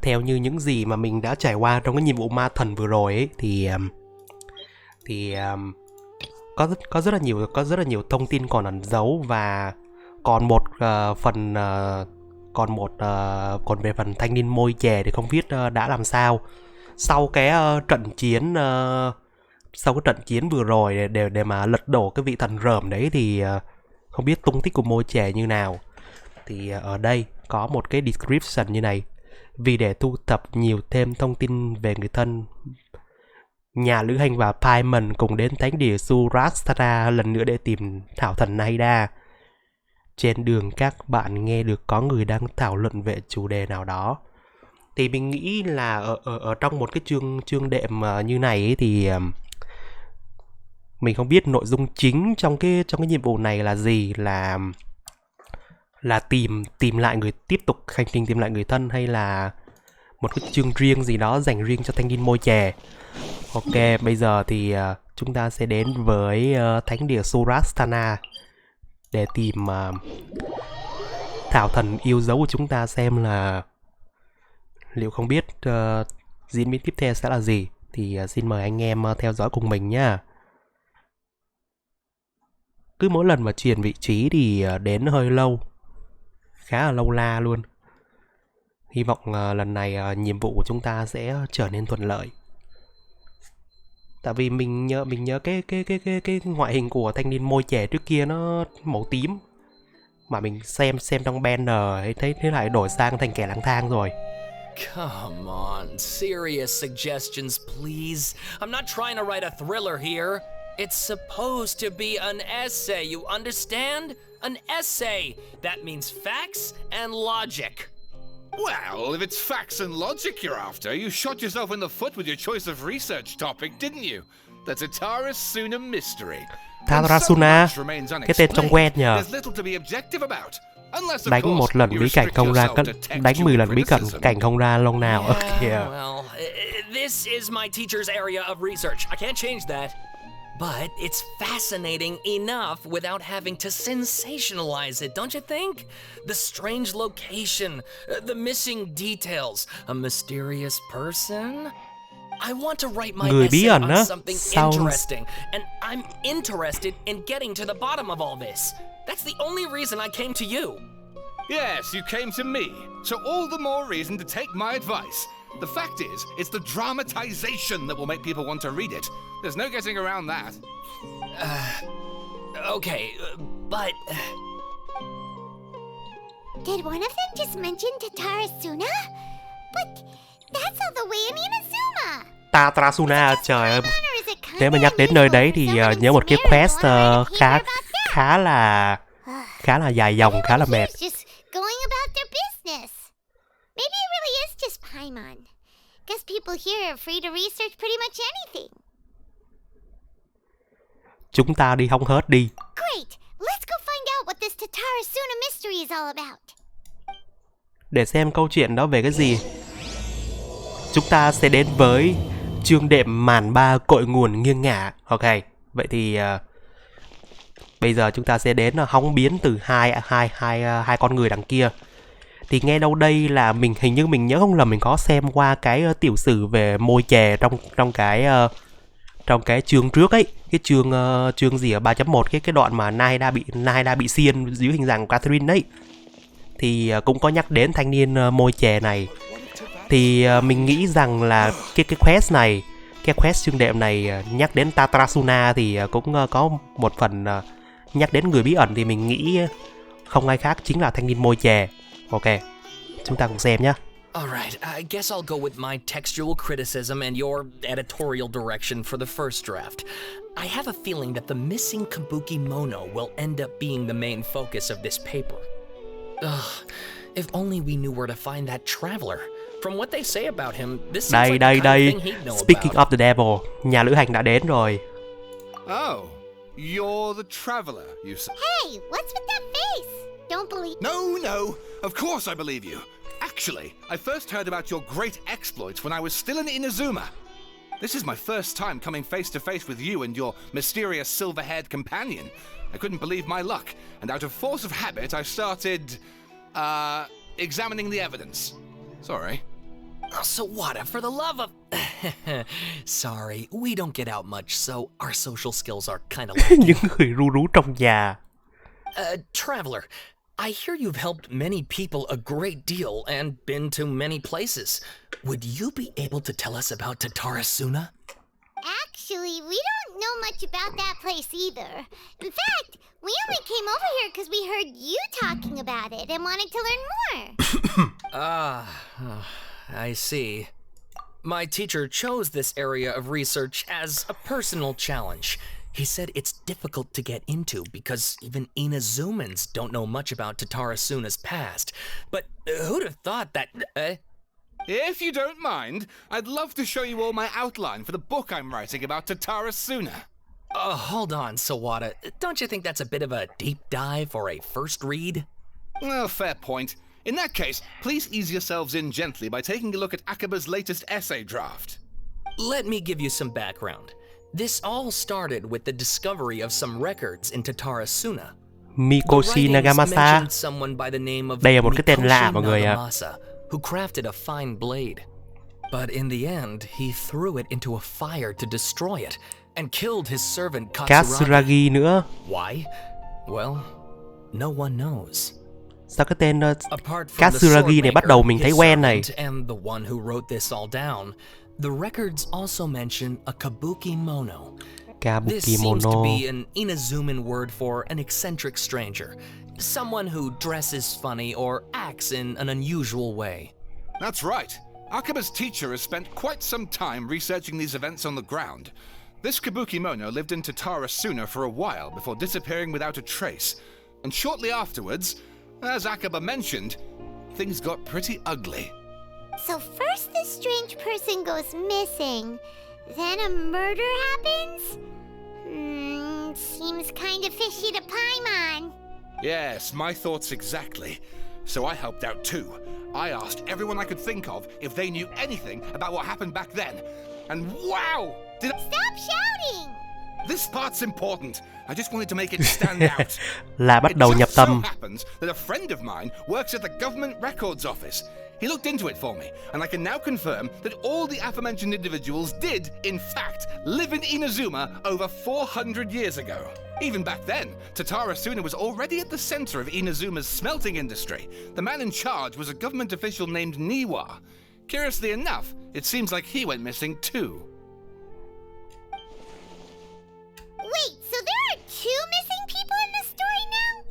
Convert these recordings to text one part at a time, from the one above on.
theo như những gì mà mình đã trải qua trong cái nhiệm vụ ma thần vừa rồi ấy, thì có rất là nhiều thông tin còn ẩn giấu, và còn một còn về phần thanh niên môi chè thì không biết đã làm sao sau cái trận chiến vừa rồi để mà lật đổ cái vị thần rởm đấy, thì không biết tung tích của môi chè như nào. Thì ở đây có một cái description như này: vì để thu thập nhiều thêm thông tin về người thân, nhà lữ hành và Paimon cùng đến thánh địa Surastara lần nữa để tìm thảo thần Naida. Trên đường các bạn nghe được có người đang thảo luận về chủ đề nào đó. Thì mình nghĩ là ở trong một cái chương đệm như này ấy, thì mình không biết nội dung chính trong cái nhiệm vụ này là gì, là tìm lại tiếp tục hành trình tìm lại người thân, hay là một cái chương riêng gì đó dành riêng cho thanh niên môi chè. Ok, bây giờ thì chúng ta sẽ đến với thánh địa Surastana để tìm thảo thần yêu dấu của chúng ta, xem là liệu không biết diễn biến tiếp theo sẽ là gì. Thì xin mời anh em theo dõi cùng mình nhá. Cứ mỗi lần mà chuyển vị trí thì đến hơi lâu, khá là lâu la luôn. Hy vọng lần này nhiệm vụ của chúng ta sẽ trở nên thuận lợi. Tại vì mình nhớ cái ngoại hình của thanh niên môi trẻ trước kia nó màu tím, mà mình xem trong banner thấy lại đổi sang thành kẻ lang thang rồi. Come on, serious suggestions, please. I'm not trying to write a thriller here. It's supposed to be an essay, you understand? An essay. That means facts and logic. Well, if it's facts and logic you're after, you shot yourself in the foot with your choice of research topic, didn't you? The Tatarasuna mystery. Tatarasuna, cái tên trong quen nhờ. Đánh một lần bí cảnh không ra, đánh 10 lần bí cảnh không ra lâu nào. Well, this is my teacher's area of research. I can't change that. But it's fascinating enough without having to sensationalize it, don't you think? The strange location, the missing details, a mysterious person. I want to write my essay on something interesting, and I'm interested in getting to the bottom of all this. That's the only reason I came to you. Yes, you came to me, so all the more reason to take my advice. The fact is, it's the dramatization that will make people want to read it. There's no getting around that. Okay, but... Did one of them just mention Tatarasuna? But that's all the way in Inazuma. Tatarasuna, trời ơi. Nếu mà nhắc đến nơi đấy thì nhớ một cái quest khá là dài dòng, khá là mệt. Maybe it really is just Paimon. Guess people here are free to research pretty much anything. Chúng ta đi hóng hớt đi. Great, let's go find out what this Tatarasuna mystery is all about. Để xem câu chuyện đó về cái gì, chúng ta sẽ đến với chương đệm màn 3 cội nguồn nghiêng ngả. Ok, vậy thì bây giờ chúng ta sẽ đến hóng biến từ hai con người đằng kia. Thì nghe đâu đây là hình như mình nhớ không lầm, mình có xem qua cái tiểu sử về môi chè trong cái chương trước ấy, cái chương gì ở 3.1, cái đoạn mà Naida bị xiên dưới hình dạng của Catherine ấy, thì cũng có nhắc đến thanh niên môi chè này. Thì mình nghĩ rằng là cái quest này, cái quest chương đệm này nhắc đến Tatarasuna thì cũng có một phần nhắc đến người bí ẩn, thì mình nghĩ không ai khác chính là thanh niên môi chè. Ok, chúng ta cùng xem nhé. Alright, I guess I'll go with my textual criticism and your editorial direction for the first draft. I have a feeling that the missing Kabuki Mono will end up being the main focus of this paper. Ugh, if only we knew where to find that traveler. From what they say about him, this seems like the kind of thing he'd know Speaking about. of the devil, nhà lữ hành đã đến rồi. Oh, you're the traveler, you say? Hey, what's with that face? Don't believe... No, of course I believe you. Actually, I first heard about your great exploits when I was still in Inazuma. This is my first time coming face to face with you and your mysterious silver-haired companion. I couldn't believe my luck, and out of force of habit, I started, examining the evidence. Sorry. Oh, Sawada, for the love of... Sorry, we don't get out much, so our social skills are kind of lacking. Những người ru rú trong nhà. Traveler, I hear you've helped many people a great deal and been to many places. Would you be able to tell us about Tatarasuna? Actually, we don't know much about that place either. In fact, we only came over here because we heard you talking about it and wanted to learn more. I see. My teacher chose this area of research as a personal challenge. He said it's difficult to get into because even Inazumans don't know much about Tatarasuna's past. But who'd have thought that... If you don't mind, I'd love to show you all my outline for the book I'm writing about Tatarasuna. Hold on, Sawada. Don't you think that's a bit of a deep dive for a first read? Well, fair point. In that case, please ease yourselves in gently by taking a look at Akaba's latest essay draft. Let me give you some background. This all started with the discovery of some records in Tatarasuna. Mikoshi Nagamasa. Đây là một cái tên lạ mọi người ạ. Who crafted a fine blade. But in the end, he threw it into a fire to destroy it and killed his servant Katsuragi nữa. Why? Well, no one knows. Sao cái tên Katsuragi này bắt đầu mình thấy quen này. And the one who wrote this all down, the records also mention a kabukimono. This seems to be an Inazuman word for an eccentric stranger. Someone who dresses funny or acts in an unusual way. That's right. Akaba's teacher has spent quite some time researching these events on the ground. This kabukimono lived in Tatarasuna for a while before disappearing without a trace. And shortly afterwards, as Akaba mentioned, things got pretty ugly. So first this strange person goes missing, then a murder happens? Seems kind of fishy to Paimon. Yes, my thoughts exactly. So I helped out too. I asked everyone I could think of if they knew anything about what happened back then. And wow! Stop shouting! This part's important. I just wanted to make it stand out. Là bắt đầu nhập tâm. It just so happens that a friend of mine works at the government records office. He looked into it for me, and I can now confirm that all the aforementioned individuals did, in fact, live in Inazuma over 400 years ago. Even back then, Tatarasuna was already at the center of Inazuma's smelting industry. The man in charge was a government official named Niwa. Curiously enough, it seems like he went missing too. Wait, so there are two missing people in the story now?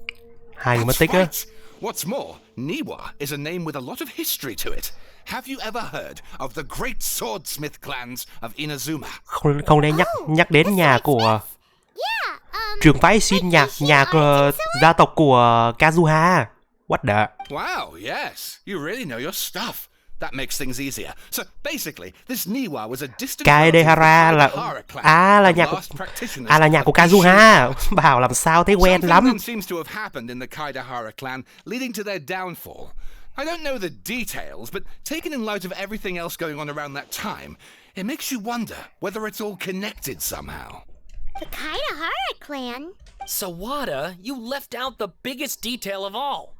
Hai người mất tích á. What's more, Niwa is a name with a lot of history to it. Have you ever heard of the great swordsmith clans of Inazuma? Không nên nhắc đến nhà của trường phái Shin, nhà của gia tộc của Kazuha. What the? Wow, yes, you really know your stuff. That makes things easier. So basically, this Niwa was a distant Kaedehara là nhà của Kazuha. Bảo làm sao thấy quen lắm. Something seems to have happened in the Kaedehara clan, leading to their downfall. I don't know the details, but taken in light of everything else going on around that time, it makes you wonder whether it's all connected somehow. The Kaedehara clan? Sawada, you left out the biggest detail of all.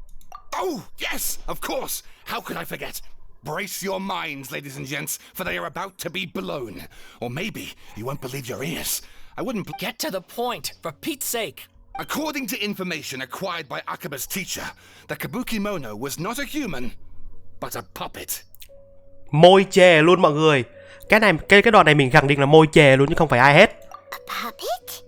Oh, yes, of course. How could I forget? Brace your minds, ladies and gents, for they are about to be blown. Or maybe you won't believe your ears. I wouldn't... Get to the point, for Pete's sake. According to information acquired by Akaba's teacher, the Kabukimono was not a human, but a puppet. Môi chề luôn mọi người. Cái đoạn này mình khẳng định là môi chề luôn chứ không phải ai hết. A puppet?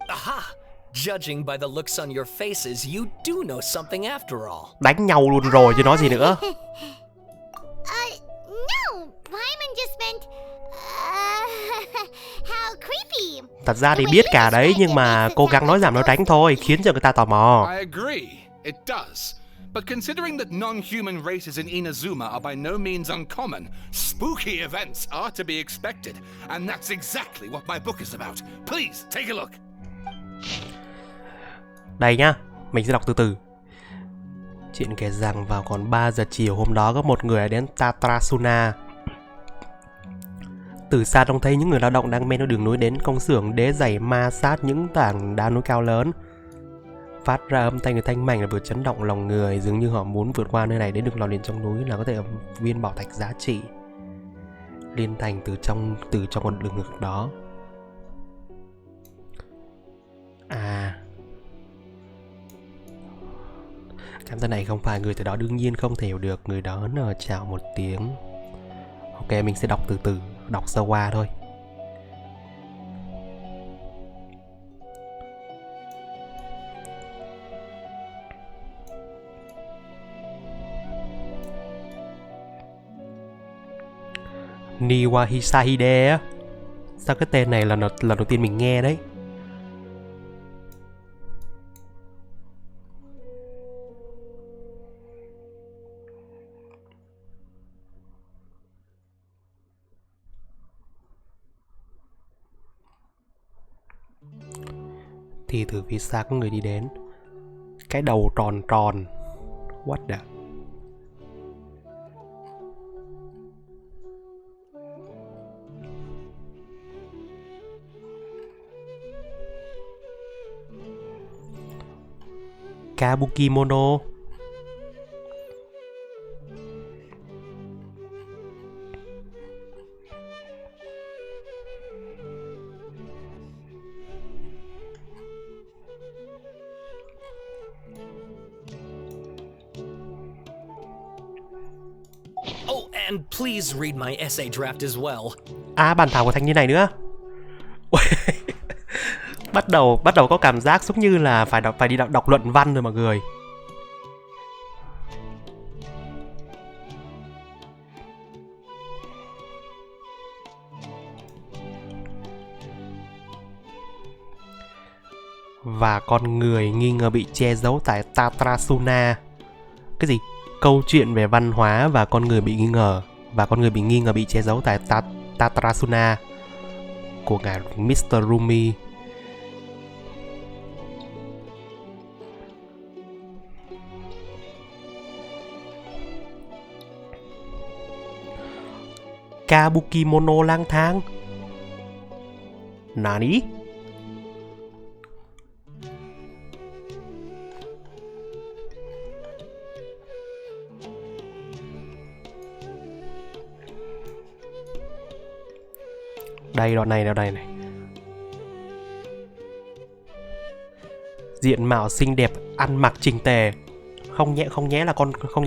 Aha! Judging by the looks on your faces, you do know something after all. Đánh nhau luôn rồi chứ nói gì nữa. No, Paimon just meant how creepy. Thật ra thì biết cả đấy nhưng mà cố gắng nói giảm nói tránh thôi, khiến cho người ta tò mò. I agree, it does. But considering that non-human races in Inazuma are by no means uncommon, spooky events are to be expected, and that's exactly what my book is about. Please take a look. Đây nhá, mình sẽ đọc từ từ. Chuyện kể rằng vào còn 3 giờ chiều hôm đó có một người đến Tatarasuna. Từ xa trông thấy những người lao động đang men theo đường núi đến công xưởng đế giày ma sát những tảng đá núi cao lớn. Phát ra âm thanh thanh mảnh là vừa chấn động lòng người, dường như họ muốn vượt qua nơi này đến được lò luyện trong núi là có thể viên bảo thạch giá trị liên thành từ trong con đường ngực đó. À, cảm giác này không phải người từ đó đương nhiên không thể hiểu được. Người đó chào một tiếng. Ok, mình sẽ đọc từ từ, đọc sơ qua thôi. Niwa Hisahide á. Sao cái tên này là lần đầu tiên mình nghe đấy. Thì từ phía xa có người đi đến. Cái đầu tròn tròn. What the... Kabukimono. Oh, and please read my essay draft as well. À, bản thảo của Thành như này nữa. bắt đầu có cảm giác giống như là phải đi đọc luận văn rồi mọi người. Và con người nghi ngờ bị che giấu tại Tatrasuna. Cái gì? Câu chuyện về văn hóa và con người bị nghi ngờ. Và con người bị nghi ngờ bị che giấu tại Tatrasuna của ngài Mr. Rumi. Kabukimono lang thang. Nani? Đây, đoạn này. Diện mạo xinh đẹp, ăn mặc chỉnh tề. Không nhẽ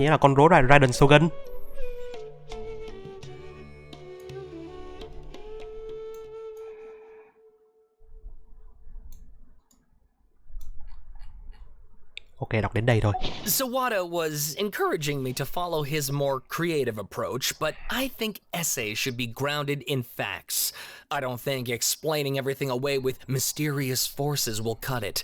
là con rối Raiden Shogun. Ok, đọc đến đây thôi. Sawada was encouraging me to follow his more creative approach, but I think essays should be grounded in facts. I don't think explaining everything away with mysterious forces will cut it.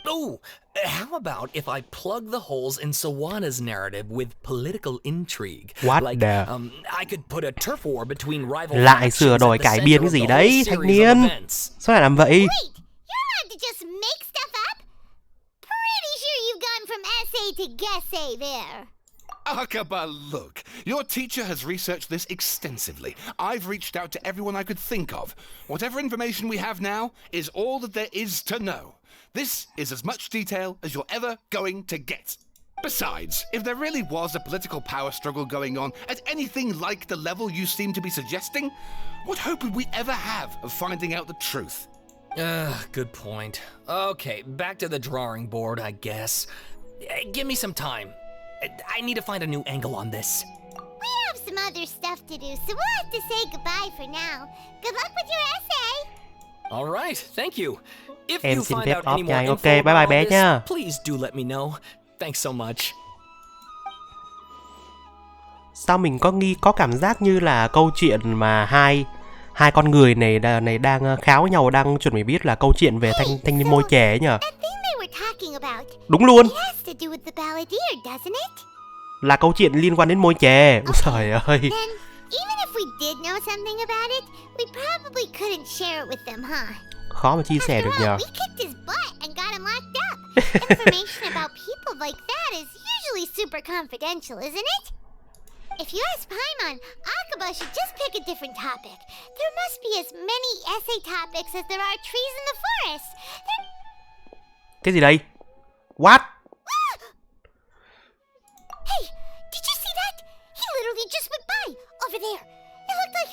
Oh, how about if I plug the holes in Sawada's narrative with political intrigue? What like, the... I could put a turf war between rival lại sửa đổi cải biên cái gì đấy, thanh niên. Sao lại làm vậy? Wait, you're allowed to just make stuff up? Pretty sure you've gone from essay to guessay there. Akaba, look. Your teacher has researched this extensively. I've reached out to everyone I could think of. Whatever information we have now is all that there is to know. This is as much detail as you're ever going to get. Besides, if there really was a political power struggle going on at anything like the level you seem to be suggesting, what hope would we ever have of finding out the truth? Good point. Okay, back to the drawing board, I guess. Give me some time. I need to find a new angle on this. We have some other stuff to do, so we'll have to say goodbye for now. Good luck with your essay. All right, thank you. If Em you xin find phép out off any more nha. info Ok, bye bye about bé this, nha. please do let me know. Thanks so much. Sao mình có cảm giác như là câu chuyện mà hai con người này đang kháo nhau, đang chuẩn bị biết là câu chuyện về thanh niên môi chè ấy nhờ. That thing they were talking about, Đúng luôn. it has to do with the balladeer, doesn't it? Là câu chuyện liên quan đến môi chè. Ôi trời ơi. Then, even if we did know something about it, we probably couldn't share it with them, huh? Khó mà chia sẻ được After nhờ. all, we kicked his butt and got him locked up. Information about people like that is usually super confidential, isn't it? If you ask Paimon, Akaba should just pick a different topic. There must be as many essay topics as there are trees in the forest. Cái gì đây? What? Hey, did you see that? He literally just went by over there. It looked like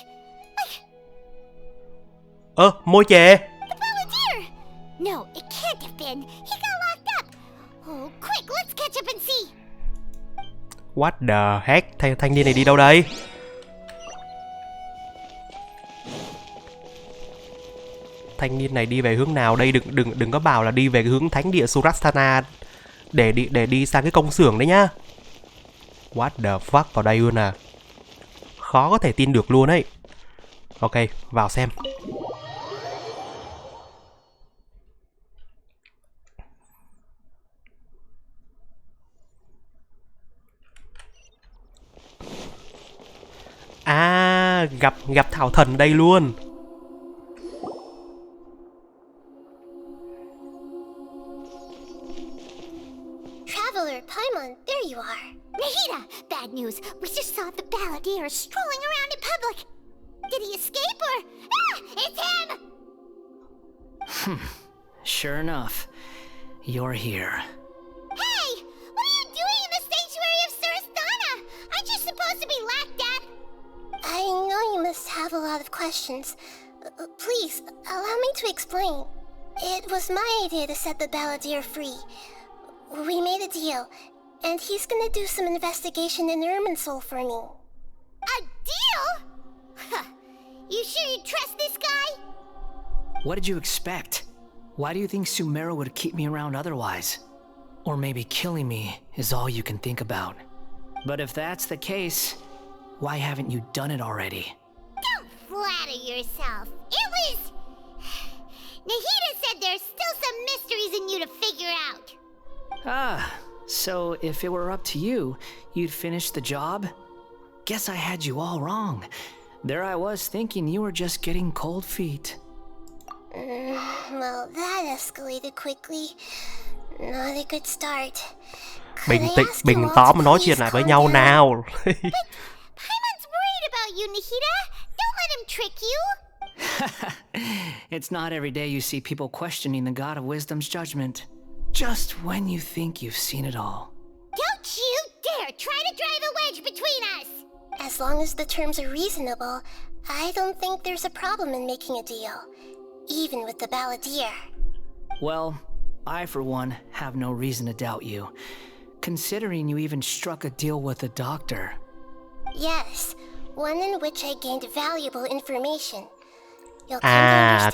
Môi chè. the Balladeer. No, it can't have been. He got locked up. Oh, quick, let's catch up and see. What the heck? Thanh niên này đi đâu đây? Thanh niên này đi về hướng nào đây? Đừng có bảo là đi về cái hướng thánh địa Surasthana để đi sang cái công xưởng đấy nhá. What the fuck, vào đây luôn à? Khó có thể tin được luôn ấy. Ok, vào xem. À, gặp Thảo Thần đây luôn. Traveler Paimon, there you are. Nahida, bad news. We just saw the Balladeer strolling around in public. Did he escape or... Ah, it's him! Sure enough, you're here. Hey, what are you doing in the sanctuary of Surasthana? Aren't you supposed to be locked up? I know you must have a lot of questions. Please, allow me to explain. It was my idea to set the Balladeer free. We made a deal, and he's gonna do some investigation in Irminsul for me. A deal? Huh. You sure you trust this guy? What did you expect? Why do you think Sumeru would keep me around otherwise? Or maybe killing me is all you can think about. But if that's the case, why haven't you done it already? Don't flatter yourself. It was... Nahida said there's still some mysteries in you to figure out. Ah, so if it were up to you, you'd finish the job? Guess I had you all wrong. There I was thinking you were just getting cold feet. Well, that escalated quickly. Not a good start. Bình tóm mà nói chuyện lại với nhau nào. Paimon's worried about you, Nahida. Don't let him trick you. It's not every day you see people questioning the God of Wisdom's judgment. Just when you think you've seen it all. Don't you dare try to drive a wedge between us! As long as the terms are reasonable, I don't think there's a problem in making a deal. Even with the Balladeer. Well, I for one have no reason to doubt you, considering you even struck a deal with the doctor. Yes, one in which I gained valuable information. À,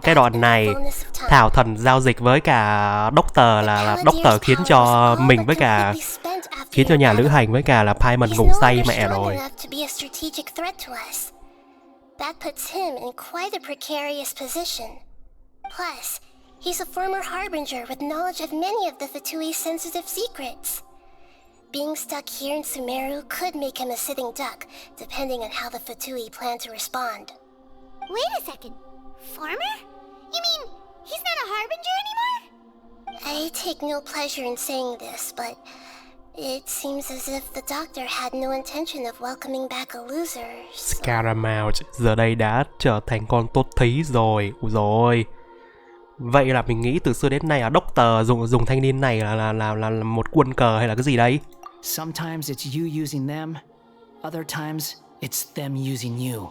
cái đoạn này Thảo Thần giao dịch với cả Doctor là Doctor khiến cho mình với cả khiến cho nhà lữ hành với cả là Paimon ngủ say mẹ rồi. That puts him in quite a precarious position. Plus, he's a former harbinger with knowledge of many of the Fatui's sensitive secrets. Being stuck here in Sumeru could make him a sitting duck, depending on how the Fatui plan to respond. Wait a second. Farmer? You mean he's not a harbinger anymore? I take no pleasure in saying this, but it seems as if the doctor had no intention of welcoming back a loser. So... Scaramouche giờ đây đã trở thành con tốt thí rồi. Ui rồi. Vậy là mình nghĩ từ xưa đến nay Doctor dùng thanh niên này là một quân cờ hay là cái gì đấy? Sometimes it's you using them, other times it's them using you.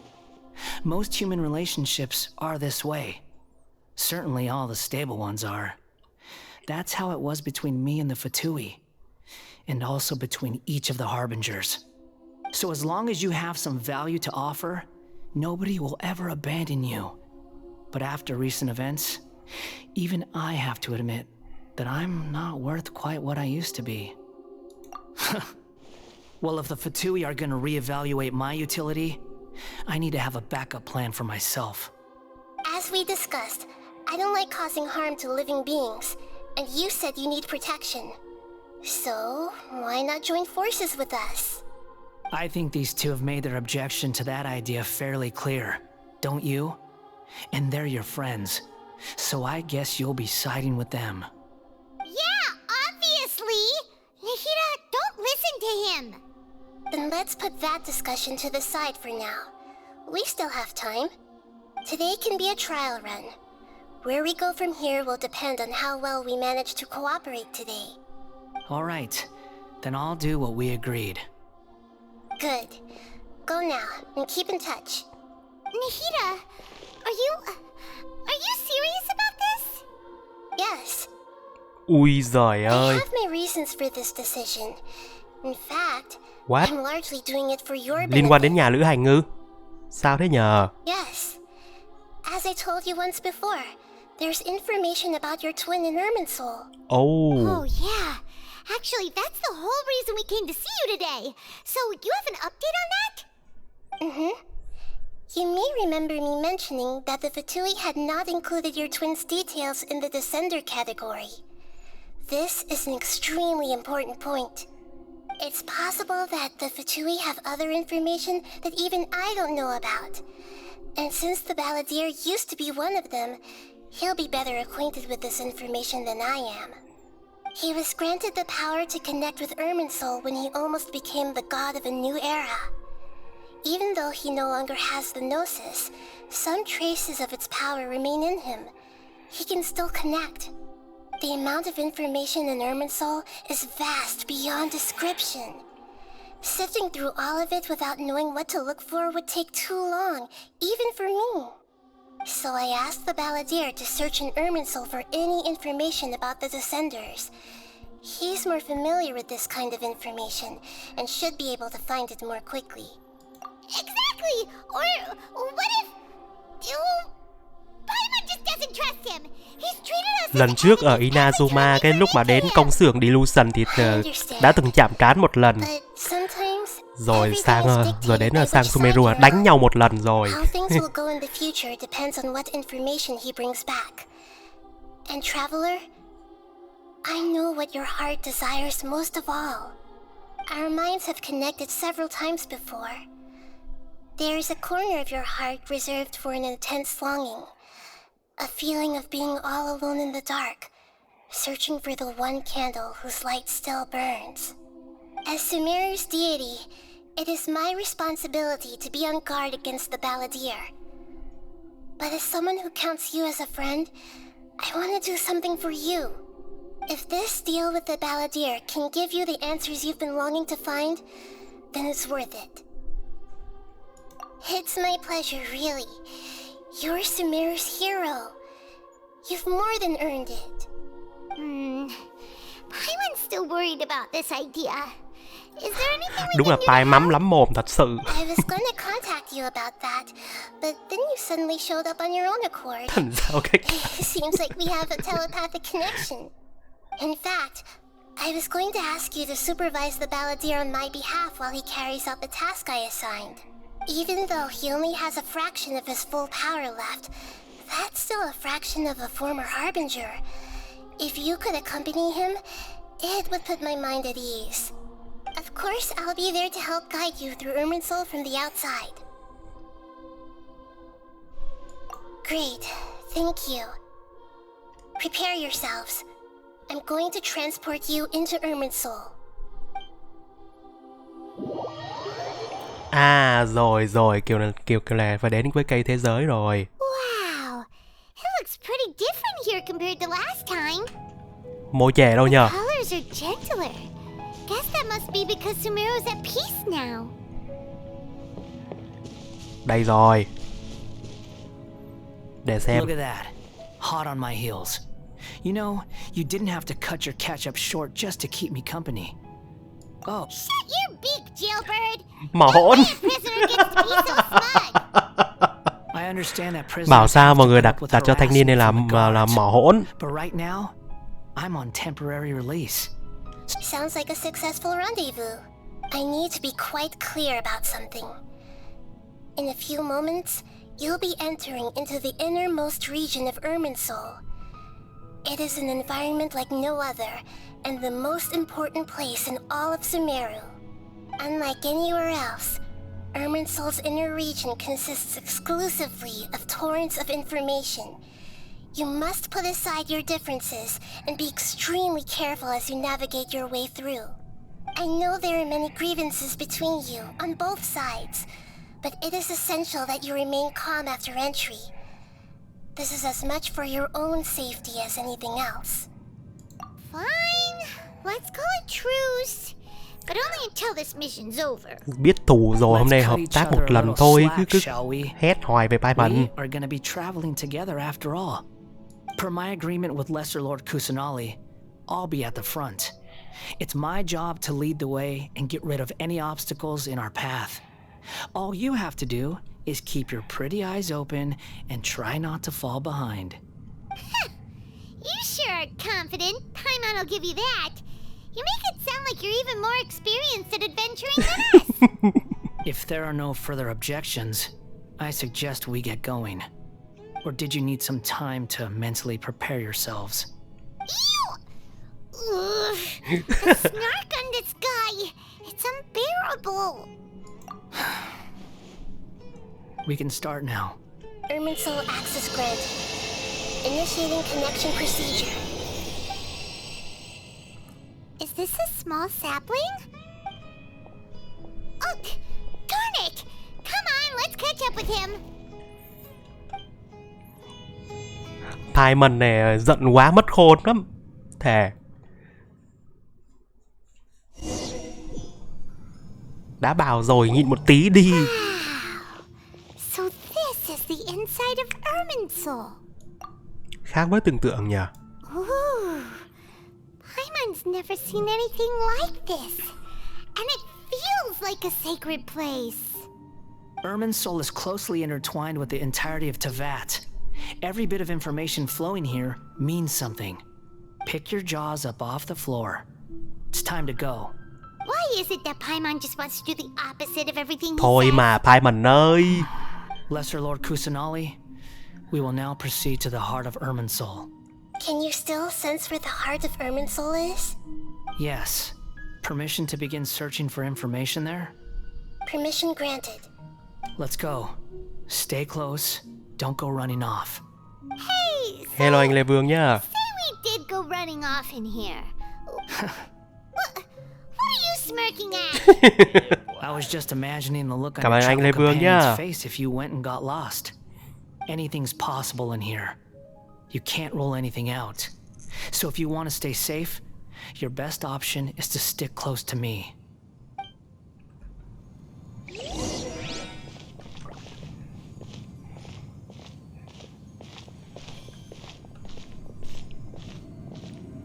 Most human relationships are this way. Certainly all the stable ones are. That's how it was between me and the Fatui, and also between each of the harbingers. So as long as you have some value to offer, nobody will ever abandon you. But after recent events, even I have to admit that I'm not worth quite what I used to be. Well, if the Fatui are gonna reevaluate my utility, I need to have a backup plan for myself. As we discussed, I don't like causing harm to living beings, and you said you need protection. So, why not join forces with us? I think these two have made their objection to that idea fairly clear, don't you? And they're your friends, so I guess you'll be siding with them. Yeah, obviously! Nahida, don't listen to him! Then let's put that discussion to the side for now. We still have time. Today can be a trial run. Where we go from here will depend on how well we manage to cooperate today. All right, then I'll do what we agreed. Good. Go now and keep in touch. Nihira, are you serious about this? Yes. Ui giời I ơi. have my reasons for this decision. In fact, What? I'm largely doing it for your Liên quan đến benefit. nhà lữ hành ư? Sao thế nhờ? Yes. As I told you once before, there's information about your twin in Irminsul. Oh. Oh yeah. Actually, that's the whole reason we came to see you today. So, you have an update on that? Mm-hmm. You may remember me mentioning that the Fatui had not included your twin's details in the Descender category. This is an extremely important point. It's possible that the Fatui have other information that even I don't know about. And since the Balladeer used to be one of them, he'll be better acquainted with this information than I am. He was granted the power to connect with Irminsul when he almost became the god of a new era. Even though he no longer has the Gnosis, some traces of its power remain in him. He can still connect. The amount of information in Irminsul is vast beyond description. Sifting through all of it without knowing what to look for would take too long, even for me. So I asked the Balladeer to search in Irminsul for any information about the Descenders. He's more familiar with this kind of information, and should be able to find it more quickly. Exactly! Or what if... Paimon just doesn't trust him. He's treated us as Lần trước ở Inazuma, cái lúc mà đến công xưởng Delusion thì đã từng chạm trán một lần. But sometimes, Rồi everything sang is rồi dictated đến by sang which Sumeru side you're đánh on. nhau một lần rồi. How things will go in the future depends on what information he brings back. And Traveler, I know what your heart desires most of all. Our minds have connected several times before. There is a corner of your heart reserved for an intense longing. A feeling of being all alone in the dark, searching for the one candle whose light still burns. As Sumeru's deity, it is my responsibility to be on guard against the Balladeer. But as someone who counts you as a friend, I want to do something for you. If this deal with the Balladeer can give you the answers you've been longing to find, then it's worth it. It's my pleasure, really. You're Sumeru's hero. You've more than earned it. Paimon's still worried about this idea. Is there anything we Đúng là can do tai to mắm help? lắm mồm thật sự. I was gonna contact you about that, but then you suddenly showed up on your own accord. Thành sao cái... Seems like we have a telepathic connection. In fact, I was going to ask you to supervise the Balladeer on my behalf while he carries out the task I assigned. Even though he only has a fraction of his full power left, that's still a fraction of a former Harbinger. If you could accompany him, it would put my mind at ease. Of course, I'll be there to help guide you through Irminsul from the outside. Great, thank you. Prepare yourselves. I'm going to transport you into Irminsul. À rồi kiểu là phải đến với cây thế giới rồi. Wow, it looks pretty different here compared to last time. Môi chè đâu nhờ? Colors are gentler. Guess that must be because Sumeru's at peace now. Đây rồi. Để xem. Look at that. Hot on my heels. You know, you didn't have to cut your catch-up short just to keep me company. Oh. Shut your beak, jailbird! Mà hỗn. No prisoner gets to be so smug! I understand that prisoners Bảo sao have mọi to người put đặt up with đặt cho thanh niên này harassment from the là guards. mỏ hỗn. But right now, I'm on temporary release. Sounds like a successful rendezvous. I need to be quite clear about something. In a few moments, you'll be entering into the innermost region of Irminsul. It is an environment like no other, and the most important place in all of Sumeru. Unlike anywhere else, Irminsul's inner region consists exclusively of torrents of information. You must put aside your differences and be extremely careful as you navigate your way through. I know there are many grievances between you, on both sides, but it is essential that you remain calm after entry. This is as much for your own safety as anything else. Fine. Let's call it truce. But only until this mission's over. Biết thù rồi, hôm nay hợp tác một lần thôi, cứ hét hoài về Paimon. We are gonna be traveling together after all. Per my agreement with Lesser Lord Kusanali, I'll be at the front. It's my job to lead the way and get rid of any obstacles in our path. All you have to do is keep your pretty eyes open and try not to fall behind. You sure are confident. Paimon will give you that. You make it sound like you're even more experienced at adventuring than us. If there are no further objections, I suggest we get going. Or did you need some time to mentally prepare yourselves? Ew! Ugh. The snark on this guy. It's unbearable. We can start now. Irminsul access granted. Initiating connection procedure. Is this a small sapling? Oh, darn it! Come on, let's catch up with him. Paimon này giận quá mất khôn lắm. Thề. Đã bảo rồi, nhịn một tí đi. So this is the inside of Irminsul. Khác với tưởng tượng nhỉ. Ooh. Paimon's never seen anything like this. And it feels like a sacred place. Irminsul is closely intertwined with the entirety of Teyvat. Every bit of information flowing here means something. Pick your jaws up off the floor. It's time to go. Why is it that Paimon just wants to do the opposite of everything he Thôi says? mà Paimon ơi. Lesser Lord Kusanali, we will now proceed to the heart of Irminsul. Can you still sense where the heart of Irminsul is? Yes. Permission to begin searching for information there? Permission granted. Let's go. Stay close. Don't go running off. Hey, Hello anh Lê Vương nhá. say we did go running off in here. What are you smirking at? I was just imagining the look on Cảm your ơn anh travel Lê Vương nhá. companion's face if you went and got lost. Anything's possible in here. You can't rule anything out. So if you want to stay safe, your best option is to stick close to me.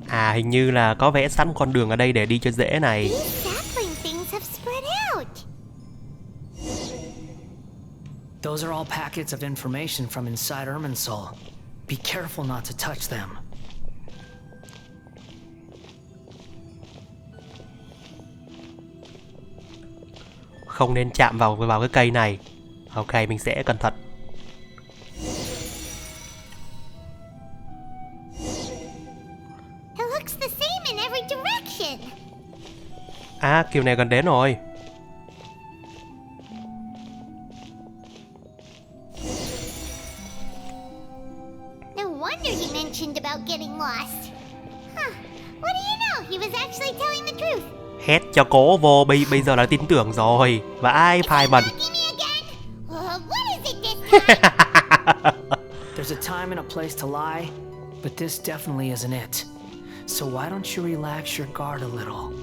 À, hình như là có vẽ sẵn con đường ở đây để đi cho dễ này. These sapling things have spread out. Those are all packets of information from inside Irminsul. Be careful not to touch them. Không nên chạm vào cái cây này. Ok, mình sẽ cẩn thận. It looks the same in every direction. À, kiểu này gần đến rồi. No wonder you mentioned about getting lost. Huh. What do you know? He was actually telling the truth. Hét cho cố vô, bây giờ là tin tưởng rồi. Và ai Paimon. Lucky me again? What is it this time? There's a time and a place to lie, but this definitely isn't it. So why don't you relax your guard a little?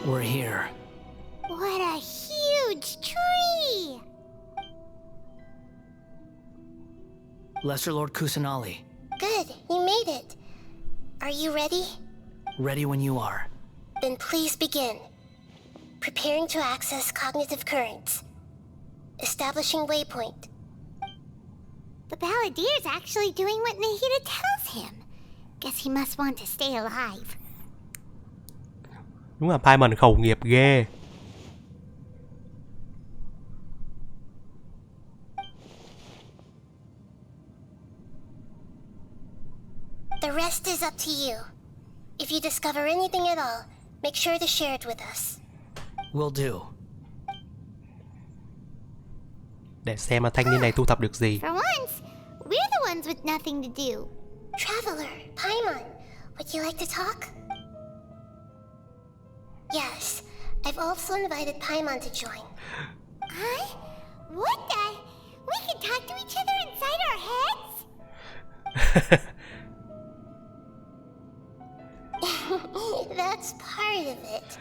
We're here. What a huge tree! Lesser Lord Kusanali, Good, you made it. Are you ready? ready when you are. Then please begin. Preparing to access cognitive currents. Establishing waypoint. The Balladier's actually doing what Nahida tells him. Guess he must want to stay alive. Đúng là Paimon khẩu nghiệp ghê. The rest is up to you. If you discover anything at all, make sure to share it with us. Will do. Để xem mà thanh niên này thu thập được gì. For once, we're the ones with nothing to do. Traveler, Paimon, would you like to talk? I've also invited Paimon to join. Huh? What the? We can talk to each other inside our heads? That's part of it.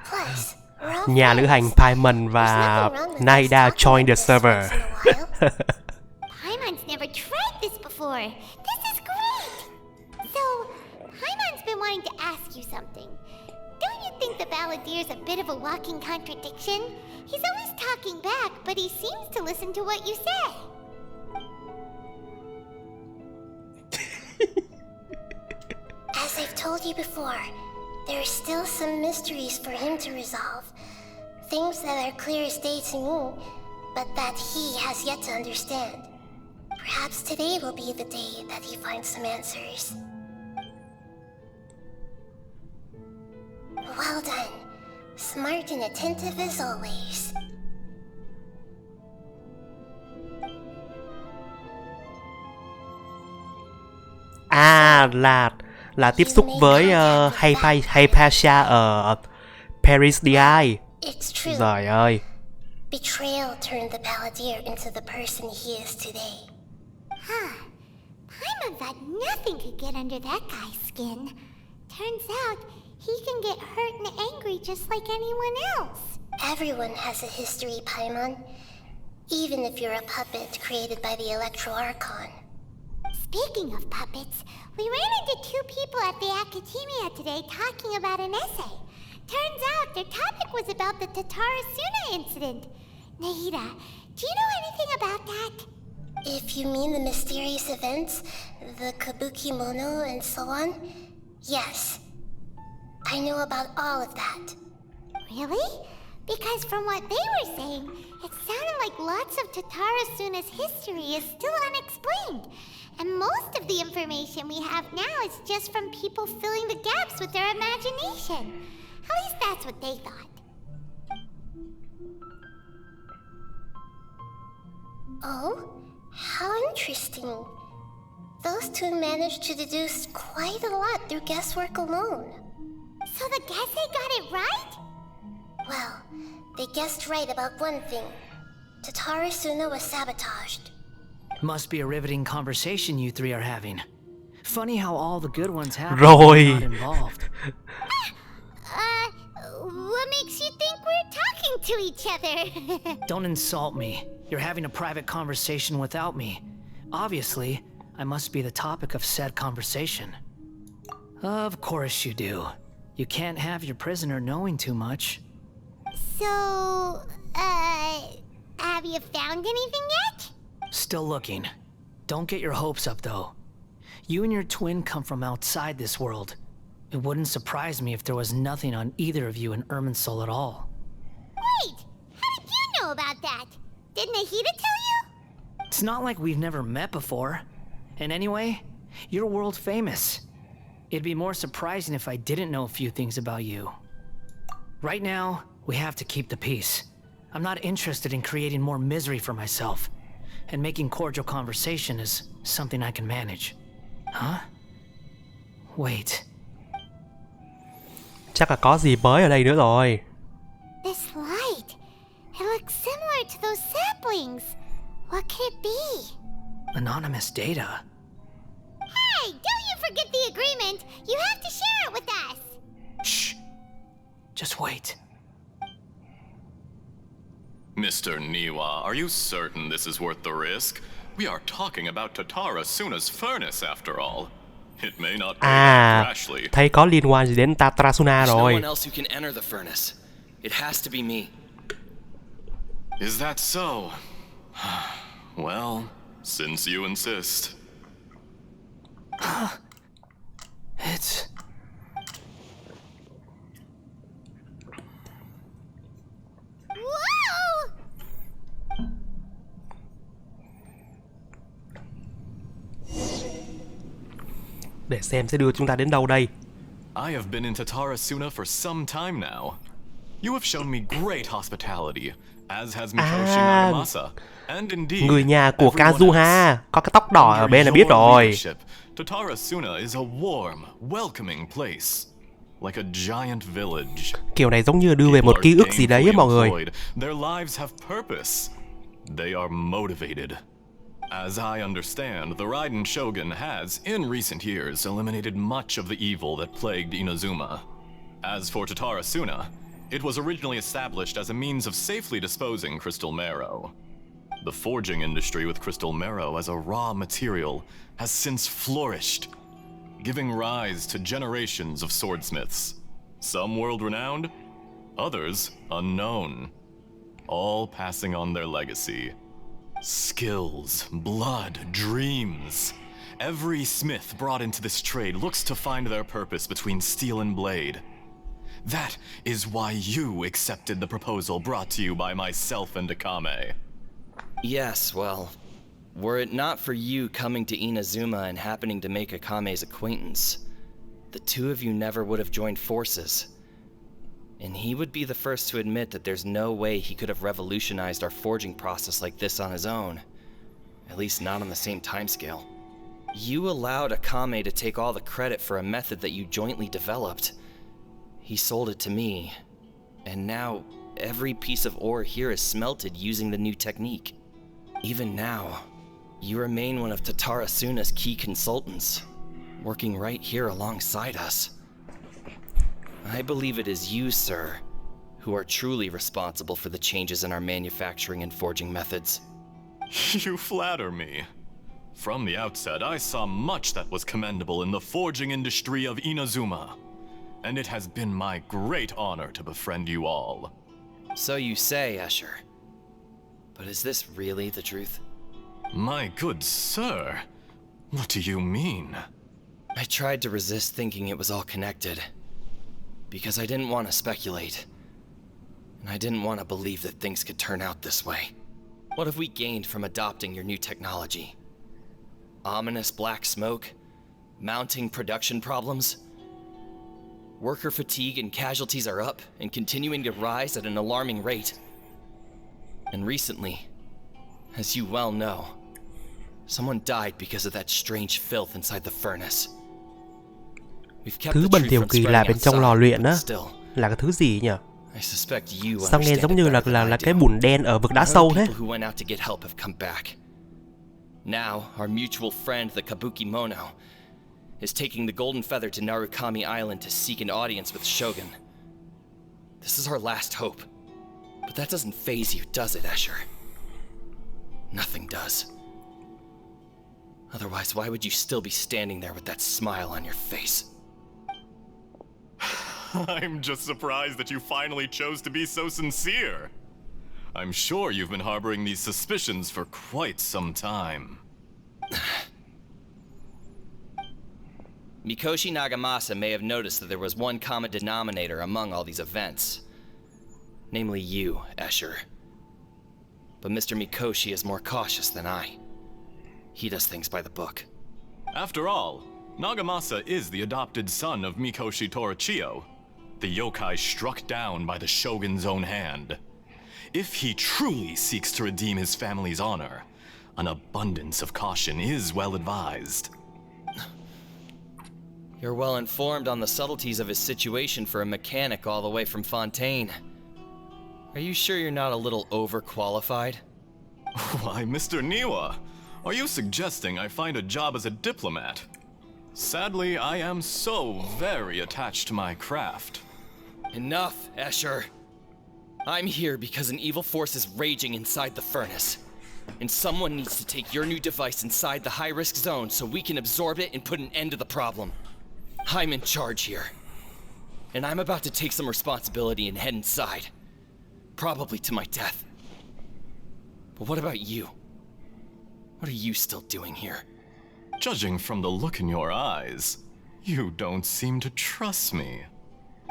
Plus, we're all Nhà lữ hành friends. Paimon There's và nothing wrong with us Naida talking join the like this server. once in a while. Paimon's never tried this before. This is great! So, Paimon's been wanting to ask you something. Don't you think the Balladier's a bit of a walking contradiction? He's always talking back, but he seems to listen to what you say. As I've told you before, there are still some mysteries for him to resolve. Things that are clear as day to me, but that he has yet to understand. Perhaps today will be the day that he finds some answers. Well done. Smart and attentive as always. À là tiếp xúc với Hypatia ở Paris DI. It's true. Trời ơi. Betrayal turned the Balladeer into the person he is today. Huh. Paimon thought nothing could get under that guy's skin. Turns out, he can get hurt and angry just like anyone else. Everyone has a history, Paimon. Even if you're a puppet created by the Electro Archon. Speaking of puppets, we ran into two people at the Academia today talking about an essay. Turns out their topic was about the Tatarasuna incident. Naida, do you know anything about that? If you mean the mysterious events, the Kabuki Mono and so on, yes. I know about all of that. Really? Because from what they were saying, it sounded like lots of Tatarasuna's history is still unexplained. And most of the information we have now is just from people filling the gaps with their imagination. At least that's what they thought. Oh? How interesting. Those two managed to deduce quite a lot through guesswork alone. So the Gesse got it right? Well, they guessed right about one thing. Tatarasuna was sabotaged. Must be a riveting conversation you three are having. Funny how all the good ones happen Rồi. when not involved. What makes you think we're talking to each other? Don't insult me. You're having a private conversation without me. Obviously, I must be the topic of said conversation. Of course you do. You can't have your prisoner knowing too much. So, have you found anything yet? Still looking. Don't get your hopes up, though. You and your twin come from outside this world. It wouldn't surprise me if there was nothing on either of you in Irminsul at all. Wait! How did you know about that? Did Nahida tell you? It's not like we've never met before. And anyway, you're world famous. It'd be more surprising if I didn't know a few things about you. Right now, we have to keep the peace. I'm not interested in creating more misery for myself. And making cordial conversation is something I can manage. Huh? Wait. Chắc là có gì mới ở đây nữa rồi. This light. It looks similar to those saplings. What could it be? Anonymous data. Hey, don't you forget the agreement. You have to share it with us. Shh. Just wait. Mr. Niwa, are you certain this is worth the risk? We are talking about Tatarasuna's furnace after all. It may not be that rashly. Thấy có liên quan gì đến Tatarasuna There's no rồi. one else who can enter the furnace. It has to be me. Is that so? Well, since you insist. It's... Whoa! Để xem sẽ đưa chúng ta đến đâu đây. I have been in Tatarasuna for some time now. You have shown me great hospitality, as has Mikoshi Nagamasa. And indeed, Người nhà của everyone Kazuha else. có cái tóc đỏ ở bên là biết Under your rồi. leadership, Tatarasuna is a warm, welcoming place. like a giant village. Kiểu này giống như đưa về một ký ức gì đấy á mọi người. Their lives have purpose. They are motivated. As I understand, the Raiden Shogun has, in recent years, eliminated much of the evil that plagued Inazuma. As for Tatarasuna, it was originally established as a means of safely disposing crystal marrow. The forging industry with crystal marrow as a raw material has since flourished, giving rise to generations of swordsmiths. Some world-renowned, others unknown, all passing on their legacy. Skills, blood, dreams. Every smith brought into this trade looks to find their purpose between steel and blade. That is why you accepted the proposal brought to you by myself and Akame. Yes, well, were it not for you coming to Inazuma and happening to make Akame's acquaintance, the two of you never would have joined forces. And he would be the first to admit that there's no way he could have revolutionized our forging process like this on his own. At least not on the same timescale. You allowed Akame to take all the credit for a method that you jointly developed. He sold it to me, and now every piece of ore here is smelted using the new technique. Even now, you remain one of Tatarasuna's key consultants, working right here alongside us. I believe it is you, sir, who are truly responsible for the changes in our manufacturing and forging methods. You flatter me. From the outset, I saw much that was commendable in the forging industry of Inazuma, and it has been my great honor to befriend you all. So you say, Escher. But is this really the truth? My good sir, what do you mean? I tried to resist thinking it was all connected, because I didn't want to speculate, and I didn't want to believe that things could turn out this way. What have we gained from adopting your new technology? Ominous black smoke? Mounting production problems? Worker fatigue and casualties are up and continuing to rise at an alarming rate. And recently, as you well know, someone died because of that strange filth inside the furnace. We've kept Thứ the bẩn truth thỉu from kỳ lạ spreading bên trong lò outside, luyện but á still, là cái thứ gì nhỉ? I suspect you Sao nghe understand giống it như better than I là cái do. bùn đen ở vực đá Other sâu thế? people who went out to get help have come back. Now, our mutual friend, the Kabuki Mono, is taking the Golden Feather to Narukami Island to seek an audience with Shogun. This is our last hope. But that doesn't faze you, does it, Escher? Nothing does. Otherwise, why would you still be standing there with that smile on your face? I'm just surprised that you finally chose to be so sincere. I'm sure you've been harboring these suspicions for quite some time. Mikoshi Nagamasa may have noticed that there was one common denominator among all these events. Namely you, Escher. But Mr. Mikoshi is more cautious than I. He does things by the book. After all, Nagamasa is the adopted son of Mikoshi Torichio, the yokai struck down by the Shogun's own hand. If he truly seeks to redeem his family's honor, an abundance of caution is well advised. You're well informed on the subtleties of his situation for a mechanic all the way from Fontaine. Are you sure you're not a little overqualified? Why, Mr. Niwa, are you suggesting I find a job as a diplomat? Sadly, I am so very attached to my craft. Enough, Escher. I'm here because an evil force is raging inside the furnace. And someone needs to take your new device inside the high-risk zone so we can absorb it and put an end to the problem. I'm in charge here. And I'm about to take some responsibility and head inside. Probably to my death. But what about you? What are you still doing here? Judging from the look in your eyes, you don't seem to trust me.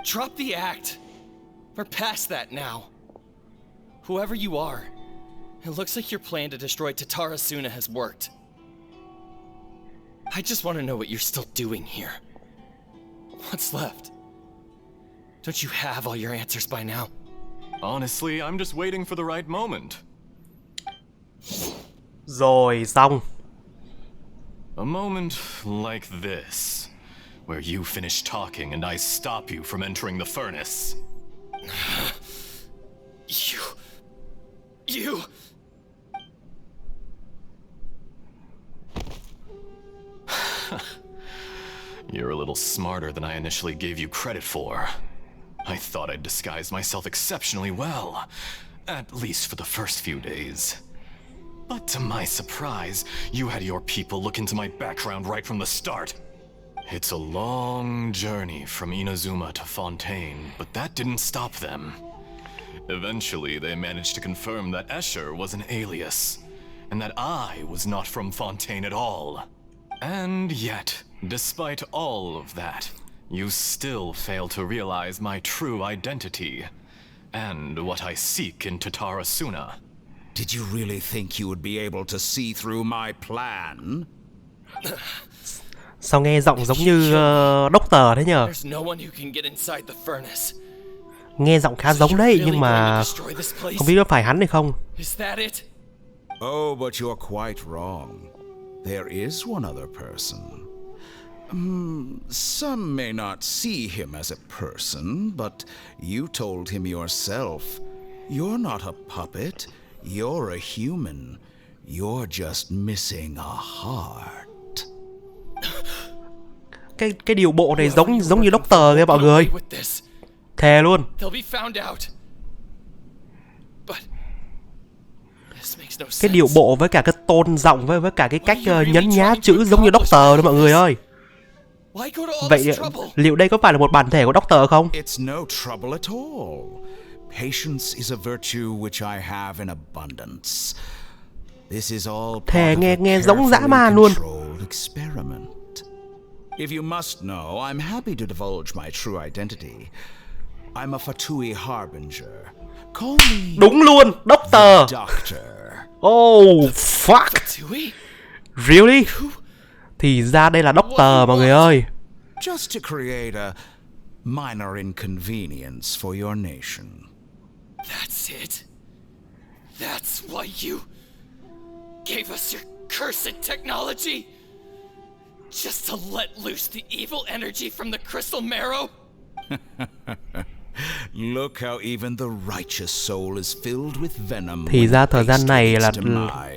Drop the act! We're past that now. Whoever you are, it looks like your plan to destroy Tatarasuna has worked. I just want to know what you're still doing here. What's left? Don't you have all your answers by now? Honestly, I'm just waiting for the right moment. Rồi xong. A moment like this, where you finish talking and I stop you from entering the furnace. You... You're a little smarter than I initially gave you credit for. I thought I'd disguised myself exceptionally well, at least for the first few days. But to my surprise, you had your people look into my background right from the start. It's a long journey from Inazuma to Fontaine, but that didn't stop them. Eventually, they managed to confirm that Escher was an alias, and that I was not from Fontaine at all. And yet, despite all of that, you still fail to realize my true identity, and what I seek in Tatarasuna. Did you really think you would be able to see through my plan? Sao nghe giọng giống như Doctor thế nhờ? There's no one who can get inside the furnace. Nghe giọng khá giống đấy, nhưng mà không biết có phải hắn hay không. Is that it? Oh, but you're quite wrong. There is one other person. Some may not see him as a person, but you told him yourself. You're not a puppet. You're a human. You're just missing a heart. Cái điều bộ này giống như Doctor kìa mọi người. Thề luôn. Cái điệu bộ với cả cái tone giọng với cả cái cách nhấn nhá chữ giống như Doctor đó mọi người ơi. Vậy liệu đây có phải là một bản thể của Doctor không? It's no trouble at all. Patience is a virtue which I have in abundance. This is all Thề part of nghe a giống dã carefully man luôn. controlled experiment. If you must know, I'm happy to divulge my true identity. I'm a Fatui harbinger. Call me Đúng luôn, Doctor. Doctor. Oh fuck. Really? Thì ra đây là Doctor mọi người ơi. Just to create a minor inconvenience for your nation. That's it. That's why you gave us your cursed technology? Just to let loose the evil energy from the crystal marrow? Look how even the righteous soul is filled with venom. Thì ra thời gian này là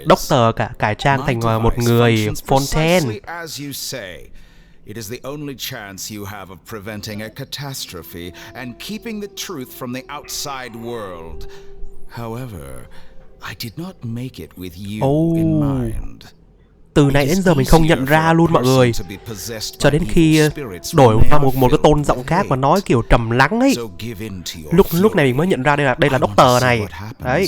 Doctor cải trang thành một người Fontaine. As you say, it is the only chance you have of preventing a catastrophe and keeping the truth from the outside world. However, I did not make it with you in mind. Từ nãy đến giờ mình không nhận ra luôn mọi người. Cho đến khi đổi qua một cái tone giọng khác và nói kiểu trầm lắng ấy. Lúc này mình mới nhận ra đây là Doctor này. Đấy.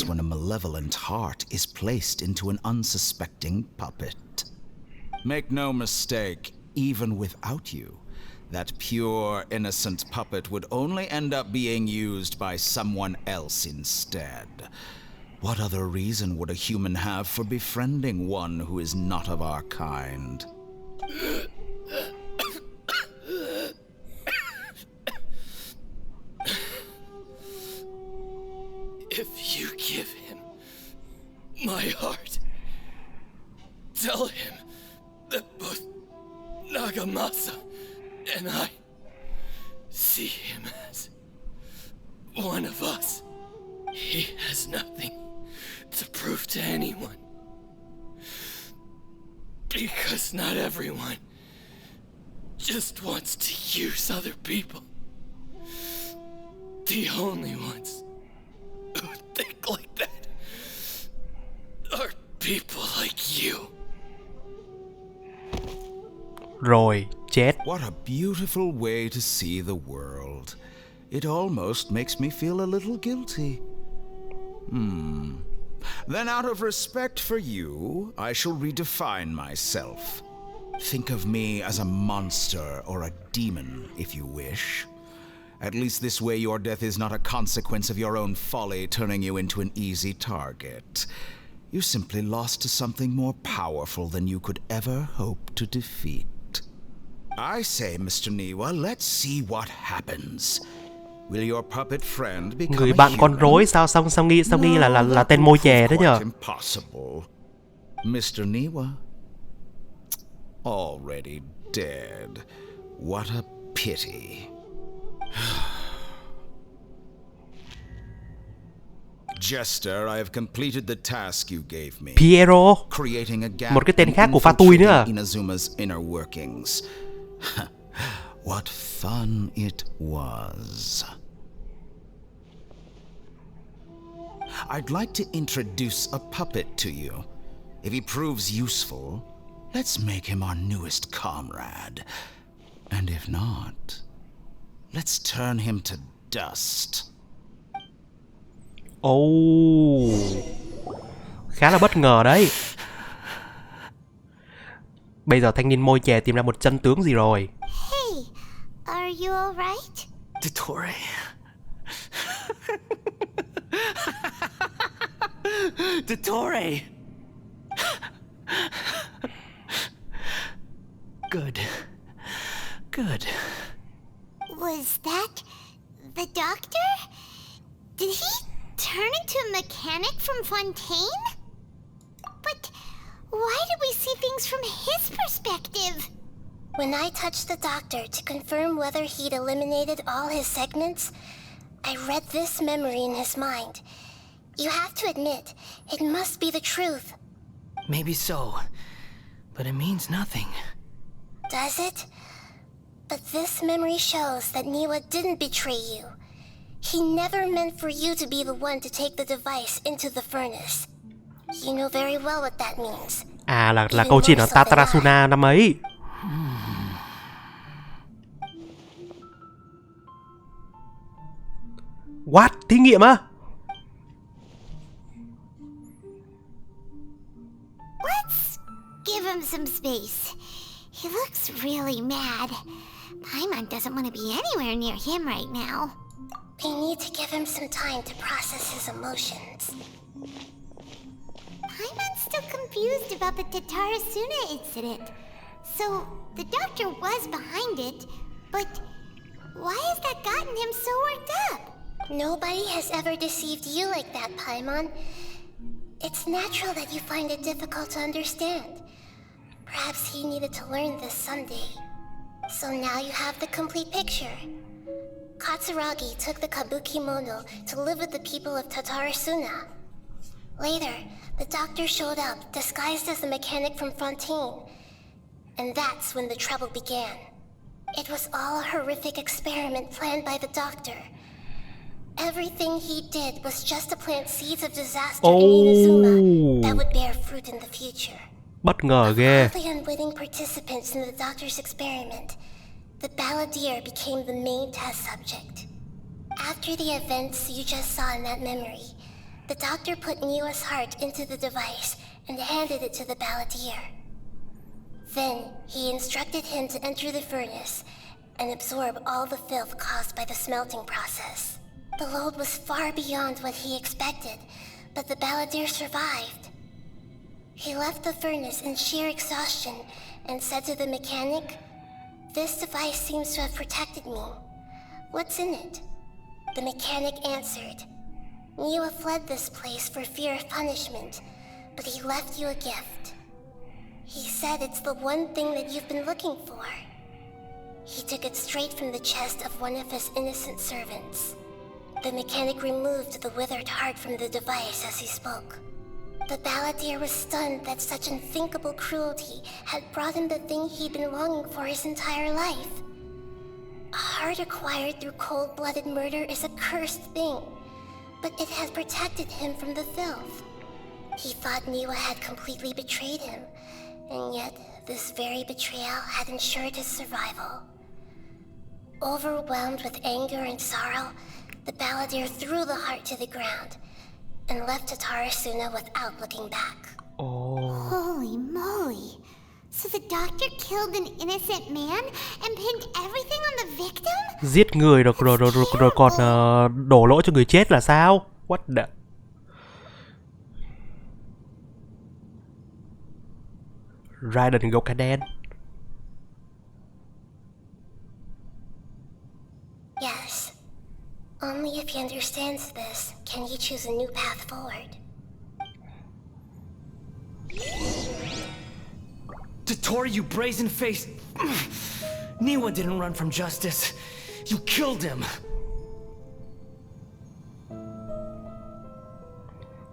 Make no mistake, even without you, that pure, innocent puppet would only end up being used by someone else instead. What other reason would a human have for befriending one who is not of our kind? If you give him my heart, tell him that both Nagamasa and I see him as one of us. He has nothing to prove to anyone. Because not everyone just wants to use other people. The only ones who think like that are people like you. Rồi, chết. What a beautiful way to see the world. It almost makes me feel a little guilty. Then out of respect for you, I shall redefine myself. Think of me as a monster or a demon, if you wish. At least this way your death is not a consequence of your own folly turning you into an easy target. You simply lost to something more powerful than you could ever hope to defeat. I say, Mr. Niwa, let's see what happens. Will your puppet friend become Người bạn con rối sao nghi là tên môi chè đấy nhở? Impossible. Mr. Niwa, already dead. What a pity. Jester, I have completed the task you gave me. Piero, Creating a gap một cái tên khác của in Fatui nữa à? infiltrating Inazuma's inner workings. What fun it was. I'd like to introduce a puppet to you. If he proves useful, let's make him our newest comrade. And if not, let's turn him to dust. Khá là bất ngờ đấy. Bây giờ thanh niên môi chè tìm ra một chân tướng gì rồi. Hey, are you alright? Dottore. Dottore. Good. Good. Was that the doctor? Did he turn into a mechanic from Fontaine? But why did we see things from his perspective? When I touched the doctor to confirm whether he'd eliminated all his segments, I read this memory in his mind. You have to admit, it must be the truth. Maybe so, but it means nothing. Does it? But this memory shows that Niwa didn't betray you. He never meant for you to be the one to take the device into the furnace. You know very well what that means. À là câu chuyện ở Tatarasuna năm ấy. What? Thí nghiệm á? Let's give him some space. He looks really mad. Paimon doesn't want to be anywhere near him right now. We need to give him some time to process his emotions. Paimon's still confused about the Tatarasuna incident. So, the doctor was behind it, but why has that gotten him so worked up? Nobody has ever deceived you like that, Paimon. It's natural that you find it difficult to understand. Perhaps he needed to learn this someday. So now you have the complete picture. Katsuragi took the kabuki mono to live with the people of Tatarasuna. Later, the doctor showed up disguised as the mechanic from Fontaine. And that's when the trouble began. It was all a horrific experiment planned by the doctor. Everything he did was just to plant seeds of disaster in Inazuma that would bear fruit in the future. Bất ngờ ghê. Of all the unwitting participants in the doctor's experiment, the balladeer became the main test subject. After the events you just saw in that memory, the doctor put Niwa's heart into the device and handed it to the balladeer. Then he instructed him to enter the furnace and absorb all the filth caused by the smelting process. The load was far beyond what he expected, but the balladeer survived. He left the furnace in sheer exhaustion and said to the mechanic, "This device seems to have protected me. What's in it?" The mechanic answered, "Niwa fled this place for fear of punishment, but he left you a gift. He said it's the one thing that you've been looking for." He took it straight from the chest of one of his innocent servants. The mechanic removed the withered heart from the device as he spoke. The balladeer was stunned that such unthinkable cruelty had brought him the thing he'd been longing for his entire life. A heart acquired through cold-blooded murder is a cursed thing, but it has protected him from the filth. He thought Niwa had completely betrayed him, and yet this very betrayal had ensured his survival. Overwhelmed with anger and sorrow, the balladeer threw the heart to the ground and left Tatarasuna without looking back. Holy moly. So the doctor killed an innocent man and pinned everything on the victim? Giết người rồi còn đổ lỗi cho người chết là sao? What the... Raiden Gokaden. Yes. Only if he understands this can he choose a new path forward. Dottore, you brazen-faced... Nimo didn't run from justice. You killed him.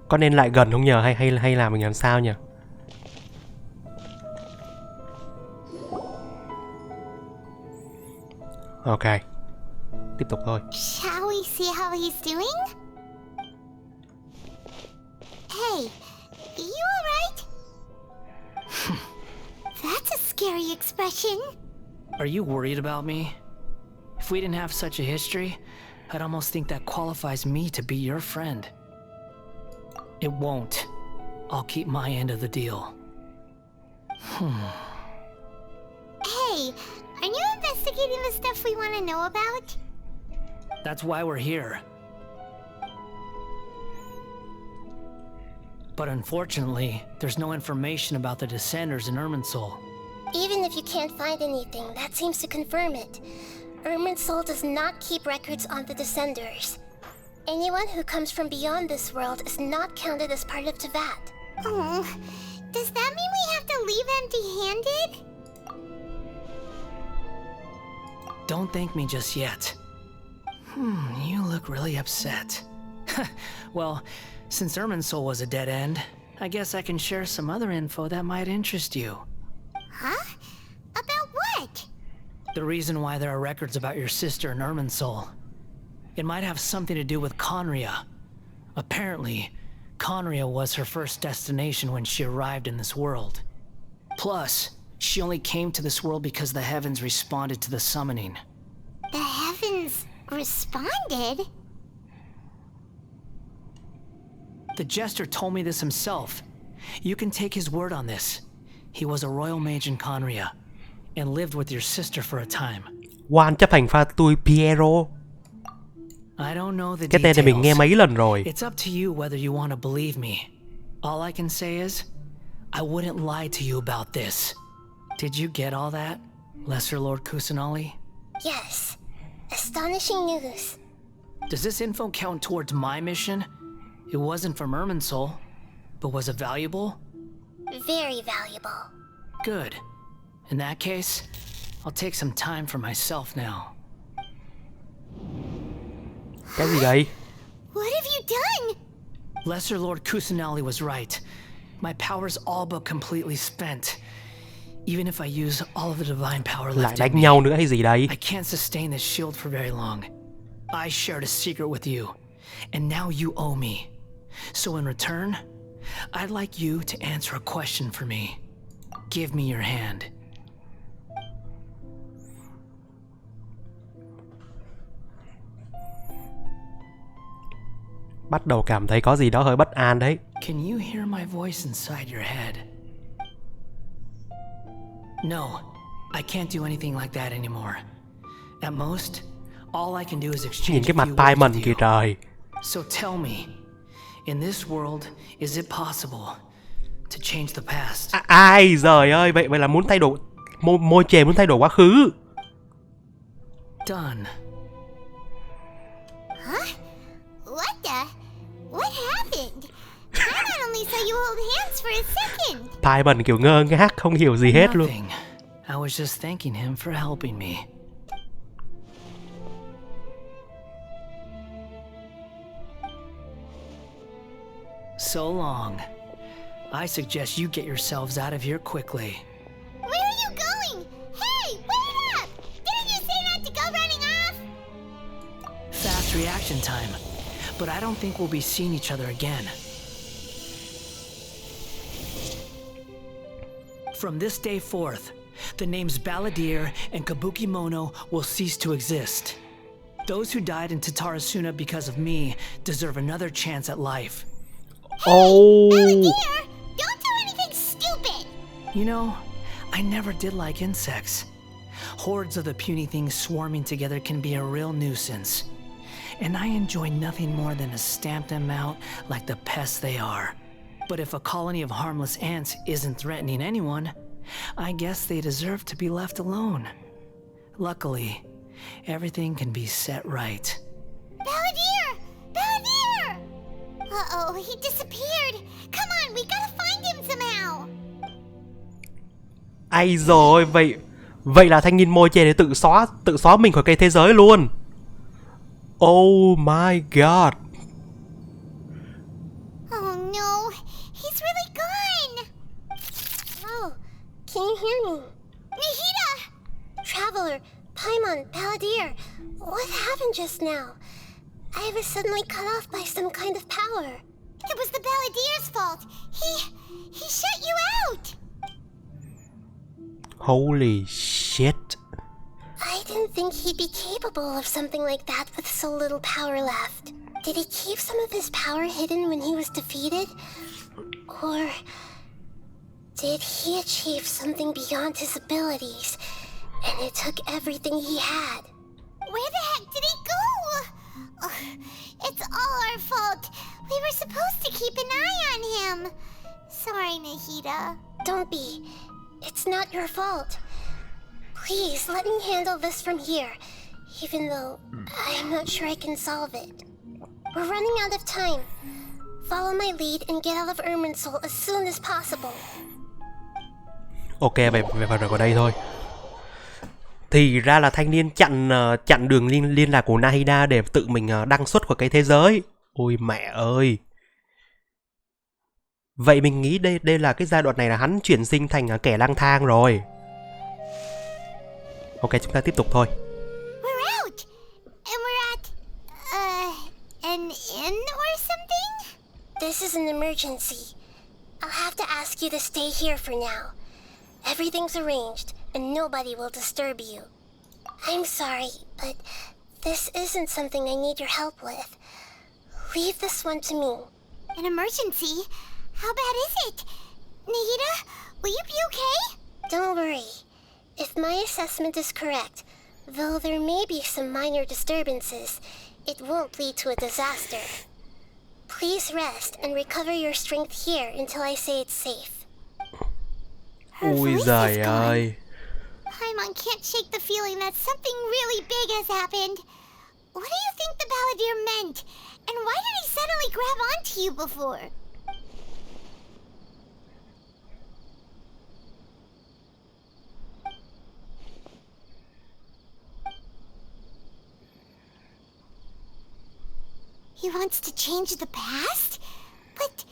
Có nên lại gần không nhờ, hay là mình làm sao nhỉ? Ok, tiếp tục thôi. Shall we see how he's doing? Hey, you alright? That's a scary expression. Are you worried about me? If we didn't have such a history, I'd almost think that qualifies me to be your friend. It won't. I'll keep my end of the deal. Hey, aren't you investigating the stuff we want to know about? That's why we're here. But unfortunately, there's no information about the Descenders in Irminsul. Even if you can't find anything, that seems to confirm it. Irminsul does not keep records on the Descenders. Anyone who comes from beyond this world is not counted as part of Tevat. Oh, does that mean we have to leave empty-handed? Don't thank me just yet. You look really upset. Well, since Irminsul was a dead end, I guess I can share some other info that might interest you. Huh? About what? The reason why there are records about your sister in Irminsul. It might have something to do with Conria. Apparently, Conria was her first destination when she arrived in this world. Plus, she only came to this world because the heavens responded to the summoning. The heavens responded? The Jester told me this himself. You can take his word on this. He was a royal mage in Conria, and lived with your sister for a time. Quan chấp hành pha tôi Piero. I don't know the Cái tên này mình nghe details. mấy lần rồi. It's up to you whether you want to believe me. All I can say is, I wouldn't lie to you about this. Did you get all that, Lesser Lord Kusanali? Yes. Astonishing news. Does this info count towards my mission? It wasn't from Irminsul, but was it valuable? Very valuable. Good. In that case, I'll take some time for myself now. Cái gì đây? What have you done? Lesser Lord Kusanali was right. My power's all but completely spent. Even if I use all of the divine power Lại left in đánh me, nhau nữa hay gì đây? I can't sustain this shield for very long. I shared a secret with you, and now you owe me. So in return, I'd like you to answer a question for me. Give me your hand. Bắt đầu cảm thấy có gì đó hơi bất an đấy. Can you hear my voice inside your head? No, I can't do anything like that anymore. At most, all I can do is exchange Nhìn cái a mặt few tai words mình with kìa you. trời. So tell me, in this world, is it possible to change the past? Ai giời ơi, vậy là muốn thay đổi môi chề, muốn thay đổi quá khứ. Done. Huh? What happened? I not only saw you hold hands for a second. Tai mình kiểu ngơ ngác, không hiểu gì hết luôn. Nothing. I was just thanking him for helping me. So long. I suggest you get yourselves out of here quickly. Where are you going? Hey, wait up! Didn't you say not to go running off? Fast reaction time. But I don't think we'll be seeing each other again. From this day forth, the names Balladeer and Kabukimono will cease to exist. Those who died in Tatarasuna because of me deserve another chance at life. Oh. Balladeer, don't do anything stupid! You know, I never did like insects. Hordes of the puny things swarming together can be a real nuisance. And I enjoy nothing more than to stamp them out like the pests they are. But if a colony of harmless ants isn't threatening anyone, I guess they deserve to be left alone. Luckily, everything can be set right. Balladeer! Balladeer! Uh-oh, he disappeared. Come on, we gotta find him somehow. Ai rồi, Vậy là thanh niên môi chè để tự xóa mình khỏi cái thế giới luôn. Oh my god. Oh no, he's really gone. Oh, can you hear me? Nahida! Traveler, Paimon, Palladir, what happened just now? I was suddenly cut off by some kind of power. It was the Balladeer's fault. He shut you out. Holy shit. I didn't think he'd be capable of something like that with so little power left. Did he keep some of his power hidden when he was defeated? Or did he achieve something beyond his abilities, and it took everything he had? Where the heck did he go? Ugh, it's all our fault. We were supposed to keep an eye on him. Sorry, Nahida. Don't be. It's not your fault. Please, let me handle this from here, even though I'm not sure I can solve it. We're running out of time. Follow my lead and get out of Irminsul as soon as possible. Ok, vậy vào được ở đây thôi. Thì ra là thanh niên chặn đường liên lạc của Nahida để tự mình đăng xuất khỏi cái thế giới. Ôi mẹ ơi. Vậy mình nghĩ đây là cái giai đoạn này là hắn chuyển sinh thành kẻ lang thang rồi. Ok, chúng ta tiếp tục thôi. We're out! And we're at, an inn or something? This is an emergency. I'll have to ask you to stay here for now. Everything's arranged, and nobody will disturb you. I'm sorry, but this isn't something I need your help with. Leave this one to me. An emergency? How bad is it? Nahida, will you be okay? Don't worry. If my assessment is correct, though there may be some minor disturbances, it won't lead to a disaster. Please rest and recover your strength here until I say it's safe. Her Ôi voice giời is gone. ơi. Paimon can't shake the feeling that something really big has happened. What do you think the Balladeer meant? And why did he suddenly grab onto you before? He wants to change the past? But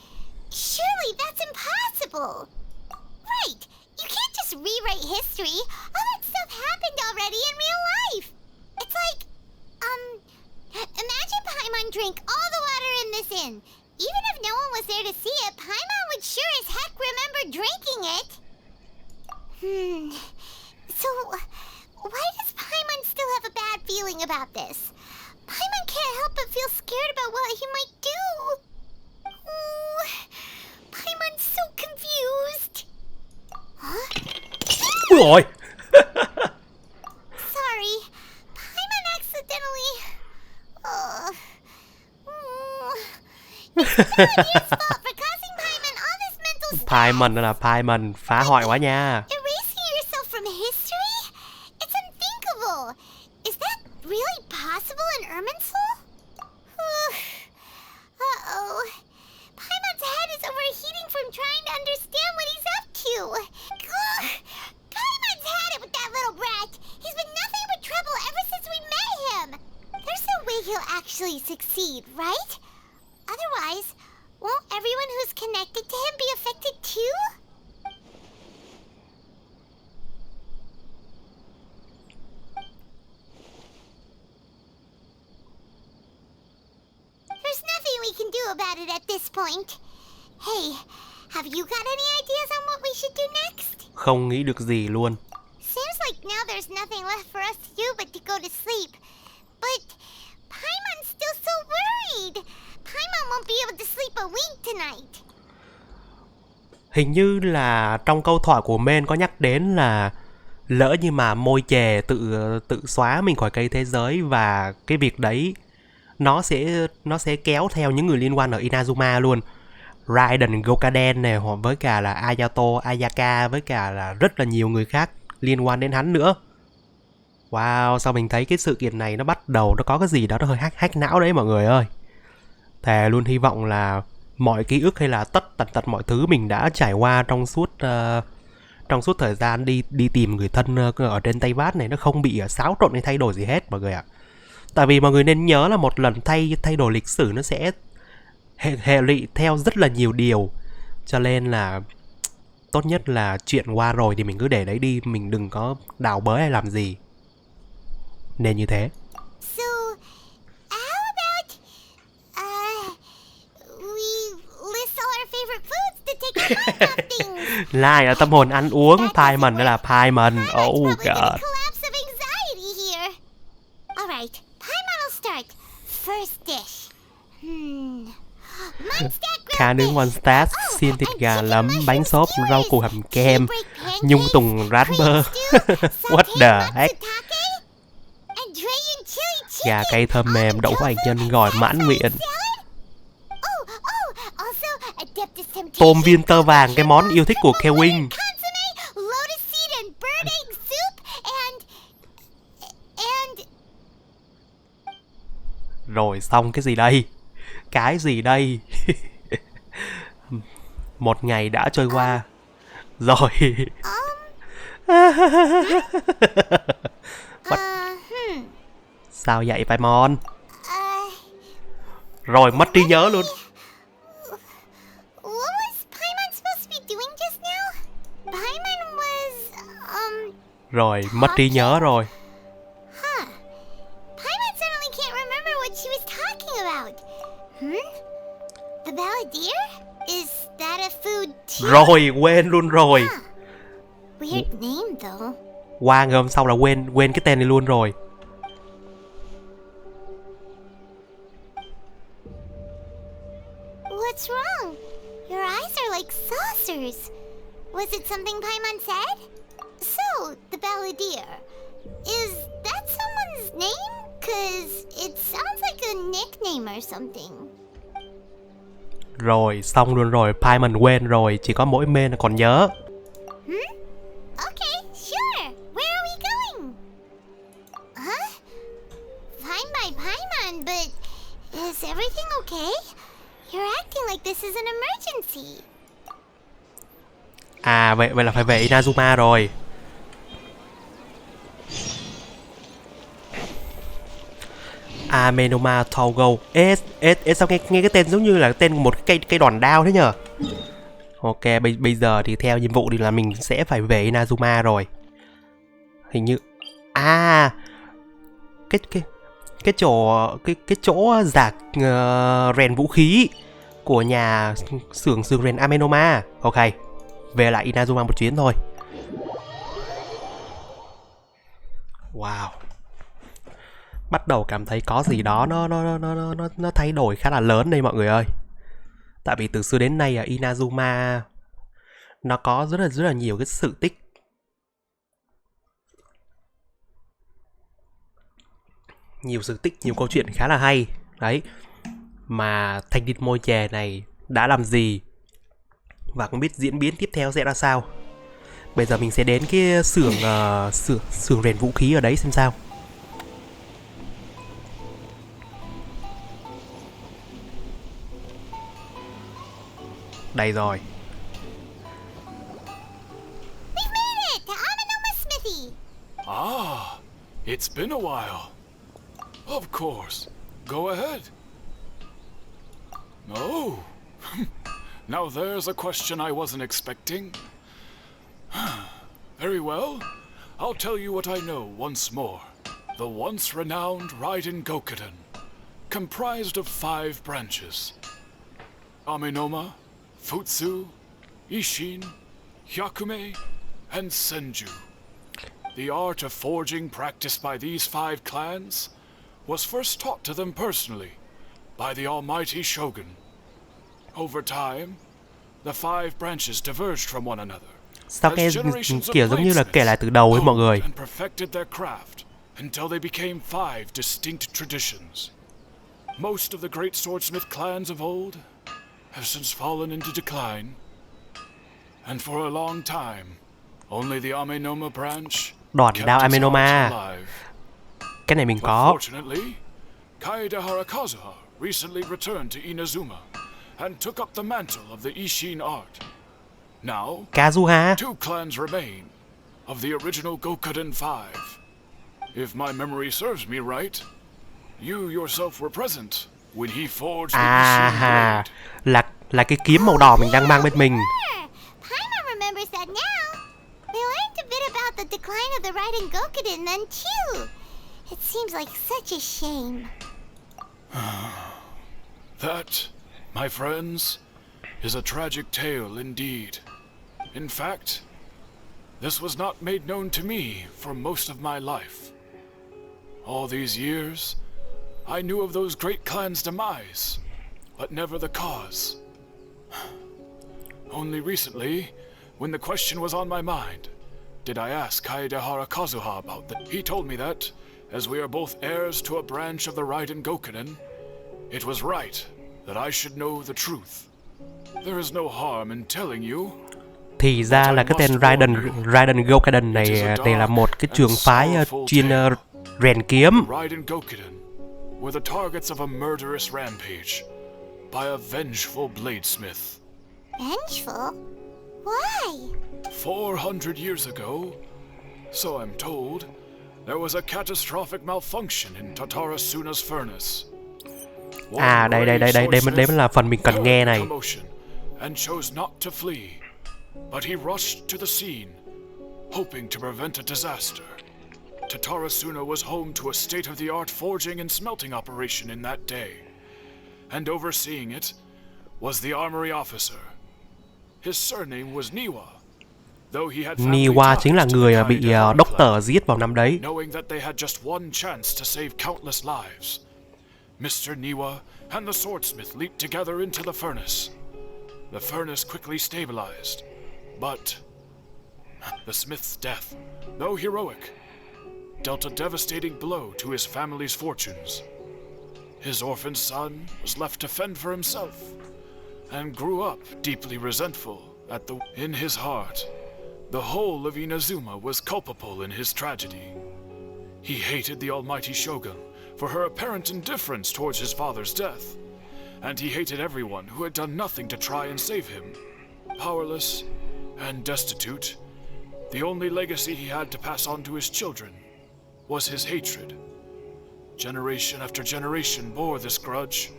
surely that's impossible. Right, you can't just rewrite history. All that stuff happened already in real life. It's like, imagine Paimon drank all the water in this inn. Even if no one was there to see it, Paimon would sure as heck remember drinking it. So, why does Paimon still have a bad feeling about this? Paimon can't help but feel scared about what he might do. Oh, Paimon's so confused. Huh? Ui ôi. Sorry, Paimon accidentally. It's the Balladeer's fault for causing Paimon all this mental stress. Paimon là Paimon phá hoại quá nha. Erasing yourself from history? It's unthinkable. Is that really possible in Irminsul? Uh-oh. Paimon's head is overheating from trying to understand what he's up to. Paimon's had it with that little brat. He's been nothing but trouble ever since we met him. There's no way he'll actually succeed, right? Otherwise, won't everyone who's connected to him be affected too? There's nothing we can do about it at this point. Hey, have you got any ideas on what we should do next? Không nghĩ được gì luôn. Seems like now there's nothing left for us to do but to go to sleep. But Paimon's still so worried. Paimon won't be able to sleep a wink tonight. Hình như là trong câu thoại của Men có nhắc đến là lỡ như mà môi chè tự xóa mình khỏi cái thế giới, và cái việc đấy nó sẽ kéo theo những người liên quan ở Inazuma luôn. Raiden, Gokaden này, hoặc với cả là Ayato, Ayaka, với cả là rất là nhiều người khác liên quan đến hắn nữa. Wow, sao mình thấy cái sự kiện này nó bắt đầu nó có cái gì đó nó hơi hack não đấy mọi người ơi. Thề luôn, hy vọng là mọi ký ức hay là tất tật mọi thứ mình đã trải qua trong suốt trong suốt thời gian đi tìm người thân ở trên Tây Vát này nó không bị xáo trộn hay thay đổi gì hết mọi người ạ. Tại vì mọi người nên nhớ là một lần thay đổi lịch sử nó sẽ hệ lụy theo rất là nhiều điều, cho nên là tốt nhất là chuyện qua rồi thì mình cứ để đấy đi, mình đừng có đào bới hay làm gì, nên như thế. So, how about we list all our favorite foods to take our mind off things? Lai ở tâm hồn ăn uống, pie mình đó là pie mình. Oh god. Collapse of anxiety here. All right, Paimon will start. First dish. Cá nướng Mondstadt, xiên thịt gà lấm, bánh xốp, rau củ hầm kem, nhung tùng rán bơ. What the heck? Gà cay thơm mềm, đậu hành nhân gỏi mãn nguyện. Tôm viên tơ vàng, cái món yêu thích của Kewin. Rồi xong cái gì đây? Cái gì đây? Một ngày đã trôi qua. Rồi. Sao vậy Paimon? Rồi mất trí nhớ luôn. What was Paimon supposed to be doing just now? Paimon was Rồi mất trí nhớ rồi. Paimon suddenly can't remember what she was talking about. The balladeer? Is that a food too? Rồi quên luôn rồi. Weird name though. Qua ngày hôm sau là quên cái tên này luôn rồi. What's wrong? Your eyes are like saucers. Was it something Paimon said? So, the balladeer. Is that someone's name? 'Cause it sounds like a nickname or something. Rồi, xong luôn rồi, Paimon quên rồi, chỉ có mỗi Mên là còn nhớ. Okay, sure. Where are we going? Huh? Fine by Paimon, but is everything okay? You're acting like this is an emergency. À, vậy là phải về Inazuma rồi. Amenoma Togo. Ê, sao nghe cái tên giống như là tên của một cây đòn đao thế nhờ? Ok, bây giờ thì theo nhiệm vụ thì là mình sẽ phải về Inazuma rồi. Hình như cái chỗ giạc rèn vũ khí của nhà xưởng rèn Amenoma. Ok, về lại Inazuma một chuyến thôi. Wow. Bắt đầu cảm thấy có gì đó nó thay đổi khá là lớn đây mọi người ơi. Tại vì từ xưa đến nay ở Inazuma nó có rất là nhiều cái sự tích. Nhiều sự tích, nhiều câu chuyện khá là hay. Đấy. Mà thanh niên môi chè này đã làm gì và không biết diễn biến tiếp theo sẽ ra sao. Bây giờ mình sẽ đến cái xưởng rèn vũ khí ở đấy xem sao. Đây rồi. We've made it to Amenoma Smithy. Ah, it's been a while. Of course. Go ahead. Oh. Now there's a question I wasn't expecting. Very well. I'll tell you what I know once more. The once renowned Raiden Gokuden, comprised of 5 branches. Amenoma, Futsu, Ishin, Hyakume, and Senju. The art of forging practiced by these 5 clans was first taught to them personally by the almighty Shogun. Over time, the 5 branches diverged from one another. Sao nghe kiểu giống như là kể lại từ đầu ấy mọi người. And perfected their craft until they became 5 distinct traditions. Most of the great swordsmith clans of old have since fallen into decline. And for a long time, only the Amenoma branch Đoàn kept đao its Amenoma. arts alive. Cái này mình But có. fortunately, Kaede Harakazuha recently returned to Inazuma and took up the mantle of the Ishin art. Now, Kazuha. 2 clans remain of the original Gokuden 5. If my memory serves me right, you yourself were present when he forged the Ishin blade. Là cái kiếm màu đỏ mình đang mang bên mình. Paimon remembers that now. We learned a bit about the decline of the Raiden Gokuden then too. It seems like such a shame. That, my friends, is a tragic tale indeed. In fact, this was not made known to me for most of my life. All these years, I knew of those great clans' demise, but never the cause. Only recently, when the question was on my mind, did I ask Kaedehara Kazuha about that. He told me that, as we are both heirs to a branch of the Raiden Gokuden, it was right that I should know the truth. There is no harm in telling you. Thì ra là cái tên Raiden Gokuden này là một cái trường phái chuyên rèn kiếm. Raiden Gokuden were the targets of a murderous rampage by a vengeful bladesmith. Vengeful? Why? 400 years ago, so I'm told, there was a catastrophic malfunction in Tatarasuna's furnace. Đây mới là phần mình cần nghe này. And chose not to flee, but he rushed to the scene, hoping to prevent a disaster. Tatarasuna was home to a state-of-the-art forging and smelting operation in that day, and overseeing it was the armory officer. His surname was Niwa, though he had Niwa chính là người bị Doctor giết vào năm đấy. Knowing that they had just one chance to save countless lives, Mr. Niwa and the swordsmith leaped together into the furnace. The furnace quickly stabilized, but the smith's death, though heroic, dealt a devastating blow to his family's fortunes. His orphan son was left to fend for himself, and grew up deeply resentful in his heart. The whole of Inazuma was culpable in his tragedy. He hated the almighty shogun for her apparent indifference towards his father's death, and he hated everyone who had done nothing to try and save him. Powerless and destitute, the only legacy he had to pass on to his children was his hatred. Generation after generation bore this grudge,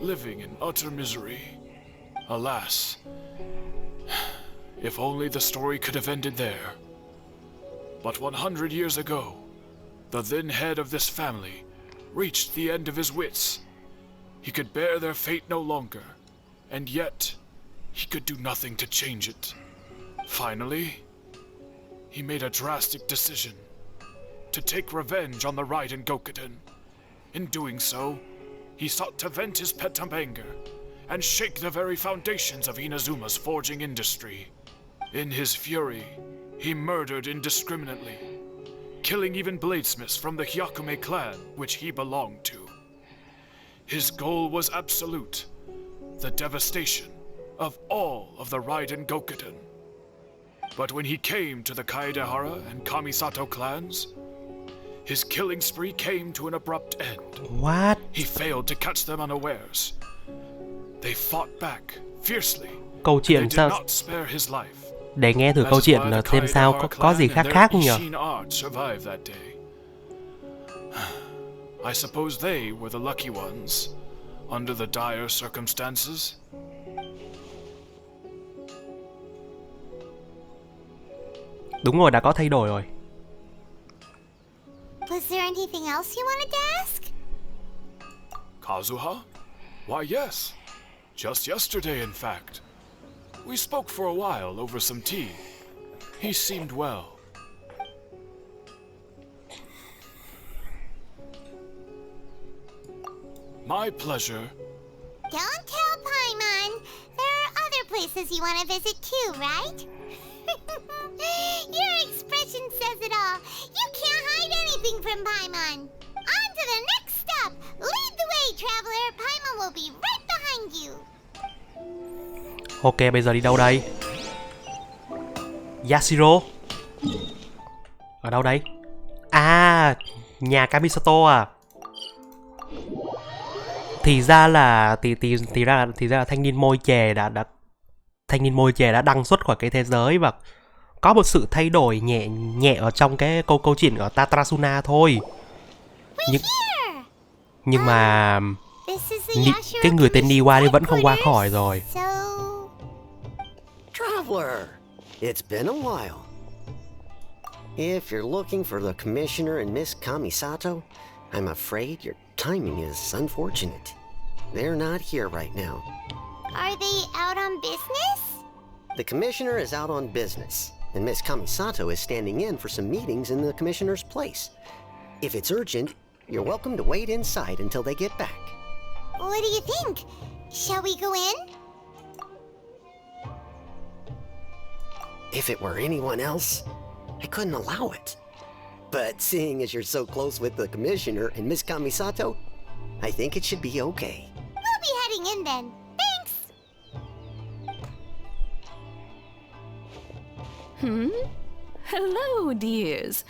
living in utter misery. Alas, if only the story could have ended there. But 100 years ago, the then head of this family reached the end of his wits. He could bear their fate no longer, and yet he could do nothing to change it. Finally, he made a drastic decision to take revenge on the Raiden Gokuden. In doing so, he sought to vent his pent anger and shake the very foundations of Inazuma's forging industry. In his fury, he murdered indiscriminately, killing even bladesmiths from the Hyakume clan which he belonged to. His goal was absolute, the devastation of all of the Raiden Gokuden. But when he came to the Kaedehara and Kamisato clans, his killing spree came to an abrupt end. What? He failed to catch them unawares. They fought back fiercely. Câu chuyện They did sao? not spare his life. Để nghe thử câu chuyện xem sao có gì khác không nhỉ? I suppose they were the lucky ones under the dire circumstances. Đúng rồi, đã có thay đổi rồi. Was there anything else you wanted to ask? Kazuha? Why, yes. Just yesterday, in fact. We spoke for a while over some tea. He seemed well. My pleasure. Don't tell Paimon. There are other places you want to visit too, right? Your expression says it all. You can't hide anything from Paimon. On to the next stop. Lead the way, traveler. Paimon will be right behind you. Ok, bây giờ đi đâu đây? Yashiro. Ở đâu đấy? À, nhà Kamisato à? Thì ra là thanh niên môi chè đã thanh niên môi chề đã đăng xuất khỏi cái thế giới và có một sự thay đổi nhẹ nhẹ ở trong cái câu chuyện ở Tatrasuna thôi. Nhưng mà cái người tên Niwa thì vẫn không qua khỏi rồi. Traveler, it's been a while. If you're looking for the commissioner and Miss Kamisato, I'm afraid your timing is unfortunate. They're not here right now. Are they out on business? The commissioner is out on business, and Miss Kamisato is standing in for some meetings in the commissioner's place. If it's urgent, you're welcome to wait inside until they get back. What do you think? Shall we go in? If it were anyone else, I couldn't allow it. But seeing as you're so close with the commissioner and Miss Kamisato, I think it should be okay. We'll be heading in then. Thanks! Hello, dears.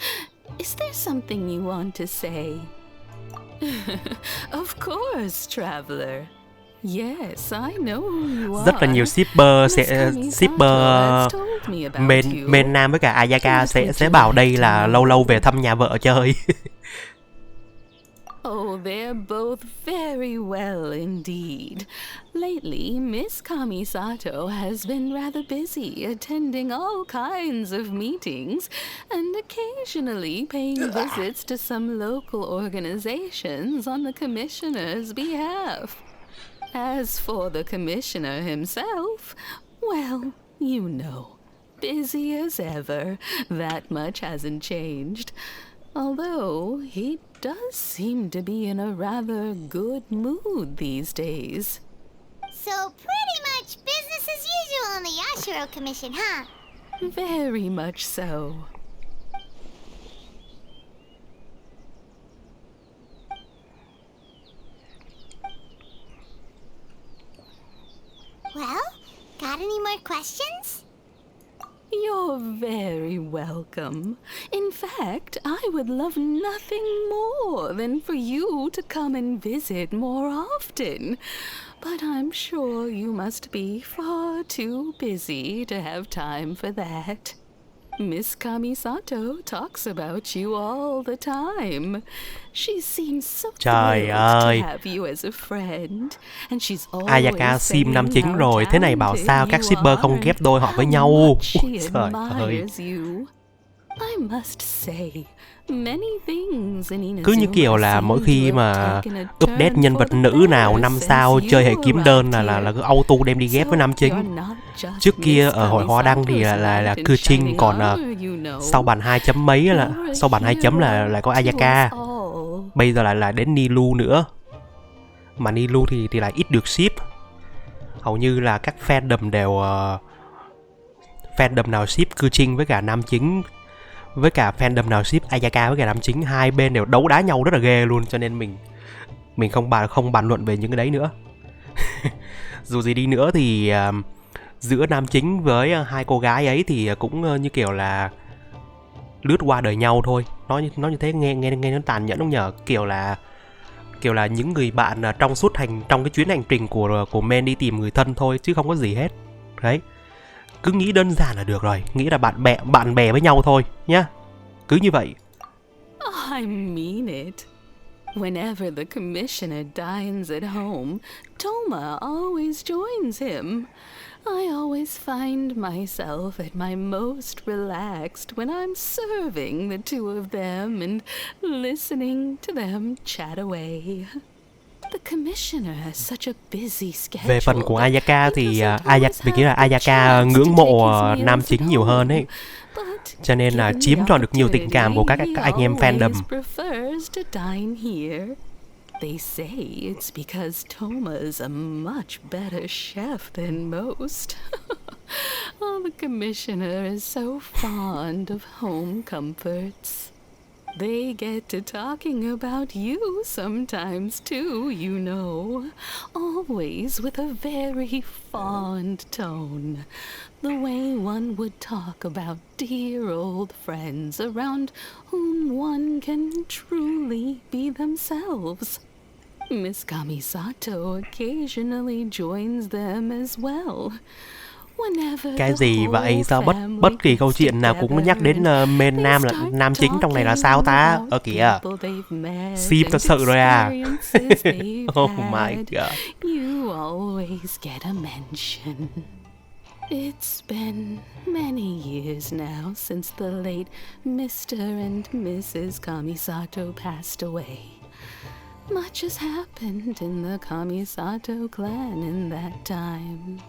Is there something you want to say? Of course, traveler. Yes, I know who you are. Rất là nhiều shipper main nam với cả Ayaka sẽ bảo đây là lâu lâu về thăm nhà vợ chơi. Oh, they're both very well indeed. Lately, Miss Kamisato has been rather busy attending all kinds of meetings and occasionally paying visits to some local organizations on the commissioner's behalf. As for the commissioner himself, well, you know, busy as ever. That much hasn't changed. Although he does seem to be in a rather good mood these days. So pretty much business as usual on the Yashiro Commission, huh? Very much so. Well, got any more questions? You're very welcome. In fact, I would love nothing more than for you to come and visit more often. But I'm sure you must be far too busy to have time for that. Miss Kamisato talks about you all the time. She seems so thrilled to have you as a friend, and she's always Ayaka sim năm chính rồi, thế này bảo sao các shipper không ghép đôi họ với nhau. Trời ơi. I must say, many things in Inazuma cứ như kiểu là mỗi khi mà update nhân vật nữ nào 5 sao chơi hệ kiếm đơn là cứ auto đem đi ghép với nam chính. Trước kia ở hội hoa đăng thì là cư trinh, còn sau bản 2 chấm mấy là sau bản 2 chấm là có Ayaka. Bây giờ là đến Nilu nữa. Mà Nilu thì lại ít được ship. Hầu như là các fandom đều fandom nào ship cư trinh với cả nam chính, với cả fandom nào ship Ayaka với cả nam chính, hai bên đều đấu đá nhau rất là ghê luôn, cho nên mình không bàn luận về những cái đấy nữa. Dù gì đi nữa thì giữa nam chính với hai cô gái ấy thì cũng như kiểu là lướt qua đời nhau thôi. Nói như thế nghe nó tàn nhẫn không nhờ, kiểu là những người bạn trong cái chuyến hành trình của Men đi tìm người thân thôi, chứ không có gì hết. Đấy. Cứ nghĩ đơn giản là được rồi, nghĩ là bạn bè với nhau thôi nhá. Cứ như vậy. I mean it. Whenever the commissioner dines at home, Toma always joins him. I always find myself at my most relaxed when I'm serving the two of them and listening to them chat away. The commissioner has such a busy schedule. Về phần của Ayaka thì mình nghĩ là Ayaka ngưỡng mộ nam chính nhiều hơn ấy, cho nên là chiếm trọn được nhiều tình cảm của các anh em fandom. They say it's because Toma is a much better chef than most. Oh, the commissioner is so fond of home comforts. They get to talking about you sometimes too, you know. Always with a very fond tone. The way one would talk about dear old friends around whom one can truly be themselves. Miss Kamisato occasionally joins them as well. Cái gì vậy? Sao bất kỳ câu chuyện nào cũng nhắc đến main nam là nam chính trong này là sao ta? Kìa, sim thật sự rồi à? Oh my god. You always get a mention. It's been many years now since the late Mr. and Mrs. Kamisato passed away. Much has happened in the Kamisato clan in that time.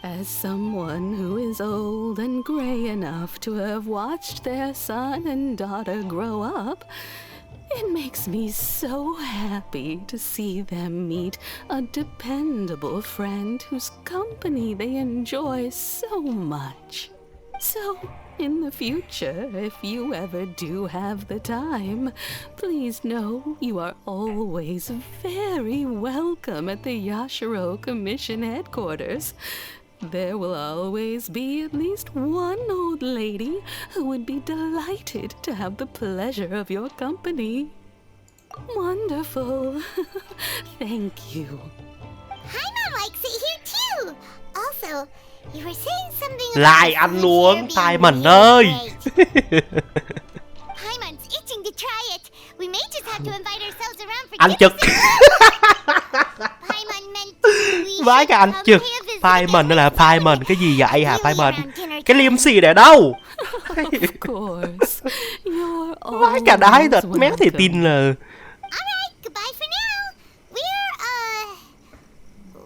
As someone who is old and gray enough to have watched their son and daughter grow up, it makes me so happy to see them meet a dependable friend whose company they enjoy so much. So, in the future, if you ever do have the time, please know you are always very welcome at the Yashiro Commission headquarters. There will always be at least one old lady who would be delighted to have the pleasure of your company. Wonderful. Thank you. Paimon likes it here too. Also, you were saying something Lại about ăn uống, Paimon really ơi. great. Paimon's itching to try it. We may just have to invite ourselves around for Ăn dinner trực. Paimon meant we Vãi should cả ăn come trực. pay a visit Paimon đó là Paimon cái gì vậy hả Paimon? Dinner Cái liêm sỉ để đâu? Of course. You're Vãi cả đái thật, always méo thì welcome. tin là Alright, goodbye for now.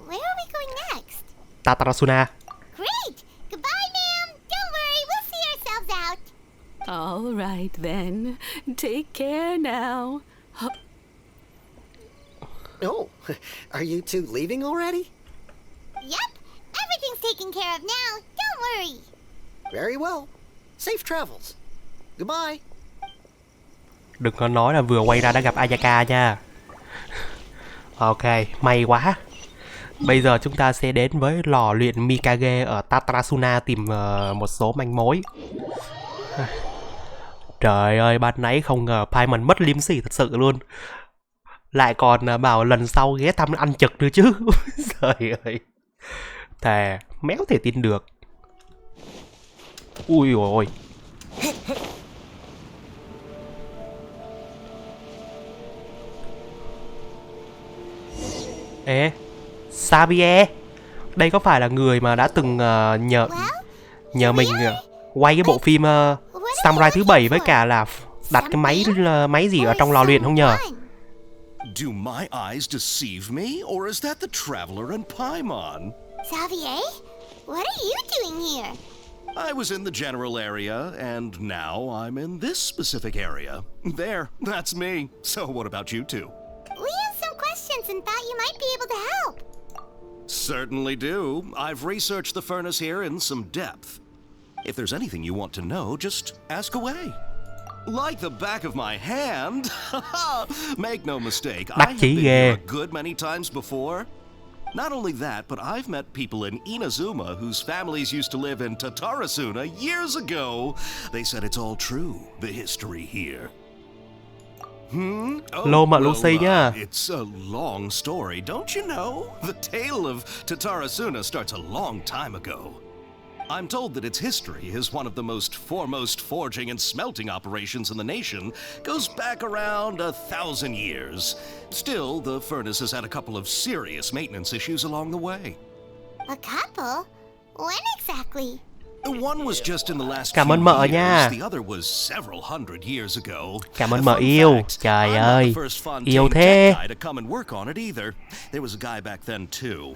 Where are we going next? Tatarasuna. Great! Goodbye, ma'am. Don't worry, we'll see ourselves out. All right then. Take care now. Oh, are you two leaving already? Yep, everything's taken care of now. Don't worry. Very well. Safe travels. Goodbye. Đừng có nói là vừa quay ra đã gặp Ayaka nha. Ok, may quá. Bây giờ chúng ta sẽ đến với lò luyện Mikage ở Tatarasuna tìm một số manh mối. Trời ơi, ban nãy không ngờ Paimon mất liêm sỉ thật sự luôn. Lại còn bảo lần sau ghé thăm ăn trực nữa chứ. Trời ơi. Thề, méo thể tin được. Ui ôi. Ê, Sabie, đây có phải là người mà đã từng nhờ mình quay cái bộ phim Samurai thứ 7 với cả là đặt cái máy gì ở trong lò luyện không nhờ? Do my eyes deceive me, or is that the traveler and Paimon? Xavier, what are you doing here? I was in the general area, and now I'm in this specific area. There, that's me. So what about you two? We have some questions and thought you might be able to help. Certainly do. I've researched the furnace here in some depth. If there's anything you want to know, just ask away. Like the back of my hand. Make no mistake, I have been here a good many times before. Not only that, but I've met people in Inazuma whose families used to live in Tatarasuna years ago. They said it's all true, the history here. Lô mạ Lucy nhá. It's a long story, don't you know? The tale of Tatarasuna starts a long time ago. I'm told that its history is one of the most foremost forging and smelting operations in the nation, goes back around 1,000 years. Still, the furnace has had a couple of serious maintenance issues along the way. A couple? When exactly? One was just in the last Cảm ơn few mợ years, nha. the other was several hundred years ago. Cảm ơn A mợ fun yêu. fact, Trời I'm not ơi, the first Fontaine yêu tech thế. guy to come and work on it either. There was a guy back then too.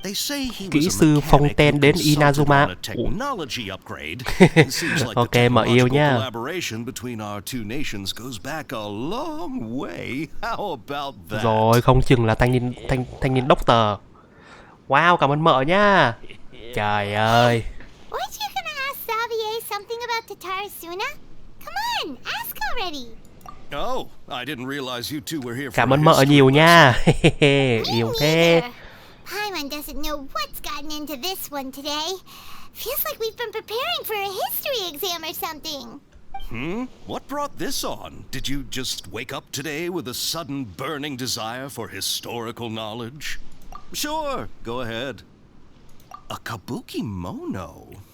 They say he Kỹ was a sư mechanic Fontaine who đến consulted Inazuma. on a technology upgrade. It seems like Ok, the mợ yêu technological nha. collaboration between our two nations goes back a long way. How about that? Rồi, không chừng là thanh niên doctor. Wow, cảm ơn mợ nha. Trời ơi. Weren't you gonna ask Xavier something about Tatarasuna? Come on, ask already. Oh, I didn't realize you two were here for Cảm a ơn mợ history nhiều lesson. nha. Yêu thế. Paimon doesn't know what's gotten into this one today. Feels like we've been preparing for a history exam or something. What brought this on? Did you just wake up today with a sudden burning desire for historical knowledge? Sure, go ahead. A kabuki mono.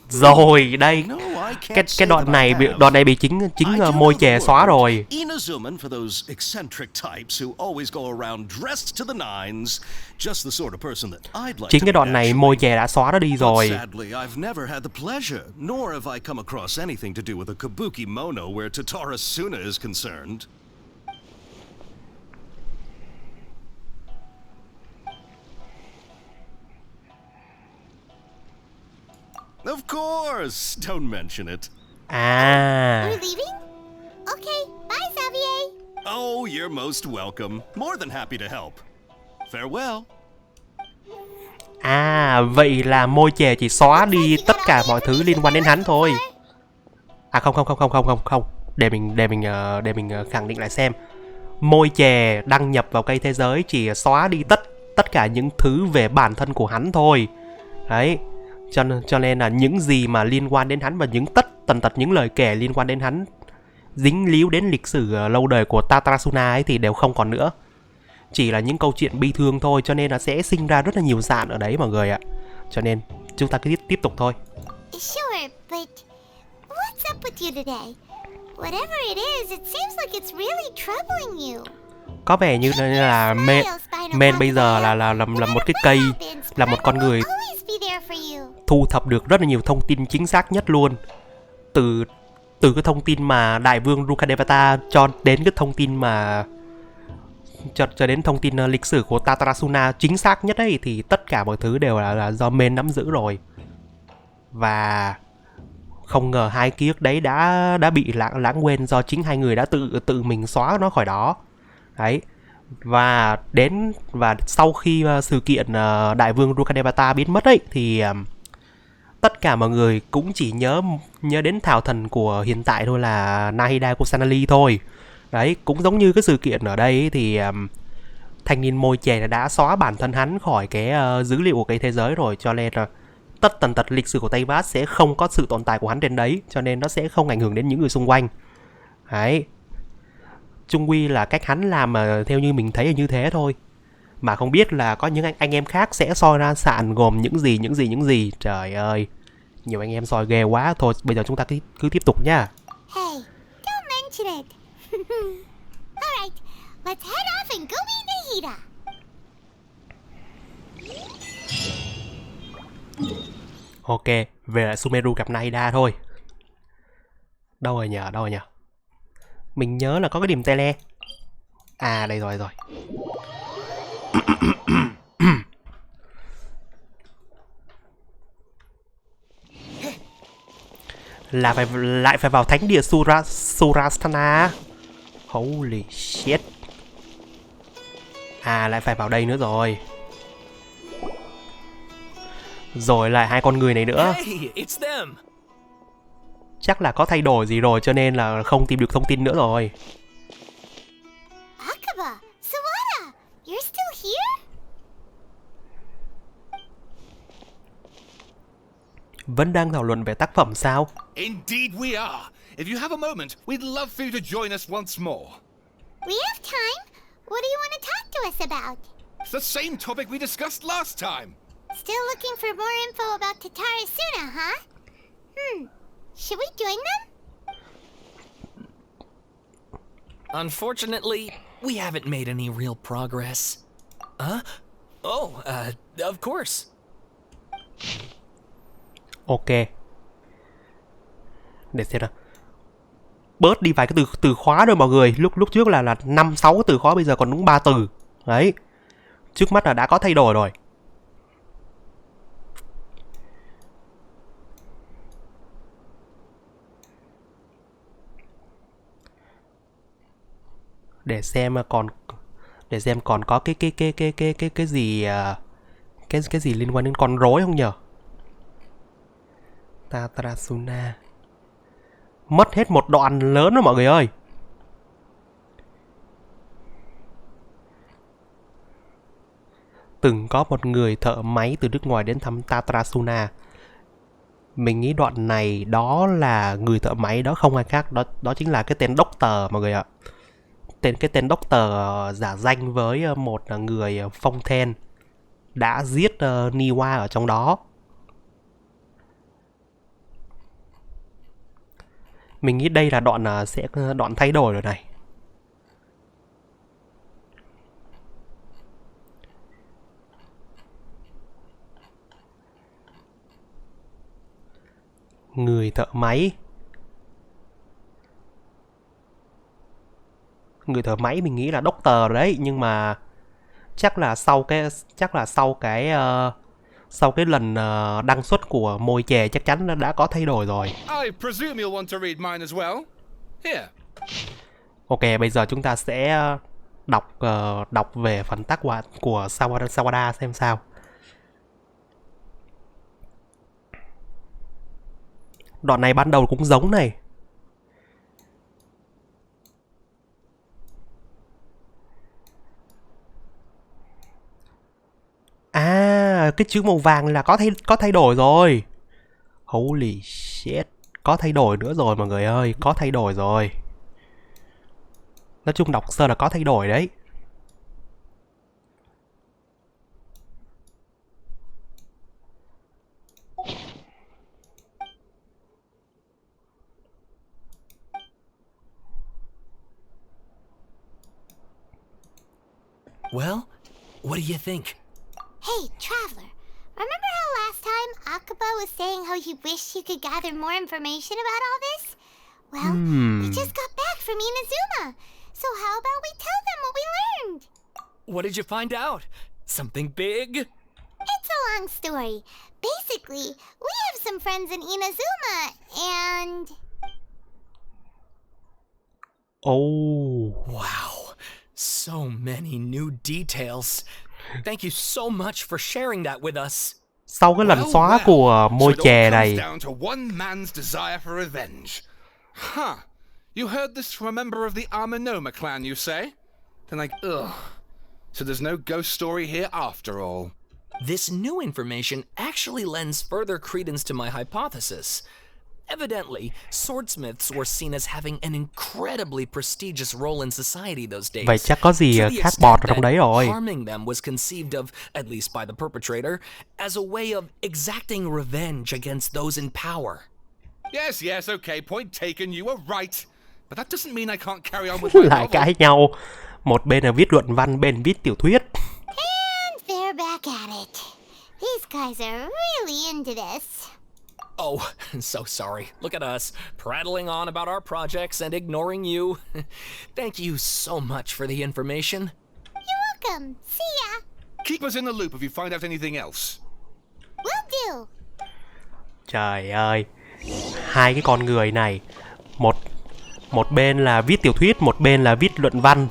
Rồi đây, No, I can't cái say đoạn that I này have. đoạn này bị chính I do môi know chè the xóa word. rồi. Inazuman for those eccentric types who always go around dressed to the nines. Just the sort of person that I'd like Chính to cái be đoạn này actually. môi chè đã xóa nó đi But rồi. sadly, I've never had the pleasure, nor have I come across anything to do with a kabuki mono where Tatara Suna is concerned. Of course! Don't mention it. À, We're leaving? Okay, bye, Xavier. Oh, you're most welcome. More than happy to help. Farewell. vậy là môi chè chỉ xóa đi tất cả mọi thứ liên quan đến hắn thôi. À không. Để mình khẳng định lại xem. Môi chè đăng nhập vào cây thế giới chỉ xóa đi tất cả những thứ về bản thân của hắn thôi. Đấy. Cho nên là những gì mà liên quan đến hắn và tần tật những lời kể liên quan đến hắn dính líu đến lịch sử lâu đời của Tatarasuna ấy thì đều không còn nữa. Chỉ là những câu chuyện bi thương thôi, cho nên là sẽ sinh ra rất là nhiều dạn ở đấy mọi người ạ. Cho nên chúng ta cứ tiếp tục thôi. Sure, but what's up with you today? Whatever it is, it seems like it's really troubling you. Có vẻ như là Men bây giờ là một cái cây, là một con người thu thập được rất là nhiều thông tin chính xác nhất luôn. Từ cái thông tin mà đại vương Rukadevata cho đến cái thông tin mà cho đến thông tin lịch sử của Tatarasuna chính xác nhất ấy, thì tất cả mọi thứ đều là do Men nắm giữ rồi. Và không ngờ hai ký ức đấy đã bị lãng quên do chính hai người đã tự mình xóa nó khỏi đó. Đấy. Và sau khi sự kiện đại vương Rukadevata biến mất ấy thì tất cả mọi người cũng chỉ nhớ đến thảo thần của hiện tại thôi là Nahida Kusanali thôi. Đấy, cũng giống như cái sự kiện ở đây ấy, thì thanh niên môi chè đã xóa bản thân hắn khỏi cái dữ liệu của cái thế giới rồi, cho nên là tất tần tật lịch sử của Tây Bắc sẽ không có sự tồn tại của hắn trên đấy, cho nên nó sẽ không ảnh hưởng đến những người xung quanh. Đấy. Chung quy là cách hắn làm mà theo như mình thấy là như thế thôi. Mà không biết là có những anh em khác sẽ soi ra sạn gồm những gì. Trời ơi, nhiều anh em soi ghê quá. Thôi bây giờ chúng ta cứ tiếp tục nha. Hey, don't mention it. Alright, let's head off and go meet Nahida. Ok, về lại Sumeru gặp Nahida thôi. Đâu rồi nhờ? Mình nhớ là có cái điểm tele. À đây rồi. lại phải vào thánh địa Surastana. Holy shit. À lại phải vào đây nữa rồi. Rồi lại hai con người này nữa. Hey, it's them. Chắc là có thay đổi gì rồi cho nên là không tìm được thông tin nữa rồi. Akaba, Sawada, you're still here? Vẫn đang thảo luận về tác phẩm sao? Indeed we are. If you have a moment, we'd love for you to join us once more. We have time. What do you want to talk to us about? It's the same topic we discussed last time. Still looking for more info about Tatara Suna, huh? Should we join them? Unfortunately, we haven't made any real progress. Huh? Oh, of course. Ok. Để xem nào. Bớt đi vài cái từ khóa rồi mọi người. Lúc trước là 5-6 cái từ khóa, bây giờ còn đúng 3 từ. Đấy. Trước mắt là đã có thay đổi rồi. Để xem còn có cái gì liên quan đến con rối không nhở? Tatarasuna. Mất hết một đoạn lớn rồi mọi người ơi. Từng có một người thợ máy từ nước ngoài đến thăm Tatarasuna. Mình nghĩ đoạn này đó là người thợ máy đó không ai khác, đó chính là cái tên Doctor mọi người ạ. Cái tên Doctor giả danh với một người phong then đã giết Niwa ở trong đó. Mình nghĩ đây là đoạn sẽ đoạn thay đổi rồi này. Người thợ máy. Người thợ máy mình nghĩ là Doctor rồi đấy, nhưng mà chắc là sau cái lần đăng xuất của môi chè chắc chắn nó đã có thay đổi rồi. I presume you'll want to read mine as well. Here. Ok, bây giờ chúng ta sẽ đọc về phần tác họa của Sawada xem sao. Đoạn này ban đầu cũng giống này. À, cái chữ màu vàng là có thay đổi rồi. Holy shit, có thay đổi nữa rồi mọi người ơi, có thay đổi rồi. Nói chung đọc sơ là có thay đổi đấy. Well, what do you think? Hey, Traveler. Remember how last time Akaba was saying how he wished he could gather more information about all this? Well, we just got back from Inazuma. So how about we tell them what we learned? What did you find out? Something big? It's a long story. Basically, we have some friends in Inazuma, and... Oh. Wow. So many new details. Thank you so much for sharing that with us. Sau cái lần xóa của môi chè này. Down to one man's desire for revenge. Huh. You heard this from a member of the Amanoma clan, you say? Then ugh. So there's no ghost story here after all. This new information actually lends further credence to my hypothesis. Evidently, swordsmiths were seen as having an incredibly prestigious role in society those days. Vậy chắc có gì khác bọt ở trong đấy rồi. Harming them was conceived of, at least by the perpetrator, as a way of exacting revenge against those in power. Yes, okay, point taken, you were right. But that doesn't mean I can't carry on with my Lại cãi nhau. Một bên là viết luận văn, bên viết tiểu thuyết. And they're back at it. These guys are really into this. Oh, so sorry. Look at us, prattling on about our projects and ignoring you. Thank you so much for the information. You're welcome. See ya. Keep us in the loop if you find out anything else. Will do. Trời ơi, hai cái con người này, một bên là viết tiểu thuyết, một bên là viết luận văn.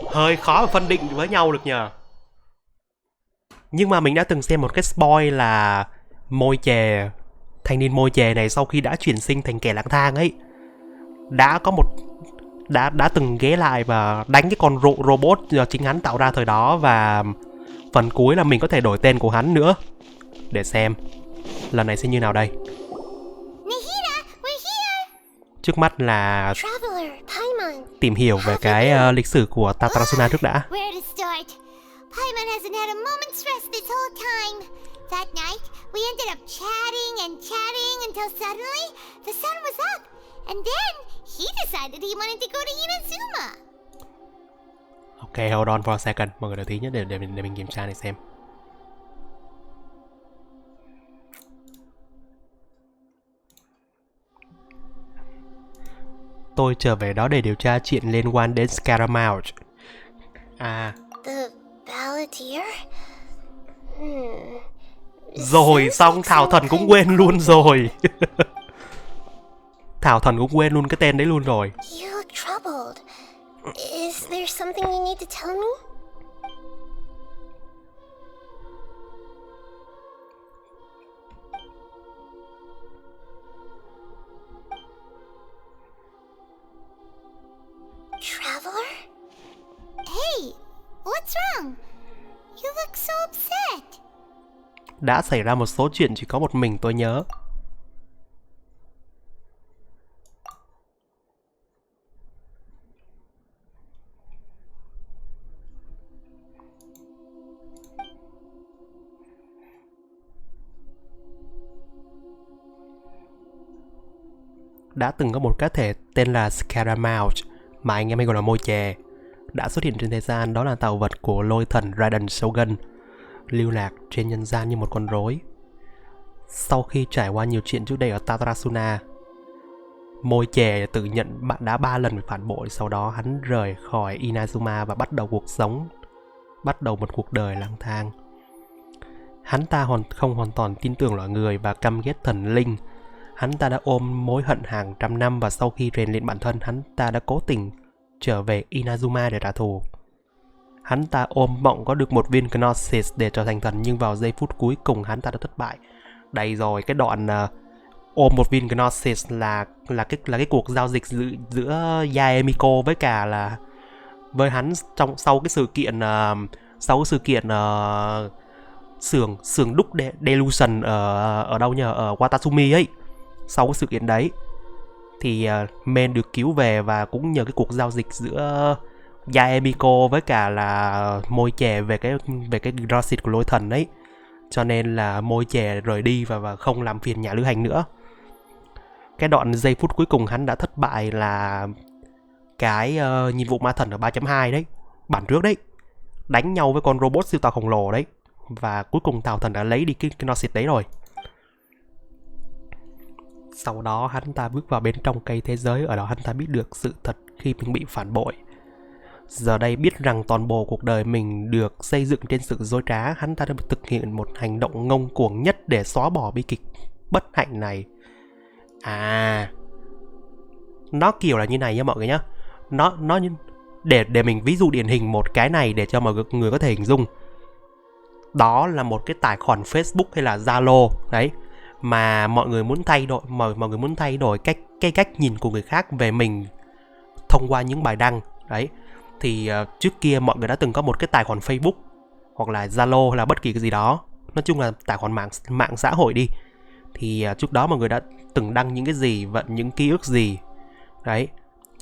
Hơi khó mà phân định với nhau được nhờ. Nhưng mà mình đã từng xem một cái spoil là môi chè, thanh niên môi chè này sau khi đã chuyển sinh thành kẻ lang thang ấy, đã từng ghé lại và đánh cái con robot do chính hắn tạo ra thời đó, và phần cuối là mình có thể đổi tên của hắn nữa. Để xem lần này sẽ như nào đây. Trước mắt là tìm hiểu về cái lịch sử của Tatarasuna trước đã. Paimon hasn't had a moment's rest this whole time. That night, we ended up chatting until suddenly the sun was up. And then he decided he wanted to go to Inazuma. Ok, hold on for a second. Mọi người đợi tí nhé để mình kiểm tra này xem. Tôi trở về đó để điều tra chuyện liên quan đến Scaramouche. À. Rồi xong Thảo Thần cũng quên luôn rồi. Thảo Thần cũng quên luôn cái tên đấy luôn rồi. You look troubled. Is there something you need to tell me? Traveler? Hey, what's wrong? You look so upset. Đã xảy ra một số chuyện chỉ có một mình tôi nhớ. đã từng có một cá thể tên là Scaramouche, mà anh em hay gọi là môi chè, đã xuất hiện trên thế gian. Đó là tạo vật của lôi thần Raiden Shogun, lưu lạc trên nhân gian như một con rối. Sau khi trải qua nhiều chuyện trước đây ở Tatarasuna, môi chè tự nhận bạn đã 3 lần bị phản bội. Sau đó hắn rời khỏi Inazuma và bắt đầu một cuộc đời lang thang. Hắn ta không hoàn toàn tin tưởng loài người và căm ghét thần linh. Hắn ta đã ôm mối hận hàng trăm năm, và sau khi rèn luyện bản thân, hắn ta đã cố tình trở về Inazuma để trả thù. Hắn ta ôm mộng có được một viên Gnosis để trở thành thần, nhưng vào giây phút cuối cùng hắn ta đã thất bại. Đây rồi, cái đoạn ôm một viên Gnosis là cái cuộc giao dịch giữa Yaemiko với cả là với hắn sau cái sự kiện xưởng đúc Delusion ở đâu nhờ, ở Watatsumi ấy. Sau cái sự kiện đấy thì Men được cứu về, và cũng nhờ cái cuộc giao dịch giữa Yaemiko với cả là môi chè về cái Gnosis của lôi thần ấy, cho nên là môi chè rời đi và không làm phiền nhà lữ hành nữa. Cái đoạn giây phút cuối cùng hắn đã thất bại là cái nhiệm vụ ma thần ở 3.2 đấy, bản trước đấy, đánh nhau với con robot siêu tàu khổng lồ đấy, và cuối cùng tàu thần đã lấy đi cái Gnosis đấy rồi. Sau đó hắn ta bước vào bên trong cây thế giới, ở đó hắn ta biết được sự thật khi mình bị phản bội. Giờ đây biết rằng toàn bộ cuộc đời mình được xây dựng trên sự dối trá, hắn ta đã thực hiện một hành động ngông cuồng nhất để xóa bỏ bi kịch bất hạnh này. Nó kiểu là như này nha mọi người nhá. Nó để mình ví dụ điển hình một cái này để cho mọi người có thể hình dung. Đó là một cái tài khoản Facebook hay là Zalo đấy, mà mọi người muốn thay đổi cách nhìn của người khác về mình thông qua những bài đăng đấy. Thì trước kia mọi người đã từng có một cái tài khoản Facebook hoặc là Zalo hay là bất kỳ cái gì đó, nói chung là tài khoản mạng xã hội đi, thì trước đó mọi người đã từng đăng những cái gì, vận những ký ức gì đấy,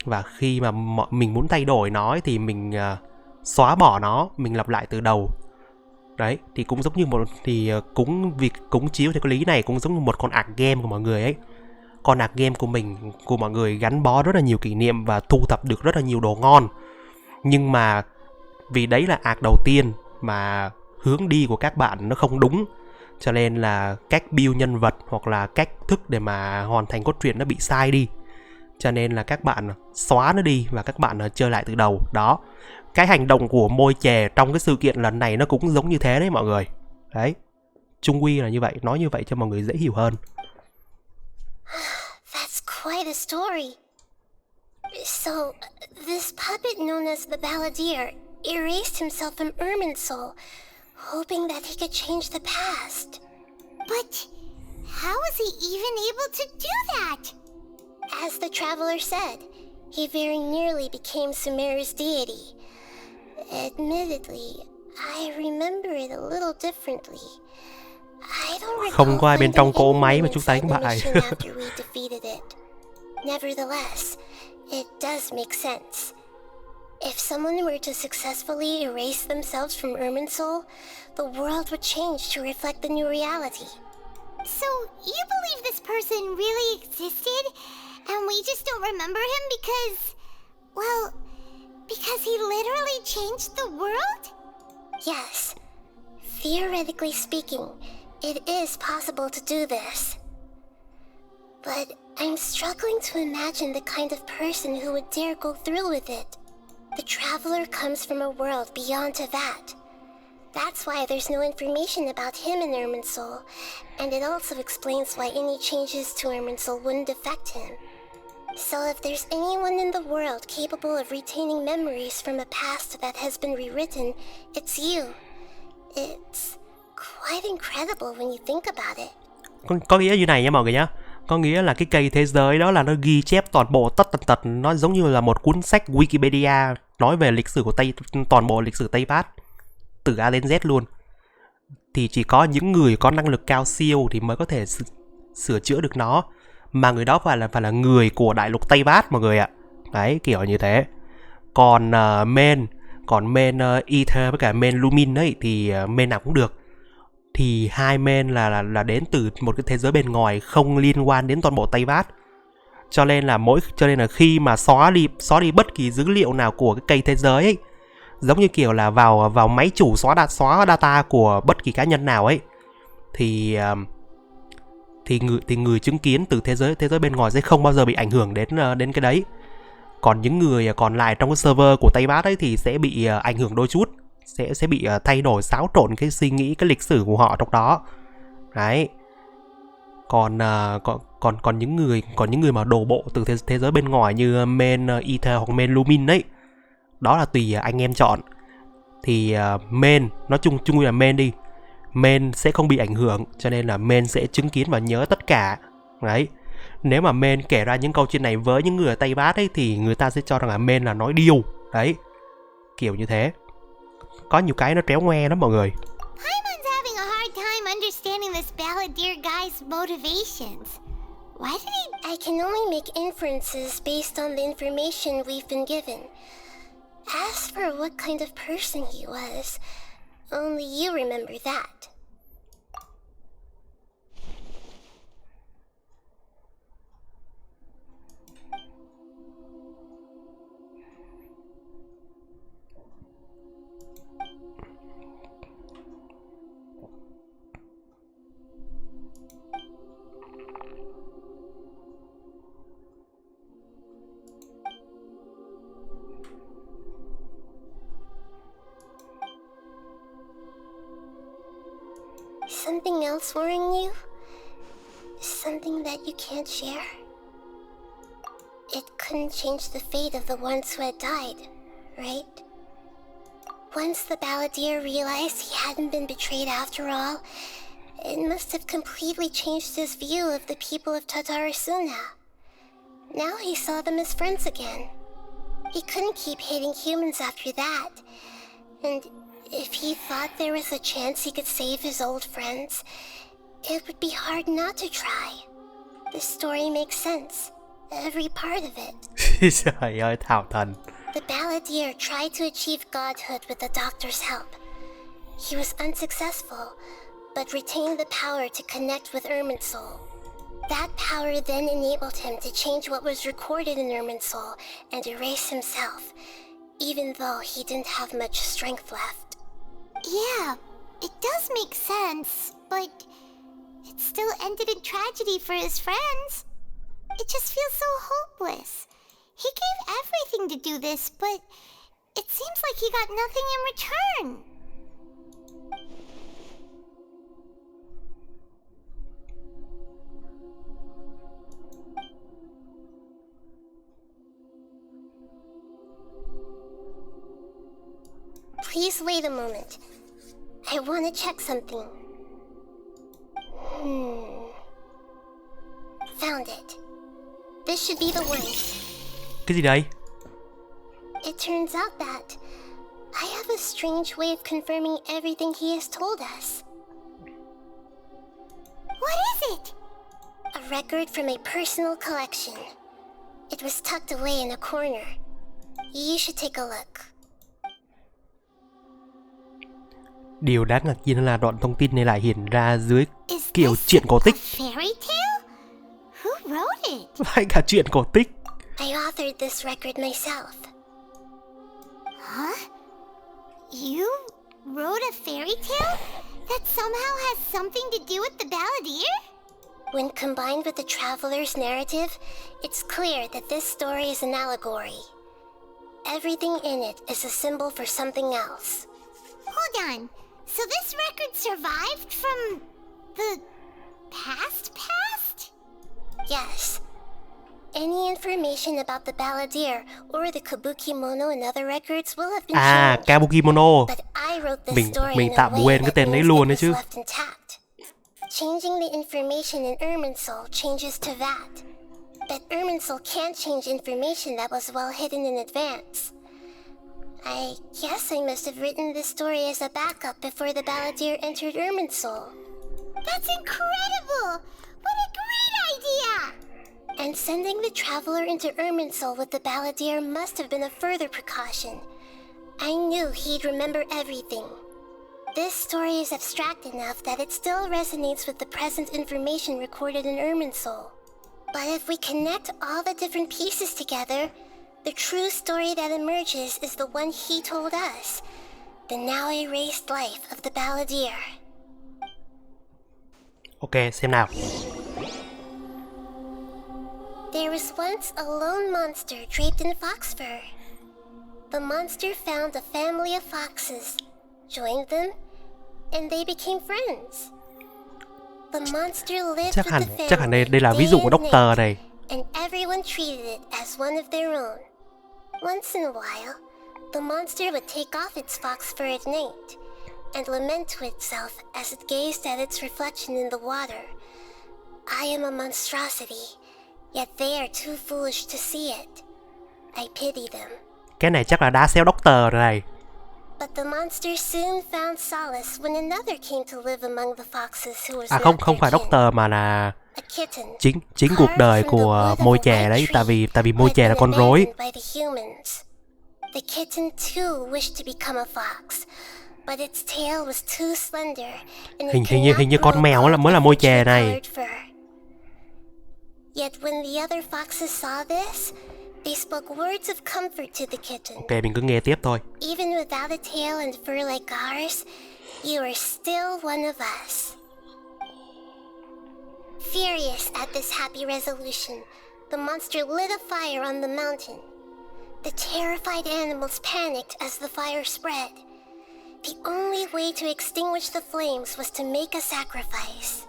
và khi mà mình muốn thay đổi nó thì mình xóa bỏ nó, mình lặp lại từ đầu đấy. Thì cũng giống như cũng chiếu theo cái lý này, cũng giống như một con ạc game của mọi người ấy. Con ạc game của mọi người gắn bó rất là nhiều kỷ niệm và thu thập được rất là nhiều đồ ngon, nhưng mà vì đấy là ạc đầu tiên mà hướng đi của các bạn nó không đúng, cho nên là cách build nhân vật hoặc là cách thức để mà hoàn thành cốt truyện nó bị sai đi, cho nên là các bạn xóa nó đi và các bạn chơi lại từ đầu đó. Cái hành động của môi chè trong cái sự kiện lần này nó cũng giống như thế đấy mọi người. Đấy, chung quy là như vậy, nói như vậy cho mọi người dễ hiểu hơn. That's quite a story. So, this puppet known as the Balladeer erased himself from Irminsul, hoping that he could change the past. But how was he even able to do that? As the traveler said, he very nearly became Sumeru's deity. Admittedly, I remember it a little differently. I don't recall không có ai bên trong cỗ máy mà chúng ta đánh bại. after we defeated it. Nevertheless, it does make sense. If someone were to successfully erase themselves from Irminsul, the world would change to reflect the new reality. So, you believe this person really existed, and we just don't remember him because he literally changed the world? Yes. Theoretically speaking, it is possible to do this. But I'm struggling to imagine the kind of person who would dare go through with it. The traveler comes from a world beyond to that. That's why there's no information about him in Irminsul, and it also explains why any changes to Irminsul wouldn't affect him. So if there's anyone in the world capable of retaining memories from a past that has been rewritten, it's you. It's quite incredible when you think about it. Có nghĩa như này nha mọi người nhá. Có nghĩa là cái cây thế giới đó là nó ghi chép toàn bộ tất tật, nó giống như là một cuốn sách Wikipedia nói về lịch sử của toàn bộ lịch sử Tây Bắc từ A đến Z luôn. Thì chỉ có những người có năng lực cao siêu thì mới có thể sửa chữa được nó, mà người đó phải là người của đại lục Tây Bắc mọi người ạ. Đấy, kiểu như thế. Còn main Ether với cả main Lumin ấy thì main nào cũng được. Thì hai main là đến từ một cái thế giới bên ngoài không liên quan đến toàn bộ Tây Bắc. Cho nên là khi mà xóa đi bất kỳ dữ liệu nào của cái cây thế giới ấy, giống như kiểu là vào máy chủ xóa data của bất kỳ cá nhân nào ấy, thì người chứng kiến từ thế giới bên ngoài sẽ không bao giờ bị ảnh hưởng đến cái đấy. Còn những người còn lại trong cái server của Tây Bát ấy thì sẽ bị ảnh hưởng đôi chút, sẽ bị thay đổi, xáo trộn cái suy nghĩ, cái lịch sử của họ trong đó. Đấy. Còn những người mà đổ bộ từ thế giới bên ngoài như main Ether hoặc main Lumin ấy, đó là tùy anh em chọn. Thì main, nói chung là main đi, main sẽ không bị ảnh hưởng, cho nên là main sẽ chứng kiến và nhớ tất cả. Đấy. Nếu mà main kể ra những câu chuyện này với những người ở Tây Bát ấy thì người ta sẽ cho rằng là main là nói điêu. Đấy. Kiểu như thế. Có nhiều cái nó tréo ngoe lắm mọi người. Paimon's having a hard time understanding this balladeer guy's motivations. Why did he... I can only make inferences based on the information we've been given. As for what kind of person he was, only you remember that. Something else worrying you? Something that you can't share? It couldn't change the fate of the ones who had died, right? Once the balladeer realized he hadn't been betrayed after all, it must have completely changed his view of the people of Tatarasuna. Now he saw them as friends again. He couldn't keep hating humans after that, and if he thought there was a chance he could save his old friends, it would be hard not to try. The story makes sense, every part of it. Trời ơi, Thảo Thần. The balladeer tried to achieve godhood with the doctor's help. He was unsuccessful, but retained the power to connect with Irminsul. That power then enabled him to change what was recorded in Irminsul and erase himself, even though he didn't have much strength left. Yeah, it does make sense, but it still ended in tragedy for his friends. It just feels so hopeless. He gave everything to do this, but it seems like he got nothing in return. Please wait a moment. I want to check something. Found it. This should be the one. Cái gì đây? It turns out that I have a strange way of confirming everything he has told us. What is it? A record from a personal collection. It was tucked away in a corner. You should take a look. Điều đáng ngạc nhiên là đoạn thông tin này lại hiện ra dưới kiểu truyện cổ tích. Fairy tale? Who wrote it? Lại cả truyện cổ tích. I authored this record myself. Huh? You wrote a fairy tale that somehow has something to do with the balladeer? When combined with the traveler's narrative, it's clear that this story is an allegory. Everything in it is a symbol for something else. Hold on. So this record survived from the past? Yes. Any information about the balladeer or the kabuki mono and other records will have been changed. Kabuki mono. But I wrote the story Mình in a tạm way quên cái that tên đấy means luôn đấy it chứ. was left intact. Changing the information in Irminsul changes to that. But Irminsul can't change information that was well hidden in advance. I guess I must have written this story as a backup before the balladeer entered Irminsul. That's incredible! What a great idea! And sending the traveler into Irminsul with the balladeer must have been a further precaution. I knew he'd remember everything. This story is abstract enough that it still resonates with the present information recorded in Irminsul. But if we connect all the different pieces together, the true story that emerges is the one he told us, the now erased life of the balladeer. Ok, xem nào. There was once a lone monster draped in fox fur. The monster found a family of foxes, joined them, and they became friends. The monster lived with the Chắc hẳn family đây là ví dụ của day and Doctor night, này. and everyone treated it as one of their own. Once in a while, the monster would take off its fox fur at night and lament to itself as it gazed at its reflection in the water. I am a monstrosity, yet they are too foolish to see it. I pity them. Cái này chắc là đá xéo Doctor này. But the monster soon found solace when another came to live among the foxes who was À not không phải their kin. Doctor mà là A kitten, chính cuộc đời của môi chè đấy, tại vì môi chè là con rối. by the humans. The kitten too wished to become a fox, but its tail was too slender and it Hình như con mèo mới là môi chè này. Yet when the other foxes saw this, they spoke words of comfort to the kitten. Ok, mình cứ nghe tiếp thôi. Even without a tail and fur like ours, you are still one of us. Furious at this happy resolution, the monster lit a fire on the mountain. The terrified animals panicked as the fire spread. The only way to extinguish the flames was to make a sacrifice.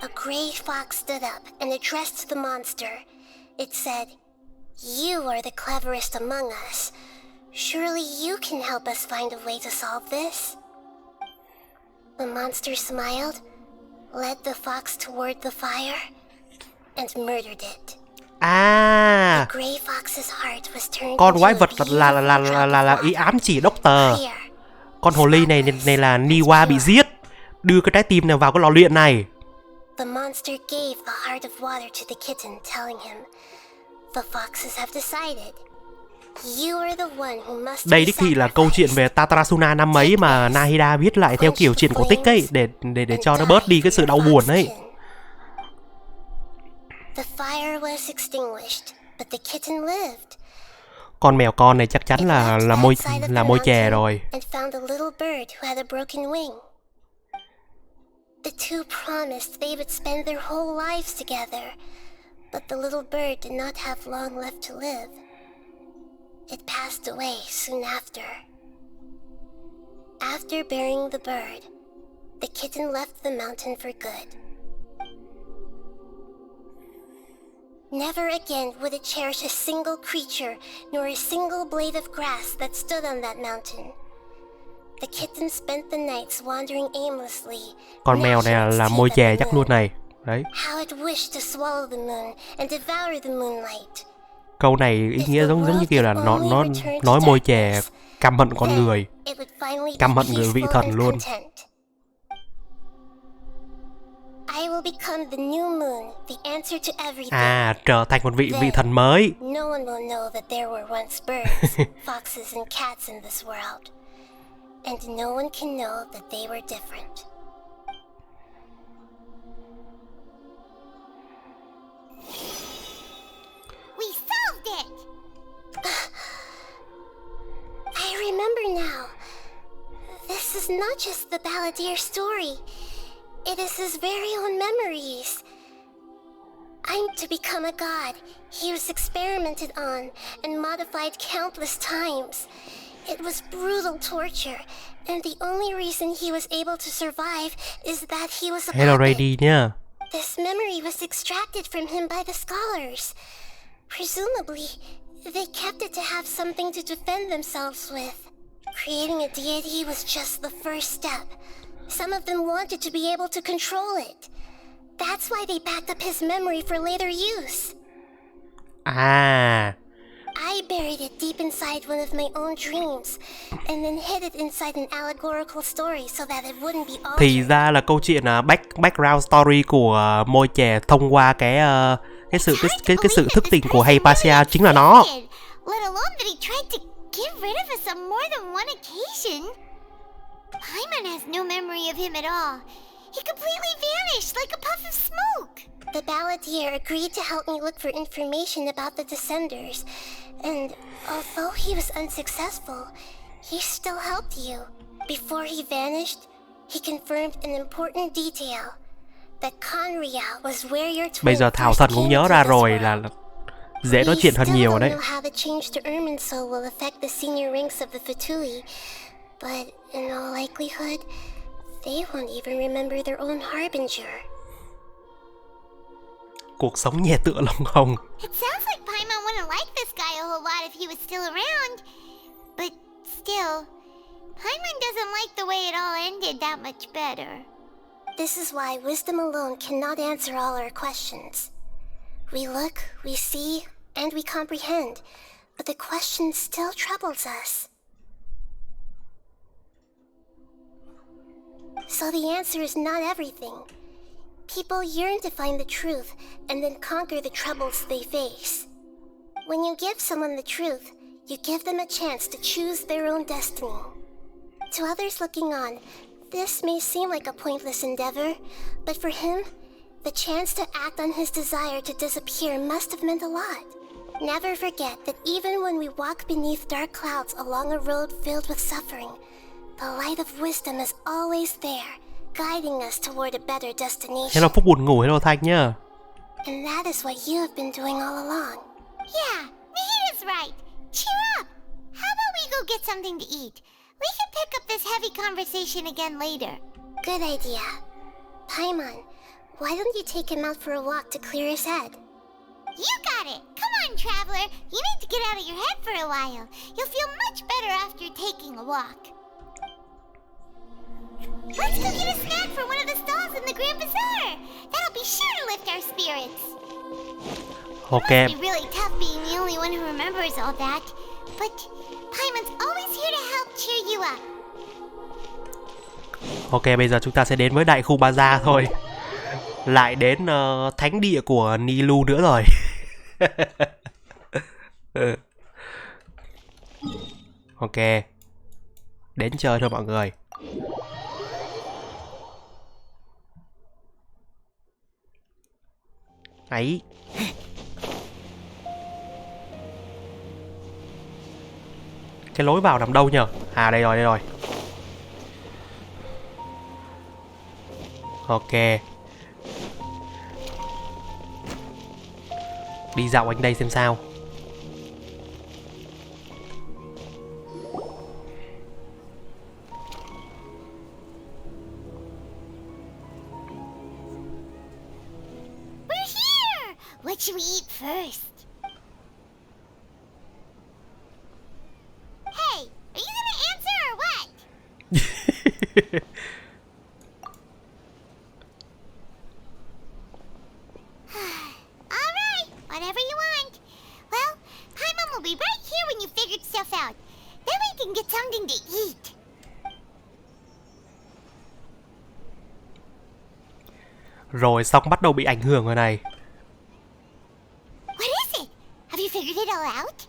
A gray fox stood up and addressed the monster. It said, "You are the cleverest among us. Surely you can help us find a way to solve this." The monster smiled, led the fox toward the fire, and murdered it. À, The gray fox's heart was turned con quái into vật a là ý ám chỉ Doctor. Here, Con hồ ly này là Niwa bị giết. Đưa cái trái tim này vào cái lò luyện này. the monster gave the heart of water to the kitten, telling him, "The foxes have decided. You are the one who must Đây be đích thị là câu chuyện về Tatarasuna năm ấy mà Nahida viết lại theo kiểu chuyện cổ tích ấy, để cho nó bớt đi cái sự đau buồn ấy. The fire was extinguished, but the kitten lived. Con mèo con này chắc chắn là môi chè rồi. And found a little bird who had a broken wing. The two promised they would spend their whole lives together, but the little bird did not have long left to live. It passed away soon after. After burying the bird, the kitten left the mountain for good. Never again would it cherish a single creature, nor a single blade of grass that stood on that mountain. The kitten spent the nights wandering aimlessly. Con mèo này là môi chè chắc luôn này. Đấy. How it wished to swallow the moon and devour the moonlight. Câu này ý nghĩa giống như kiểu là nó nói môi chè căm hận con người, căm hận người vị thần luôn. I will become the new moon, the answer to everything. À, trở thành một vị thần mới. No one will know that there were once birds, foxes and cats in this world. And no one can know that they were different. We solved it! I remember now. This is not just the balladeer's story. It is his very own memories. I'm to become a god. He was experimented on and modified countless times. It was brutal torture, and the only reason he was able to survive is that he was a Hello puppet. Ready nha. This memory was extracted from him by the scholars. Presumably, they kept it to have something to defend themselves with. Creating a deity was just the first step. Some of them wanted to be able to control it. That's why they backed up his memory for later use. À, I buried it deep inside one of my own dreams, and then hid it inside an allegorical story so that it wouldn't be altered. thì ra là câu chuyện background story của môi chè thông qua cái sự thức tỉnh của Hypatia chính là nó. Let alone that he tried to get rid of us on more than one occasion. Paimon has no memory of him at all. He completely vanished like a puff of smoke. The balladeer agreed to help me look for information about the Descenders, and although he was unsuccessful, he still helped you. Before he vanished, he confirmed an important detail, that Conria was where your twin Bây giờ Thảo Thần cũng nhớ ra rồi là dễ nói chuyện hơn nhiều đấy. We still don't know how the change to Irminsul will affect the senior ranks of the Fatui, but in all likelihood, they won't even remember their own harbinger. Cuộc sống nhẹ tựa lông hồng. It sounds like Paimon wouldn't like this guy a whole lot if he was still around. But still, Paimon doesn't like the way it all ended that much better. This is why wisdom alone cannot answer all our questions. We look, we see, and we comprehend, but the question still troubles us. So the answer is not everything. People yearn to find the truth and then conquer the troubles they face. When you give someone the truth, you give them a chance to choose their own destiny. To others looking on, this may seem like a pointless endeavor, but for him, the chance to act on his desire to disappear must have meant a lot. Never forget that even when we walk beneath dark clouds along a road filled with suffering, the light of wisdom is always there, guiding us toward a better destination. Hello Phúc buồn ngủ, hello Thanh nhá. And that is what you have been doing all along. Yeah, Nihita's right. Cheer up. How about we go get something to eat? We can pick up this heavy conversation again later. Good idea. Paimon, why don't you take him out for a walk to clear his head? You got it. Come on, traveler. You need to get out of your head for a while. You'll feel much better after taking a walk. Let's go get a snack from one of the stalls in the Grand Bazaar. That'll be sure to lift our spirits. Okay. It must be really tough being the only one who remembers all that. But Paimon's always here to help cheer you up. Ok, bây giờ chúng ta sẽ đến với đại khu Bazaar thôi. Lại đến thánh địa của Nilu nữa rồi. Ok. Đến chơi thôi mọi người. Ấy. Cái lối vào nằm đâu nhờ? À đây rồi, đây rồi. Ok. Đi dạo quanh đây xem sao. We're here! What should we eat first? Hey, are you gonna answer or what? Alright, whatever you want. Well, Paimon will be right here when you figured stuff out. Then we can get something to eat. Rồi xong bắt đầu bị ảnh hưởng rồi này. What is it? Have you figured it all out?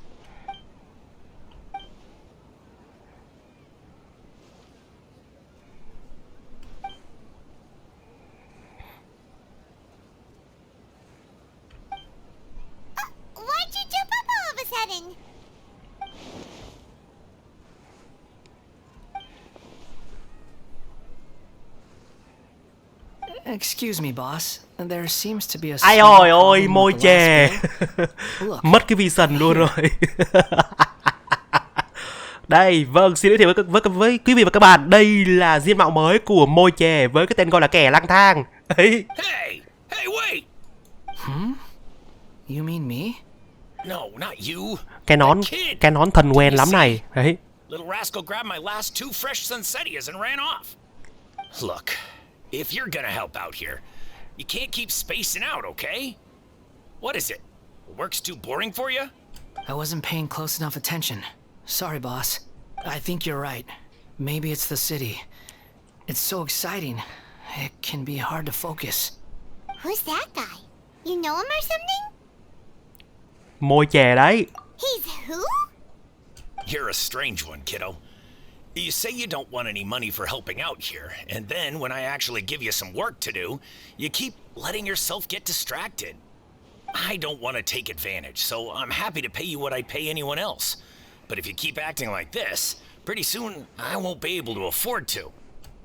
Why'd you jump up all of a sudden? Excuse me, boss. There seems to be a Ai ôi ôi, môi chè. Mất cái vision luôn rồi. Đây, vâng, xin giới thiệu với quý vị và các bạn, đây là diện mạo mới của môi chè với cái tên gọi là kẻ lang thang. Ấy. Hey! Hey, wait! You mean me? No, not you. Cái nón thần quen lắm này. Đấy. Little rascal grabbed my last two fresh Sunsettias and ran off. Look, if you're gonna help out here, you can't keep spacing out, okay? What is it? Work's too boring for you? I wasn't paying close enough attention. Sorry, boss. I think you're right. Maybe it's the city. It's so exciting. It can be hard to focus. Who's that guy? You know him or something? Môi chè đấy. He's who? You're a strange one, kiddo. You say you don't want any money for helping out here, and then when I actually give you some work to do, you keep letting yourself get distracted. I don't want to take advantage, so I'm happy to pay you what I'd pay anyone else. But if you keep acting like this, pretty soon I won't be able to afford to.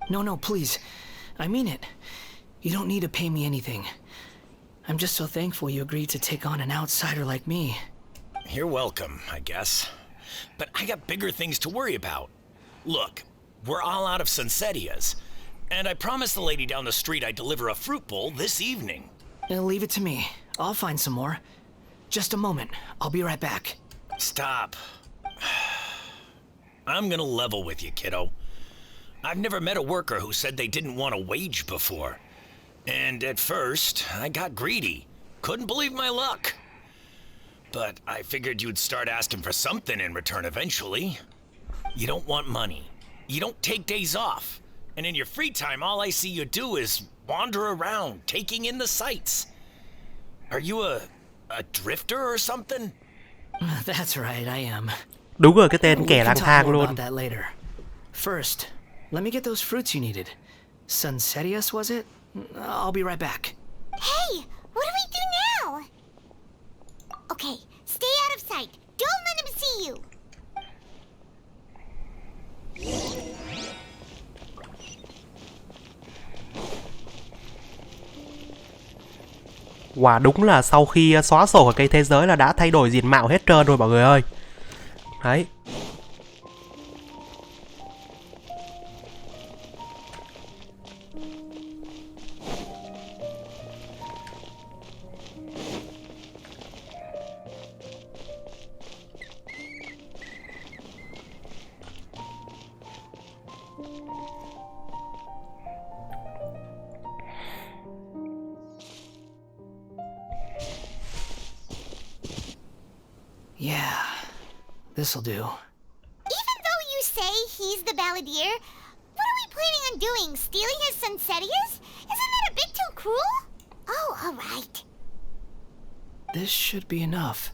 No, please. I mean it. You don't need to pay me anything. I'm just so thankful you agreed to take on an outsider like me. You're welcome, I guess. But I got bigger things to worry about. Look, we're all out of Sunsettias, and I promised the lady down the street I'd deliver a fruit bowl this evening. Leave it to me. I'll find some more. Just a moment. I'll be right back. Stop. I'm gonna level with you, kiddo. I've never met a worker who said they didn't want a wage before. And at first, I got greedy. Couldn't believe my luck. But I figured you'd start asking for something in return eventually. You don't want money. You don't take days off. And in your free time, all I see you do is wander around, taking in the sights. Are you a drifter or something? That's right, I am. Đúng rồi, cái tên We kẻ can lang talk thang more luôn. about that later. First, let me get those fruits you needed. Sunsettias, was it? I'll be right back. Hey, what do we do now? Okay, stay out of sight. Don't let him see you. Wow, đúng là sau khi xóa sổ ở cái thế giới là đã thay đổi diện mạo hết trơn rồi mọi người ơi. Đấy. Yeah, this'll do. Even though you say he's the balladeer, what are we planning on doing? Stealing his Sunsettias? Isn't that a bit too cruel? Oh, alright. This should be enough.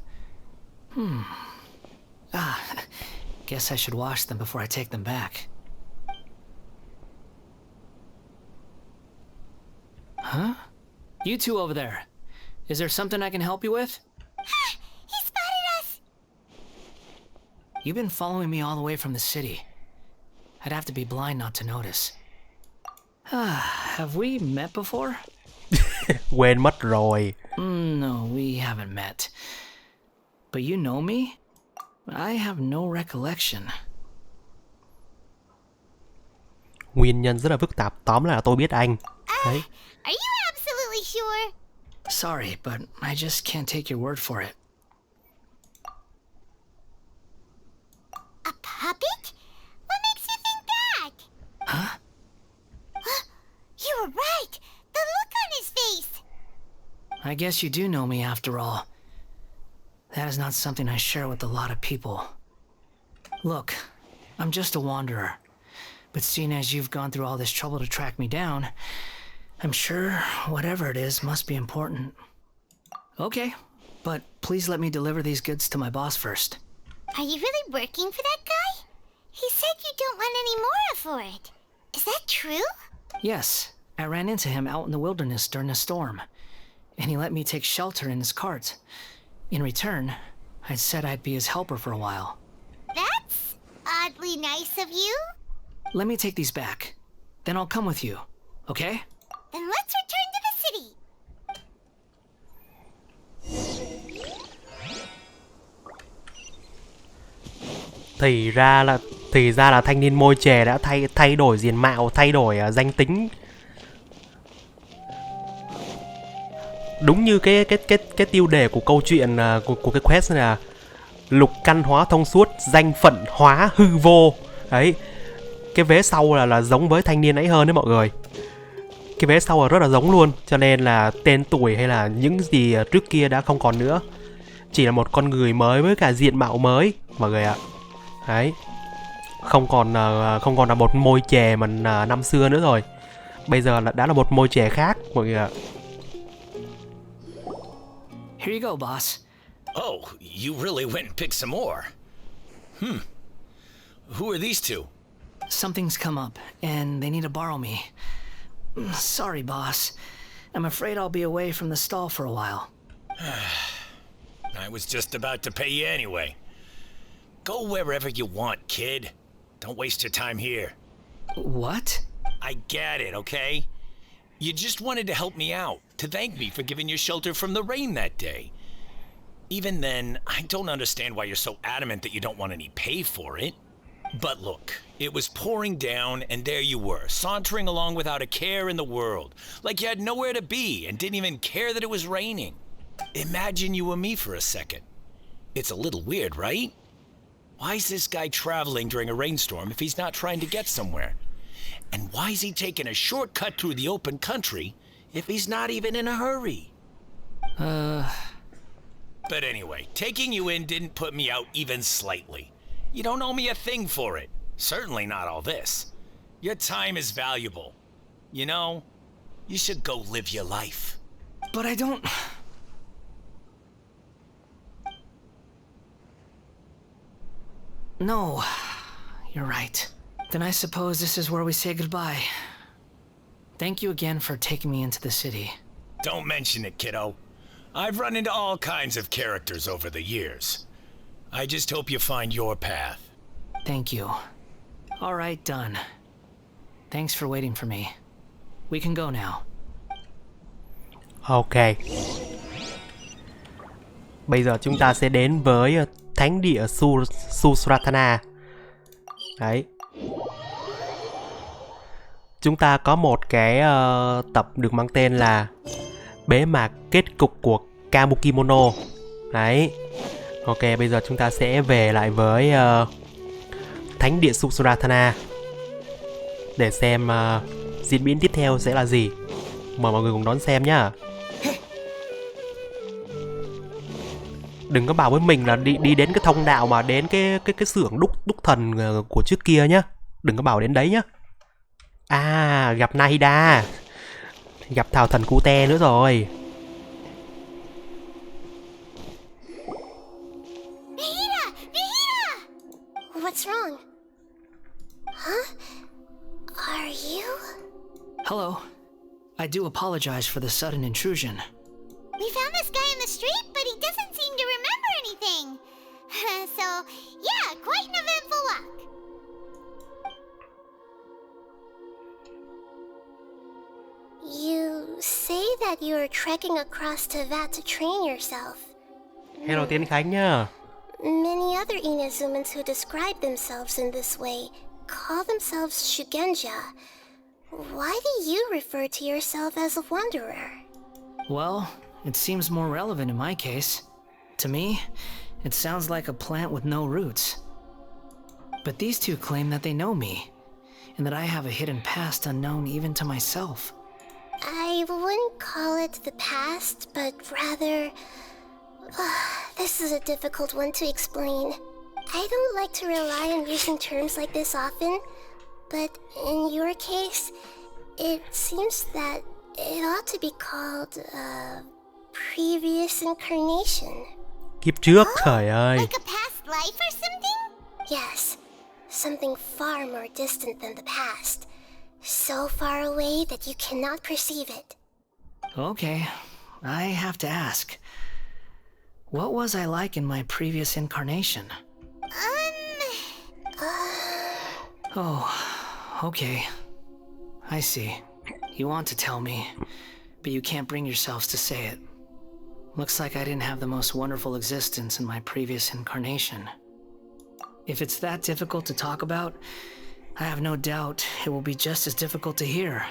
Guess I should wash them before I take them back. Huh? You two over there. Is there something I can help you with? He spotted us! You've been following me all the way from the city. I'd have to be blind not to notice. Have we met before? Quên mất rồi. No, we haven't met. But you know me? I have no recollection. Nguyên nhân rất là phức tạp. Tóm lại là tôi biết anh. Đấy. Are you absolutely sure? Sorry, but I just can't take your word for it. A puppet? What makes you think that? Huh? You were right! The look on his face! I guess you do know me after all. That is not something I share with a lot of people. Look, I'm just a wanderer. But seeing as you've gone through all this trouble to track me down, I'm sure whatever it is must be important. Okay, but please let me deliver these goods to my boss first. Are you really working for that guy? He said you don't want any more for it. Is that true? Yes, I ran into him out in the wilderness during a storm, and he let me take shelter in his cart. In return, I said I'd be his helper for a while. That's oddly nice of you. Let me take these back. Then I'll come with you, okay? Then let's return to the city. Thì ra là thanh niên môi chè đã thay đổi diện mạo, thay đổi danh tính. Đúng như cái tiêu đề của câu chuyện của cái quest này là lục căn hóa thông suốt, danh phận hóa hư vô. Đấy. Cái vế sau là giống với thanh niên ấy hơn đấy mọi người. Cái vế sau là rất là giống luôn, cho nên là tên tuổi hay là những gì trước kia đã không còn nữa. Chỉ là một con người mới với cả diện mạo mới mọi người ạ. Đấy. Không còn là một môi chè mình năm xưa nữa rồi. Bây giờ đã là một môi chè khác mọi người ạ. Here you go, boss. Oh, you really went and picked some more. Who are these two? Something's come up, and they need to borrow me. Sorry, boss. I'm afraid I'll be away from the stall for a while. I was just about to pay you anyway. Go wherever you want, kid. Don't waste your time here. What? I get it, okay? You just wanted to help me out, to thank me for giving you shelter from the rain that day. Even then, I don't understand why you're so adamant that you don't want any pay for it. But look, it was pouring down, and there you were, sauntering along without a care in the world, like you had nowhere to be and didn't even care that it was raining. Imagine you and me for a second. It's a little weird, right? Why is this guy traveling during a rainstorm if he's not trying to get somewhere? And why is he taking a shortcut through the open country if he's not even in a hurry? But anyway, taking you in didn't put me out even slightly. You don't owe me a thing for it. Certainly not all this. Your time is valuable. You know, you should go live your life. But I don't... No, you're right. Then I suppose this is where we say goodbye. Thank you again for taking me into the city. Don't mention it, kiddo. I've run into all kinds of characters over the years. I just hope you find your path. Thank you. All right, done. Thanks for waiting for me. We can go now. Ok. Bây giờ chúng ta sẽ đến với thánh địa Susratana. Đấy. Chúng ta có một cái tập được mang tên là Bế mạc kết cục của Kamukimono. Đấy. Ok, bây giờ chúng ta sẽ về lại với thánh địa Susratana để xem diễn biến tiếp theo sẽ là gì. Mời mọi người cùng đón xem nhá. Đừng có bảo với mình là đi đến cái thông đạo mà đến cái xưởng đúc thần của trước kia nhá. Đừng có bảo đến đấy nhá. À, gặp Nahida. Gặp Thảo thần Cute nữa rồi. What's wrong? Huh? Are you? Hello. I do apologize for the sudden intrusion. We found this guy in the street, but he doesn't seem to remember anything. So, yeah, quite an eventful walk. You say that you are trekking across to Vat to train yourself. Hello Tiến Khánh nhá. Many other Inazumans who describe themselves in this way call themselves Shugenja. Why do you refer to yourself as a wanderer? Well, it seems more relevant in my case. To me, it sounds like a plant with no roots. But these two claim that they know me, and that I have a hidden past unknown even to myself. I wouldn't call it the past, but rather... this is a difficult one to explain. I don't like to rely on using terms like this often, but in your case, it seems that it ought to be called previous incarnation. Kiếp trước, trời ơi. Like a past life or something? Yes, something far more distant than the past. So far away that you cannot perceive it. Okay, I have to ask. What was I like in my previous incarnation? Oh, okay. I see. You want to tell me, but you can't bring yourselves to say it. Looks like I didn't have the most wonderful existence in my previous incarnation. If it's that difficult to talk about, I have no doubt it will be just as difficult to hear,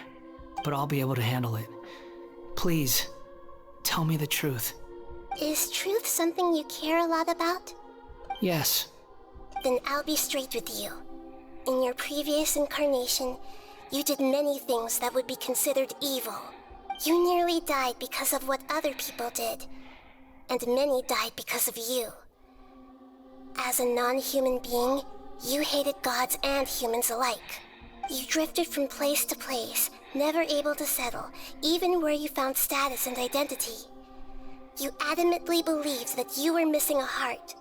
but I'll be able to handle it. Please, tell me the truth. Is truth something you care a lot about? Yes. Then I'll be straight with you. In your previous incarnation, you did many things that would be considered evil. You nearly died because of what other people did, and many died because of you. As a non-human being, you hated gods and humans alike. You drifted from place to place, never able to settle, even where you found status and identity. You adamantly believed that you were missing a heart.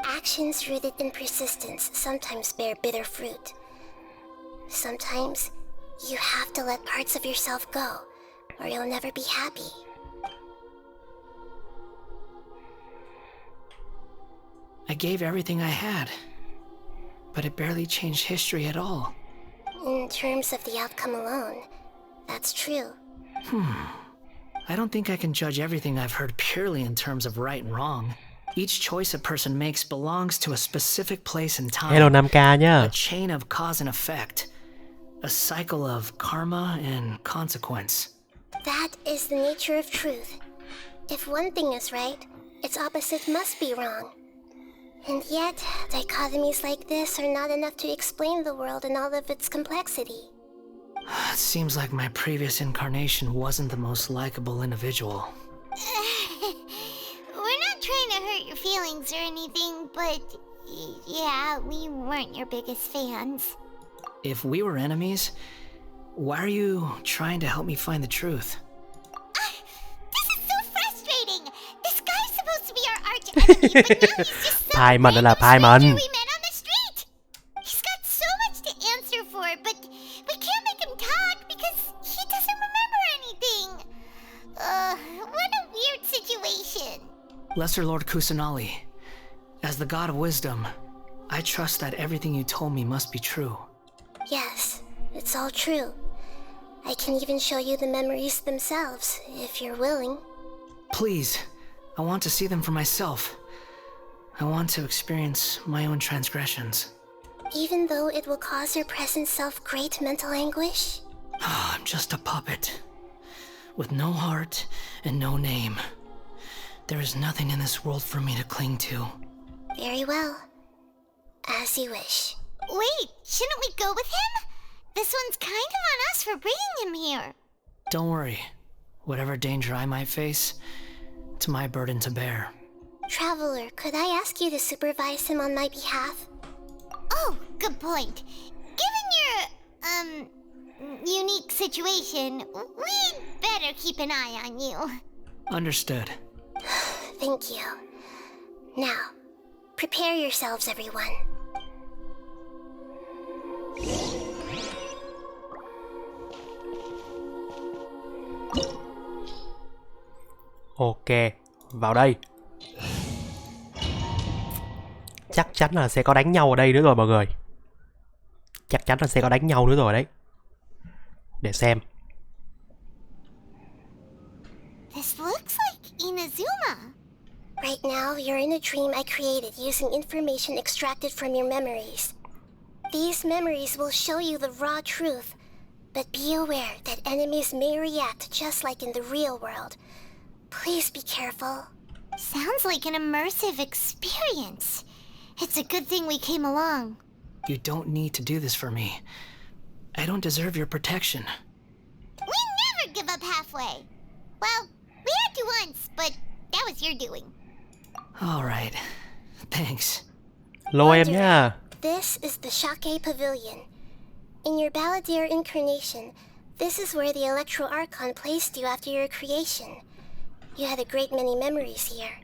Actions rooted in persistence sometimes bear bitter fruit. Sometimes, you have to let parts of yourself go, or you'll never be happy. I gave everything I had, but it barely changed history at all. In terms of the outcome alone, that's true. I don't think I can judge everything I've heard purely in terms of right and wrong. Each choice a person makes belongs to a specific place and time. Hello 5K nha. A chain of cause and effect. A cycle of karma and consequence. That is the nature of truth. If one thing is right, its opposite must be wrong. And yet, dichotomies like this are not enough to explain the world in all of its complexity. It seems like my previous incarnation wasn't the most likable individual. We're not trying to hurt your feelings or anything, but yeah, we weren't your biggest fans. If we were enemies, why are you trying to help me find the truth? This is so frustrating! This guy's supposed to be our arch enemy, but now he's just some Phai mình là phai stranger mình. we met on the street! He's got so much to answer for, but we can't make him talk because he doesn't remember anything. What a weird situation. Lesser Lord Kusanali, as the god of wisdom, I trust that everything you told me must be true. Yes, it's all true. I can even show you the memories themselves, if you're willing. Please, I want to see them for myself. I want to experience my own transgressions. Even though it will cause your present self great mental anguish? I'm just a puppet, with no heart and no name. There is nothing in this world for me to cling to. Very well. As you wish. Wait, shouldn't we go with him? This one's kind of on us for bringing him here. Don't worry. Whatever danger I might face, it's my burden to bear. Traveler, could I ask you to supervise him on my behalf? Oh, good point. Given your, unique situation, we'd better keep an eye on you. Understood. Thank you. Now, prepare yourselves, everyone. Ok, vào đây. Chắc chắn là sẽ có đánh nhau ở đây nữa rồi mọi người. Chắc chắn là sẽ có đánh nhau nữa rồi đấy. Để xem. This looks like Inazuma. Right now, you're in a dream I created using information extracted from your memories. These memories will show you the raw truth, but be aware that enemies may react just like in the real world. Please be careful. Sounds like an immersive experience. It's a good thing we came along. You don't need to do this for me. I don't deserve your protection. We never give up halfway. Well, we had to once, but that was your doing. All right. Thanks. Lô em nha. This is the Shake Pavilion. In your Balladeer incarnation, this is where the Electro Archon placed you after your creation. You had a great many memories here.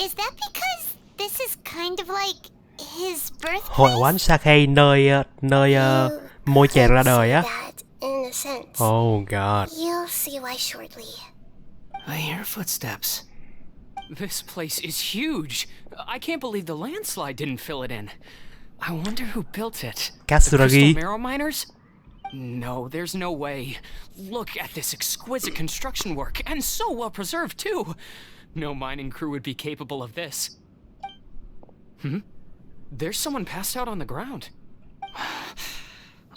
Is that because this is kind of like his birthplace? Hội quán Sake nơi môi chè ra đời á. That, in a sense. Oh god. You'll see why shortly. I hear footsteps. This place is huge. I can't believe the landslide didn't fill it in. I wonder who built it. The Katsuragi. crystal marrow miners? No, there's no way. Look at this exquisite construction work, and so well preserved too. No mining crew would be capable of this. There's someone passed out on the ground.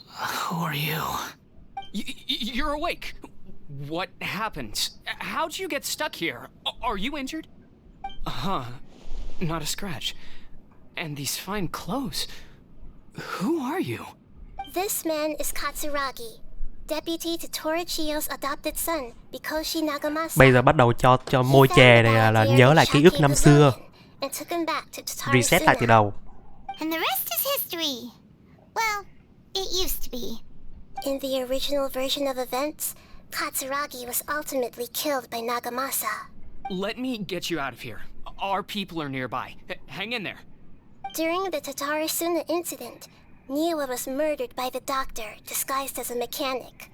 Who are you? You're awake. What happened? How'd you get stuck here? Are you injured? Not a scratch. And these fine clothes. Who are you? This man is Katsuragi, deputy to Torichio's adopted son, Bikoshi Nagamasa. Bây giờ bắt đầu cho môi chè này là nhớ lại ký ức năm xưa. And took him back to Reset lại từ đầu. And the rest is history. Well, it used to be. In the original version of events, Katsuragi was ultimately killed by Nagamasa. Let me get you out of here. Our people are nearby. Hang in there. During the Tatarasuna incident, Niwa was murdered by the doctor disguised as a mechanic.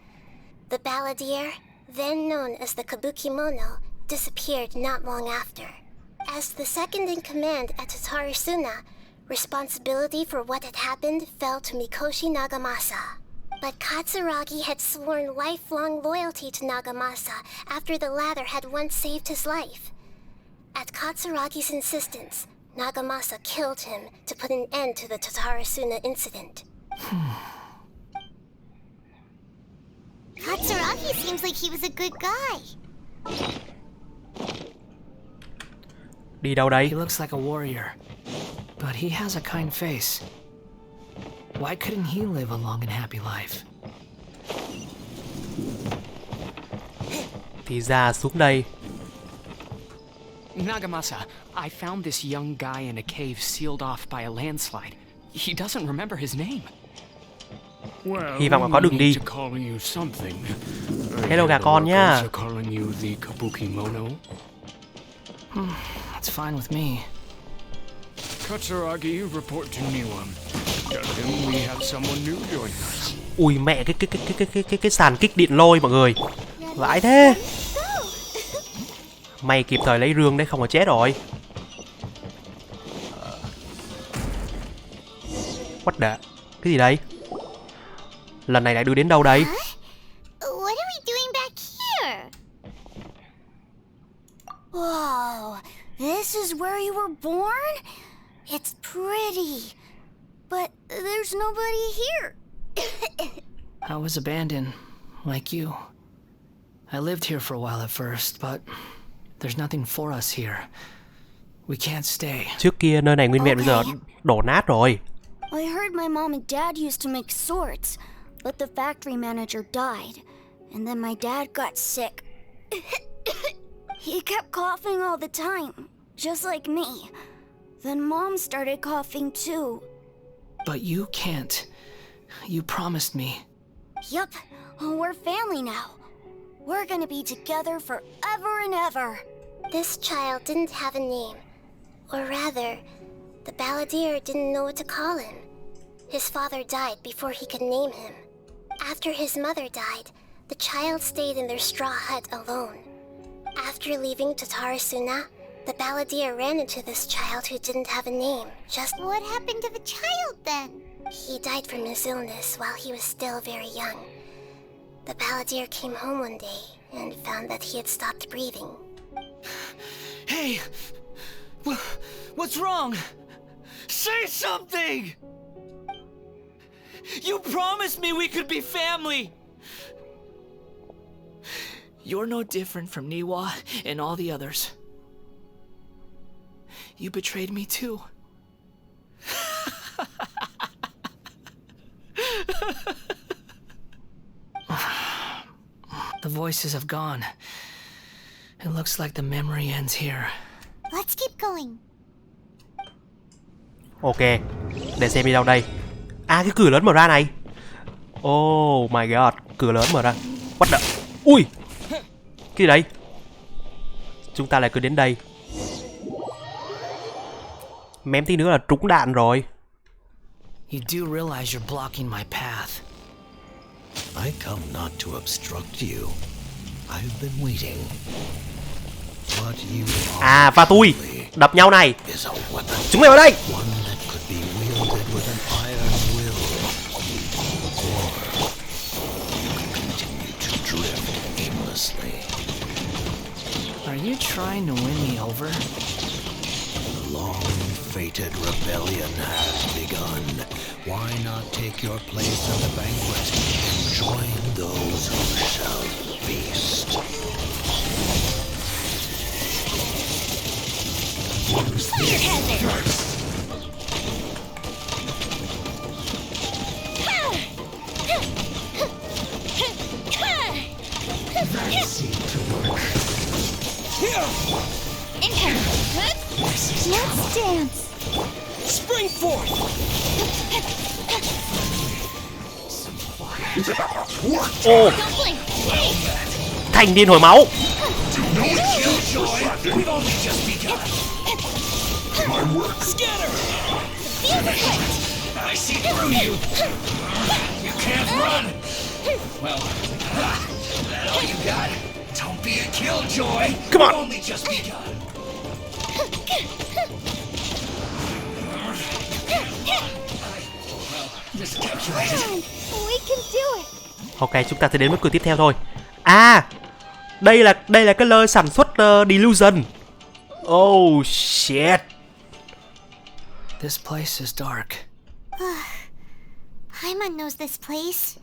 The balladeer, then known as the Kabukimono, disappeared not long after. As the second in command at Tatarasuna, responsibility for what had happened fell to Mikoshi Nagamasa. But Katsuragi had sworn lifelong loyalty to Nagamasa after the latter had once saved his life. At Katsuragi's insistence, Nagamasa killed him to put an end to the Tatarasuna incident. Katsuragi seems like he was a good guy. Đi đâu đây? He looks like a warrior, but he has a kind face. Why couldn't he live a long and happy life? Thì ra xuống đây. Nagamasa, I found this young guy in a cave sealed off by a landslide. He doesn't remember his name. Well, Hy vọng là có đường đi. Hello gà con nhá. It's fine with me. Katsuragi, report to Niwa. Tell him we have someone new joining us. Ui mẹ, cái sàn kích điện lôi mọi người. Vãi thế. May kịp thời lấy rương đấy, không có chết rồi. What the? Cái gì đây? Lần này lại đưa đến đâu đây? What are we doing back here? Whoa, this is where you were born? It's pretty, but there's nobody here. I was abandoned, like you. I lived here for a while at first, but there's nothing for us here. We can't stay. Trước kia nơi này nguyên vẹn, bây giờ đổ nát rồi. I heard my mom and dad used to make swords, but the factory manager died, and then my dad got sick. He kept coughing all the time, just like me. Then Mom started coughing too. But you can't. You promised me. Yup, we're family now. We're gonna be together forever and ever. This child didn't have a name. Or rather, the balladeer didn't know what to call him. His father died before he could name him. After his mother died, the child stayed in their straw hut alone. After leaving Tatarasuna, the balladeer ran into this child who didn't have a name. What happened to the child then? He died from his illness while he was still very young. The balladeer came home one day and found that he had stopped breathing. Hey! What's wrong? Say something! You promised me we could be family! You're no different from Niwa and all the others. You betrayed me too. The voices have gone. It looks like the memory ends here. Let's keep going. Ok, để xem đi đâu đây. À, cái cửa lớn mở ra này. Oh my god, cửa lớn mở ra. What the? Ui, cái gì đây? Chúng ta lại cứ đến đây. Mém tí nữa là trúng đạn rồi. You do realize you're blocking my path. I come not to obstruct you. I've been waiting. What you À, và tôi đập nhau này. Chúng mày vào đây. Are you trying to win me over? The long-fated rebellion has begun. Why not take your place at the banquet and join those who shall feast? Put your head there! Let's dance. Spring forth! Ô, thanh niên hồi máu. I see through you. You can't run. Well, that all you got? Don't be a killjoy. Come on. Only just begun. We can do it. Ok, chúng ta sẽ đến với cửa tiếp theo thôi. À, đây là cái nơi sản xuất Delusion. Oh shit. This place is dark. Paimon knows this place.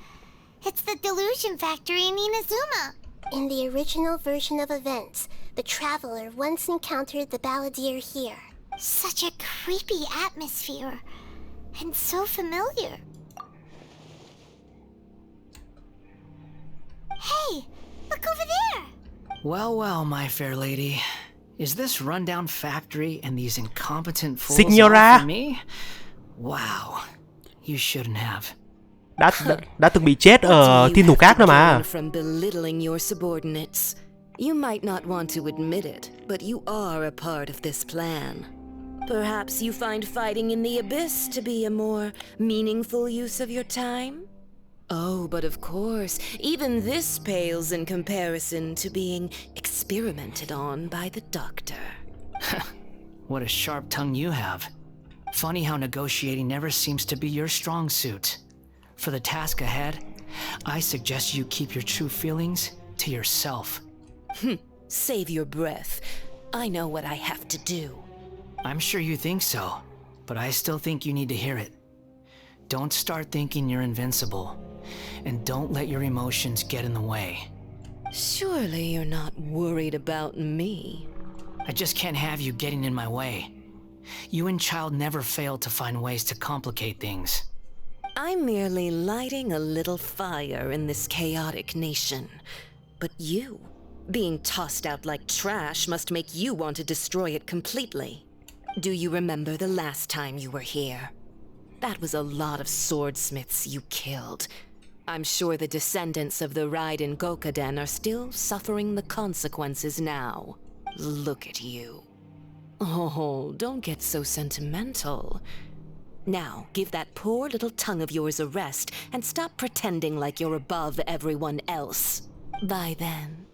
It's the Delusion Factory in Inazuma. In the original version of events, the traveler once encountered the balladeer here. Such a creepy atmosphere. And so familiar. Hey, look over there! Well, well, my fair lady. Is this rundown factory and these incompetent fools Signora. all for me? Wow, you shouldn't have. Đã từng bị chết ở thiên thủ cát nữa mà. From belittling your subordinates. You might not want to admit it, but you are a part of this plan. Perhaps you find fighting in the abyss to be a more meaningful use of your time? Oh, but of course, even this pales in comparison to being experimented on by the doctor. What a sharp tongue you have. Funny how negotiating never seems to be your strong suit. For the task ahead, I suggest you keep your true feelings to yourself. Save your breath. I know what I have to do. I'm sure you think so, but I still think you need to hear it. Don't start thinking you're invincible, and don't let your emotions get in the way. Surely you're not worried about me. I just can't have you getting in my way. You and Child never fail to find ways to complicate things. I'm merely lighting a little fire in this chaotic nation. But you, being tossed out like trash, must make you want to destroy it completely. Do you remember the last time you were here? That was a lot of swordsmiths you killed. I'm sure the descendants of the Raiden Gokaden are still suffering the consequences now. Look at you. Oh, don't get so sentimental. Now, give that poor little tongue of yours a rest and stop pretending like you're above everyone else. Bye then.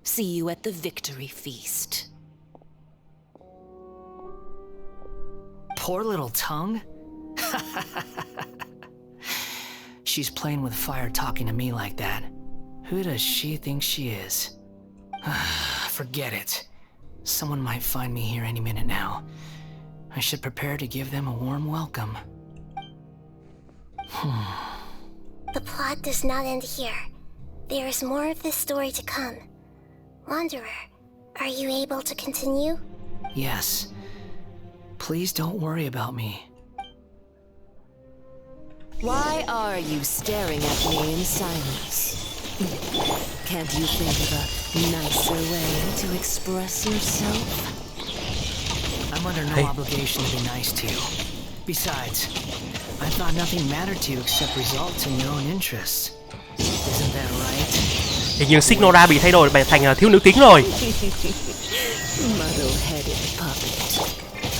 See you at the victory feast. Poor little tongue? She's playing with fire talking to me like that. Who does she think she is? Forget it. Someone might find me here any minute now. I should prepare to give them a warm welcome. The plot does not end here. There is more of this story to come. Wanderer, are you able to continue? Yes. Please don't worry about me. Why are you staring at me in silence? Can't you think of a nicer way to express yourself? I'm under no obligation to be nice to you. Besides, I thought nothing mattered to you except results in your own interests. Isn't that right? Hình như Signora bị thay đổi thành thiếu nữ kính rồi. Muddle-headed puppet.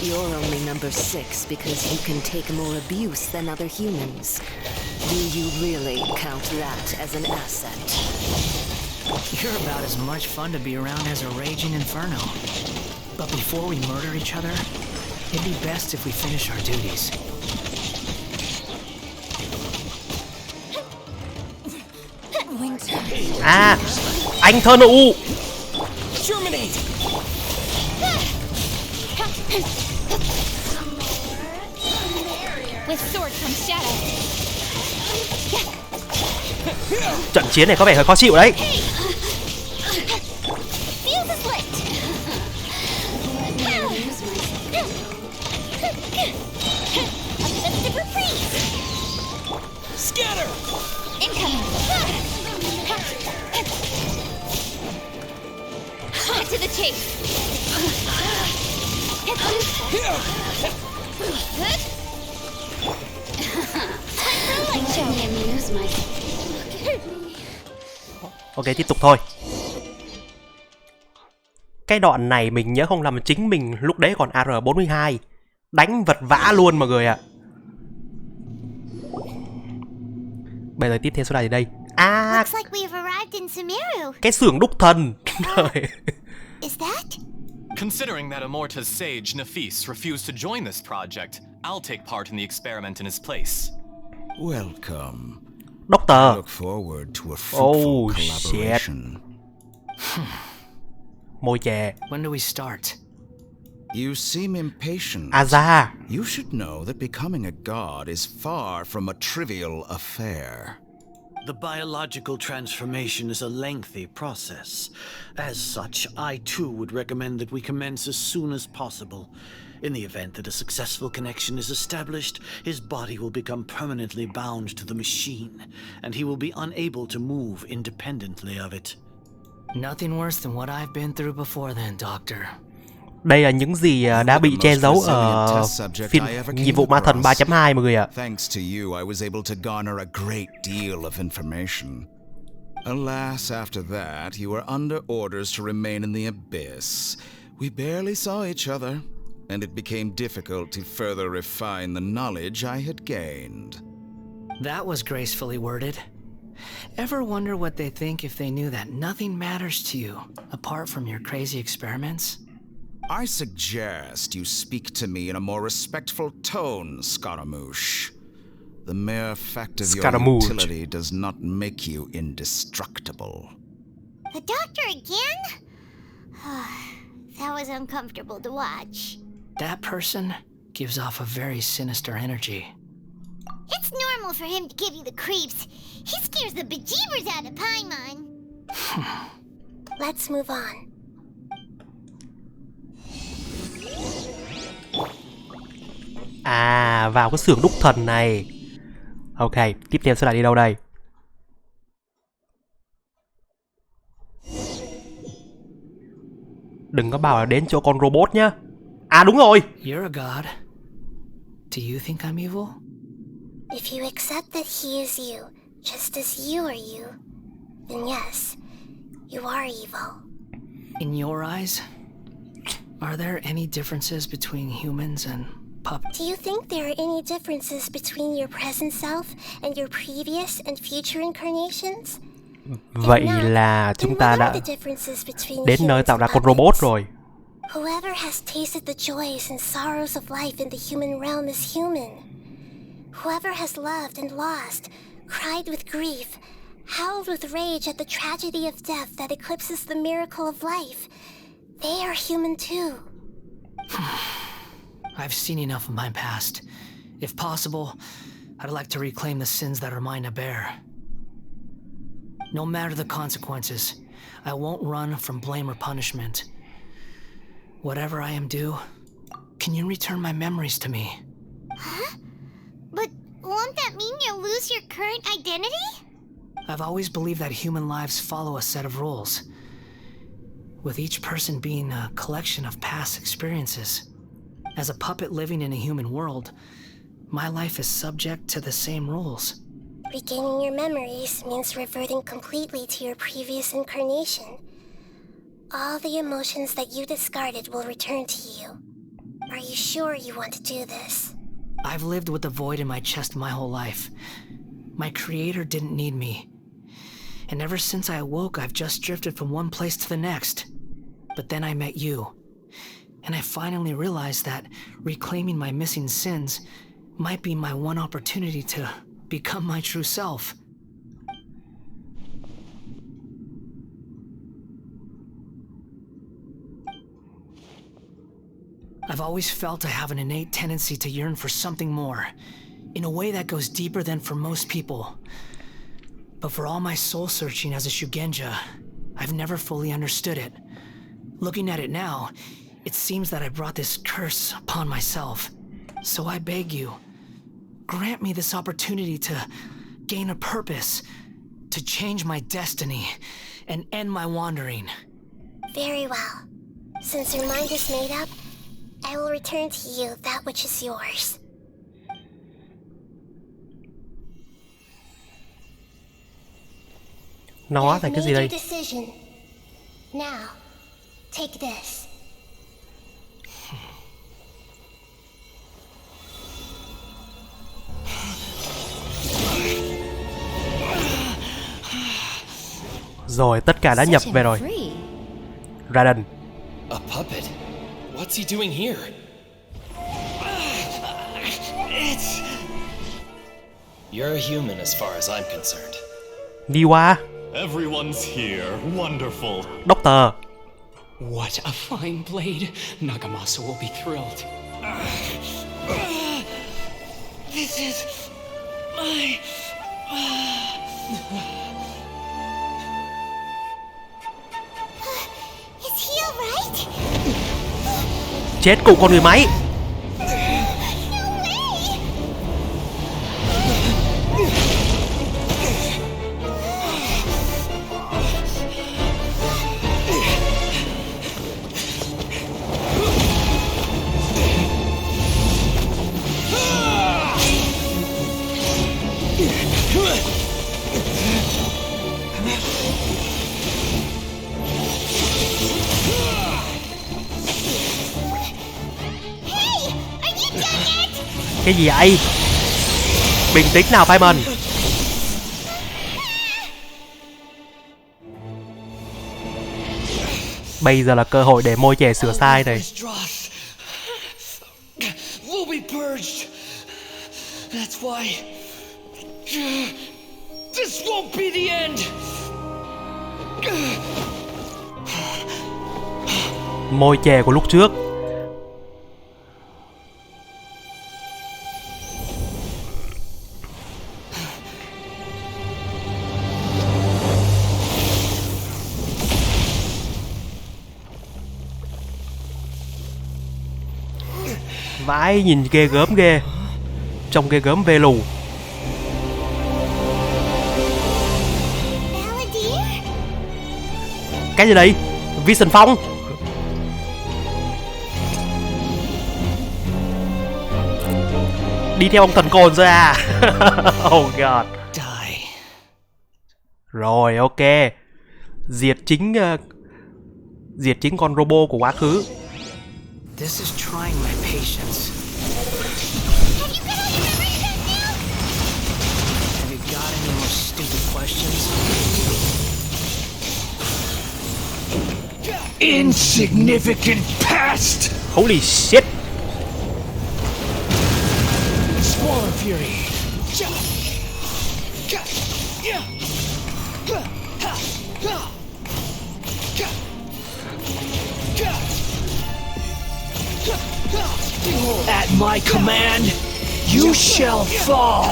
You're only number 6 because you can take more abuse than other humans. Do you really count that as an asset? You're about as much fun to be around as a raging inferno. But before we murder each other, it'd be best if we finish our duties. À, anh thơ nụ. With sword comes shadow. Trận chiến này có vẻ hơi khó chịu đấy. Scatter! Incoming! Get to the chase! Ok, tiếp tục thôi. Cái đoạn này mình nhớ không lầm chính mình lúc đấy còn AR42. Đánh vật vã luôn mọi người ạ. Bây giờ tiếp theo số này đây. Looks like we have arrived in Sumeru. Cái xưởng đúc thần. Is that? Considering that Amorta's sage Nafis refused to join this project, I'll take part in the experiment in his place. Welcome. Doctor. I look forward to a fruitful collaboration. Môi chè. When do we start? You seem impatient. Aza. You should know that becoming a god is far from a trivial affair. The biological transformation is a lengthy process. As such, I too would recommend that we commence as soon as possible. In the event that a successful connection is established, his body will become permanently bound to the machine, and he will be unable to move independently of it. Nothing worse than what I've been through before then, Doctor. Đây là những gì đã bị che giấu ở phim Nhiệm vụ ma thần 3.2 mọi người ạ. Thanks to you, I was able to garner a great deal of information. Alas, after that, you were under orders to remain in the abyss. We barely saw each other, and it became difficult to further refine the knowledge I had gained. That was gracefully worded. Ever wonder what they think if they knew that nothing matters to you apart from your crazy experiments? I suggest you speak to me in a more respectful tone, Scaramouche. The mere fact of your utility does not make you indestructible. The doctor again? That was uncomfortable to watch. That person gives off a very sinister energy. It's normal for him to give you the creeps. He scares the bejeebers out of Paimon. Let's move on. Vào cái xưởng đúc thần này. Ok, tiếp theo sẽ là đi đâu đây? Đừng có bảo là đến chỗ con robot nhá. Đúng rồi. You're a god. Do you think I'm evil? If you accept that he is you, just as you are you, then yes, you are evil. In your eyes, are there any differences between humans and puppets? Do you think there are any differences between your present self and your previous and future incarnations? Vậy là chúng ta đã đến nơi tạo ra con robot rồi. Whoever has tasted the joys and sorrows of life in the human realm is human. Whoever has loved and lost, cried with grief, howled with rage at the tragedy of death that eclipses the miracle of life, they are human too. I've seen enough of my past. If possible, I'd like to reclaim the sins that are mine to bear. No matter the consequences, I won't run from blame or punishment. Whatever I am due, can you return my memories to me? Huh? But won't that mean you'll lose your current identity? I've always believed that human lives follow a set of rules, with each person being a collection of past experiences. As a puppet living in a human world, my life is subject to the same rules. Regaining your memories means reverting completely to your previous incarnation. All the emotions that you discarded will return to you. Are you sure you want to do this? I've lived with the void in my chest my whole life. My creator didn't need me. And ever since I awoke, I've just drifted from one place to the next. But then I met you. And I finally realized that reclaiming my missing sins might be my one opportunity to become my true self. I've always felt I have an innate tendency to yearn for something more, in a way that goes deeper than for most people. But for all my soul-searching as a Shugenja, I've never fully understood it. Looking at it now, it seems that I brought this curse upon myself. So I beg you, grant me this opportunity to gain a purpose, to change my destiny, and end my wandering. Very well. Since your mind is made up, I will return to you that which is yours. Nó thành cái gì đây? Decision. Now, take this. Rồi, tất cả đã nhập về rồi. Raiden. A puppet? What's he doing here? You're a human as far as I'm concerned. Đi qua. Everyone's here. Wonderful. Doctor. What a fine blade. Nagamasu will be thrilled. This is my... Is he alright? Chết cùng con người máy. Cái gì vậy? Bình tĩnh nào Fireman. Bây giờ là cơ hội để môi trẻ sửa sai này. Will be purged. That's why this won't be the end. Môi chè của lúc trước. Vãi, nhìn ghê gớm ghê. Trông ghê gớm về lù. Cái gì đây? Vision Phong. Đi theo ông thần cồn rồi à? Oh god. Rồi, ok. Diệt chính con robot của quá khứ. This is trying my patience. Have you got any more stupid questions? Insignificant past! Holy shit! Swarm Fury! At my command, you shall fall!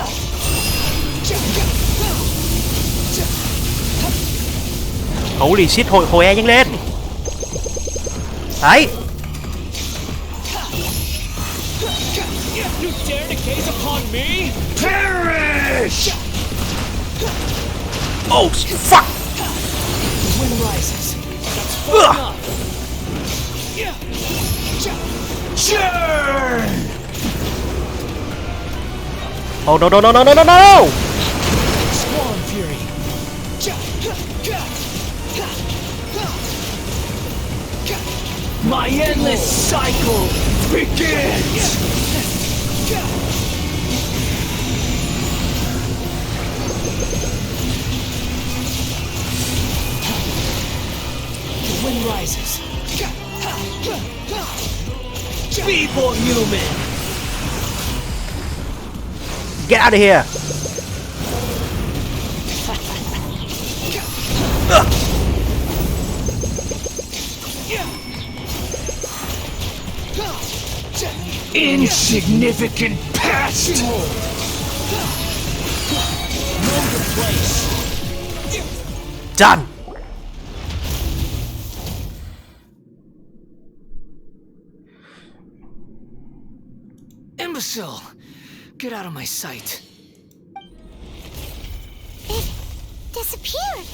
Holy shit, hồi e nhanh lên! Đấy! You dare to gaze upon me? Perish! Oh, fuck! The wind rises. That's far enough. Churn! Oh no no no no no no no! Swarm Fury. My endless cycle begins! The wind rises. Feeble human! Get out of here! Insignificant past! Done! Imbecile! Get out of my sight. It disappeared.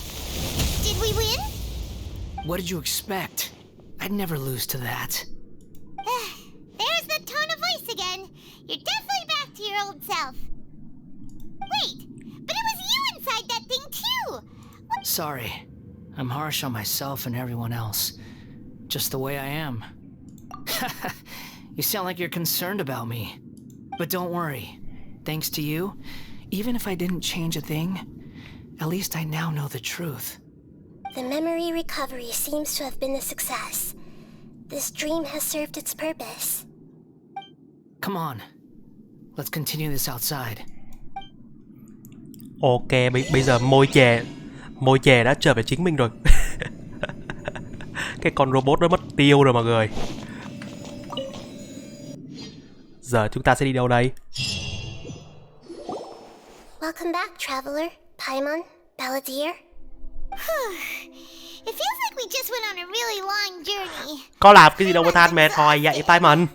Did we win? What did you expect? I'd never lose to that. There's the tone of voice again. You're definitely back to your old self. Wait, but it was you inside that thing too! Sorry. I'm harsh on myself and everyone else. Just the way I am. You sound like you're concerned about me. But don't worry. Thanks to you, even if I didn't change a thing, at least I now know the truth. The memory recovery seems to have been a success. This dream has served its purpose. Come on. Let's continue this outside. Ok, bây giờ môi chè đã trở về chính mình rồi. Cái con robot nó mất tiêu rồi mọi người. Giờ chúng ta sẽ đi đâu đây? Welcome back, traveler, Paimon, Balladeer. It feels like we just went on a really long journey. Có làm cái gì đâu mà than mệt thôi vậy Paimon.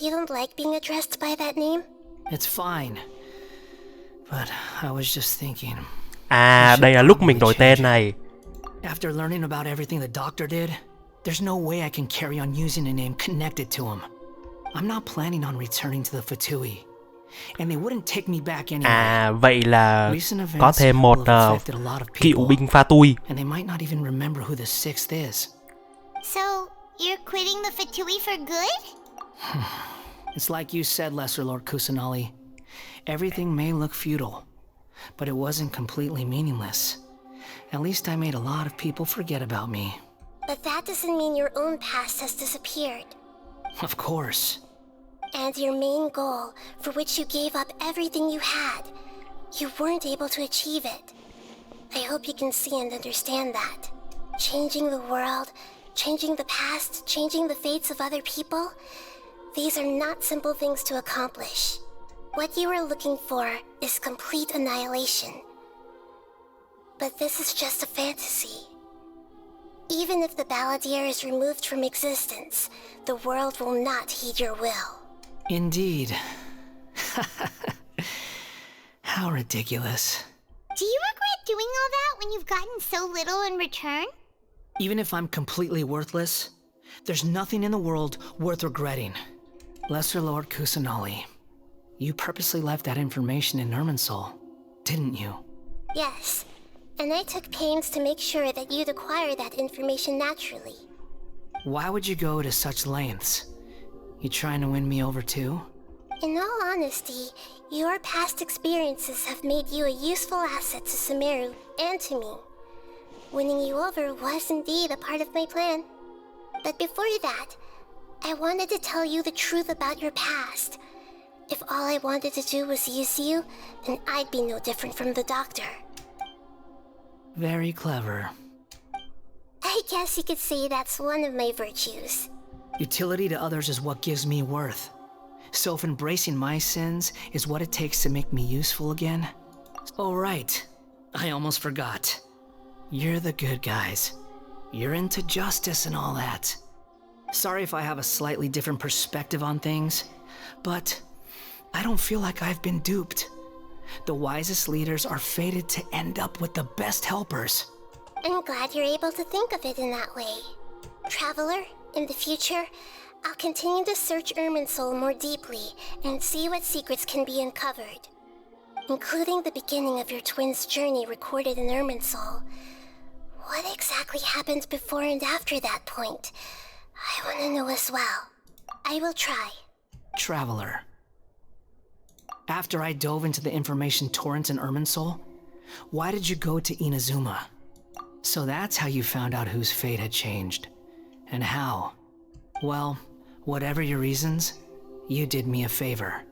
You don't like being addressed by that name? It's fine. But I was just thinking. À, đây là lúc mình đổi tên này. After learning about everything the doctor did, there's no way I can carry on using a name connected to him. I'm not planning on returning to the Fatui. And they wouldn't take me back anyway. À, vậy là có thêm một cựu binh pha tui. And they might not even remember who the sixth is. So, you're quitting the Fatui for good? It's like you said, Lesser Lord Kusanali. Everything may look futile, but it wasn't completely meaningless. At least I made a lot of people forget about me. But that doesn't mean your own past has disappeared. Of course. And your main goal, for which you gave up everything you had, you weren't able to achieve it. I hope you can see and understand that. Changing the world, changing the past, changing the fates of other people, these are not simple things to accomplish. What you are looking for is complete annihilation. But this is just a fantasy. Even if the Balladeer is removed from existence, the world will not heed your will. Indeed. How ridiculous. Do you regret doing all that when you've gotten so little in return? Even if I'm completely worthless, there's nothing in the world worth regretting. Lesser Lord Kusanali, you purposely left that information in Irminsul, didn't you? Yes, and I took pains to make sure that you'd acquire that information naturally. Why would you go to such lengths? You trying to win me over too? In all honesty, your past experiences have made you a useful asset to Sumeru and to me. Winning you over was indeed a part of my plan. But before that, I wanted to tell you the truth about your past. If all I wanted to do was use you, then I'd be no different from the doctor. Very clever. I guess you could say that's one of my virtues. Utility to others is what gives me worth. So if embracing my sins is what it takes to make me useful again... Oh right, I almost forgot. You're the good guys. You're into justice and all that. Sorry if I have a slightly different perspective on things, but I don't feel like I've been duped. The wisest leaders are fated to end up with the best helpers. I'm glad you're able to think of it in that way. Traveler, in the future, I'll continue to search Irminsul more deeply and see what secrets can be uncovered, including the beginning of your twins' journey recorded in Irminsul. What exactly happened before and after that point? I want to know as well. I will try. Traveler. After I dove into the information torrents in Irminsul, why did you go to Inazuma? So that's how you found out whose fate had changed. And how? Well, whatever your reasons, you did me a favor.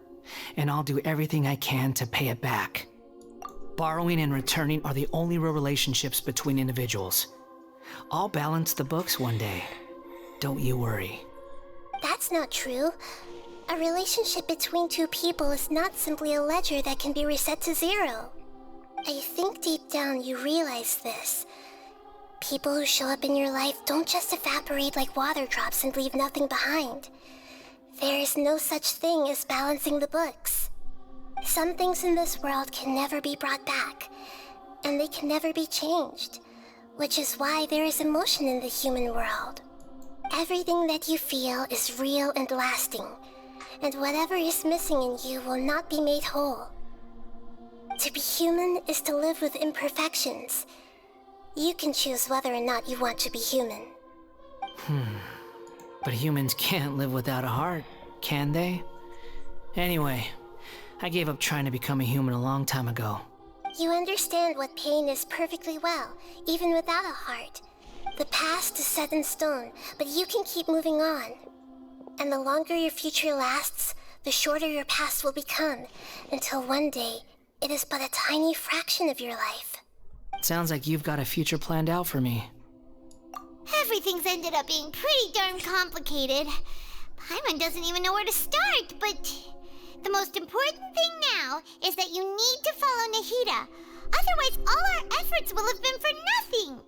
And I'll do everything I can to pay it back. Borrowing and returning are the only real relationships between individuals. I'll balance the books one day. Don't you worry. That's not true. A relationship between two people is not simply a ledger that can be reset to zero. I think deep down you realize this. People who show up in your life don't just evaporate like water drops and leave nothing behind. There is no such thing as balancing the books. Some things in this world can never be brought back, and they can never be changed, which is why there is emotion in the human world. Everything that you feel is real and lasting, and whatever is missing in you will not be made whole. To be human is to live with imperfections. You can choose whether or not you want to be human. But humans can't live without a heart, can they? Anyway, I gave up trying to become a human a long time ago. You understand what pain is perfectly well, even without a heart. The past is set in stone, but you can keep moving on. And the longer your future lasts, the shorter your past will become, until one day, it is but a tiny fraction of your life. Sounds like you've got a future planned out for me. Everything's ended up being pretty darn complicated. Paimon doesn't even know where to start, but the most important thing now is that you need to follow Nahida. Otherwise, all our efforts will have been for nothing.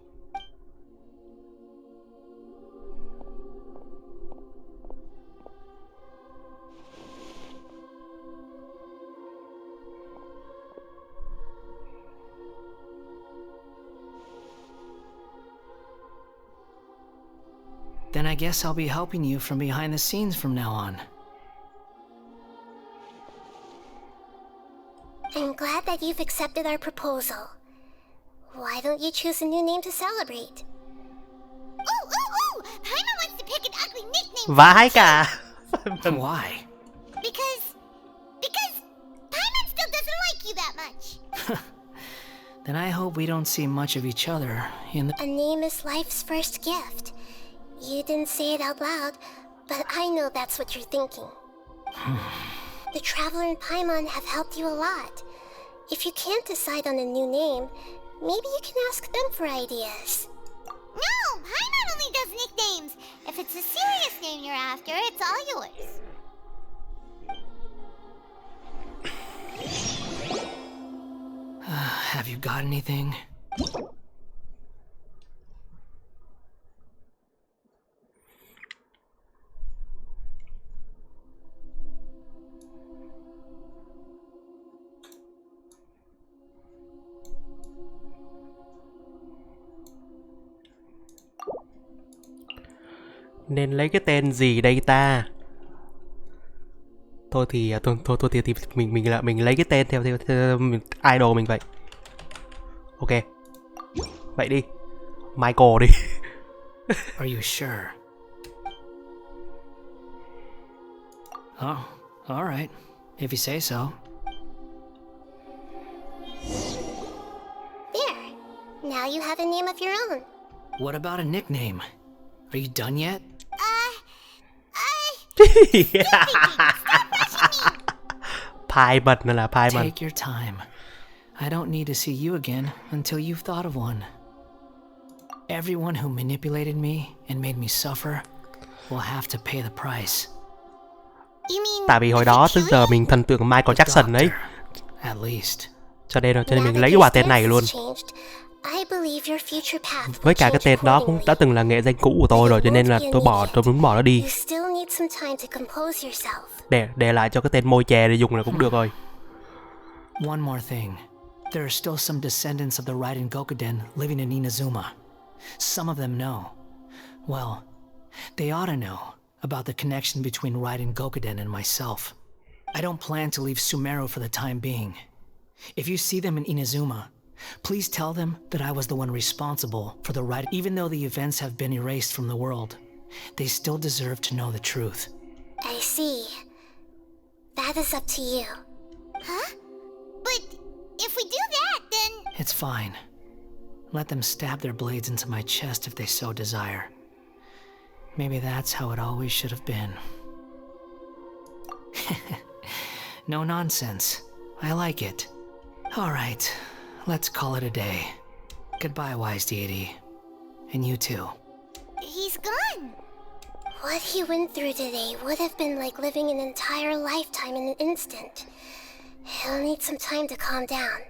Then I guess I'll be helping you from behind the scenes from now on. I'm glad that you've accepted our proposal. Why don't you choose a new name to celebrate? Ooh! Paimon wants to pick an ugly nickname. Vãi cả. Why? Because Paimon still doesn't like you that much. Then I hope we don't see much of each other in the... A name is life's first gift. You didn't say it out loud, but I know that's what you're thinking. The Traveler and Paimon have helped you a lot. If you can't decide on a new name, maybe you can ask them for ideas. No, Paimon only does nicknames. If it's a serious name you're after, it's all yours. Have you got anything? Nên lấy cái tên gì đây ta? Thôi thì mình lấy cái tên theo idol mình vậy. Ok. Vậy đi. Michael đi. Are you sure? Oh, all right. If you say so. There. Now you have a name of your own. What about a nickname? Are you done yet? Paimon là Paimon. Take your time. I don't need to see you again until you've thought of one. Everyone who manipulated me and made me suffer will have to pay the price. You mean Tại vì hồi đó tới giờ mình thần tượng Michael Jackson ấy. At least. Cho nên mình lấy cái quả tên này luôn. Với cả cái tên đó cũng đã từng là nghệ danh cũ của tôi rồi, cho nên là tôi muốn bỏ nó đi. Để lại cho cái tên môi chè để dùng là cũng được rồi. One more thing. There are still some descendants of the Raiden Gokuden living in Inazuma. Some of them know. Well, they ought to know about the connection between Raiden Gokuden and myself. I don't plan to leave Sumeru for the time being. If you see them in Inazuma, please tell them that I was the one responsible for the Raiden. Even though the events have been erased from the world, they still deserve to know the truth. I see. That is up to you. Huh? But if we do that, then... It's fine. Let them stab their blades into my chest if they so desire. Maybe that's how it always should have been. No nonsense. I like it. All right, let's call it a day. Goodbye, wise deity. And you too. He's gone. What he went through today would have been like living an entire lifetime in an instant. He'll need some time to calm down.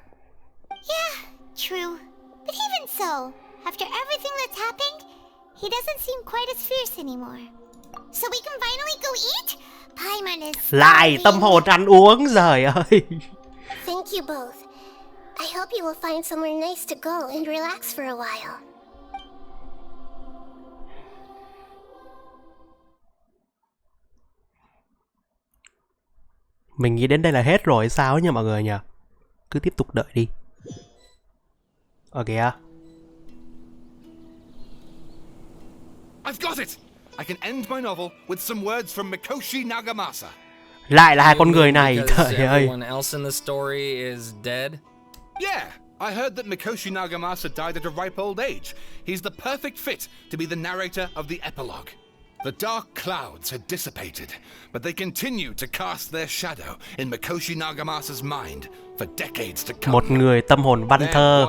Yeah, true. But even so, after everything that's happened, he doesn't seem quite as fierce anymore. So we can finally go eat? Paimon is... Lại tâm hồn ăn uống, giời ơi. Thank you both. I hope you will find somewhere nice to go and relax for a while. Mình nghĩ đến đây là hết rồi sao nhỉ mọi người nhỉ? Cứ tiếp tục đợi đi. Ok à? I've got it! I can end my novel with some words from Mikoshi Nagamasa. Lại là hai con người này, trời ơi. Everyone else in the story is dead? Yeah, I heard that Mikoshi Nagamasa died at a ripe old age. He's the perfect fit to be the narrator of the epilogue. The dark clouds had dissipated, but they continue to cast their shadow in Mikoshi Nagamasa's mind for decades to come. Một người tâm hồn văn thơ,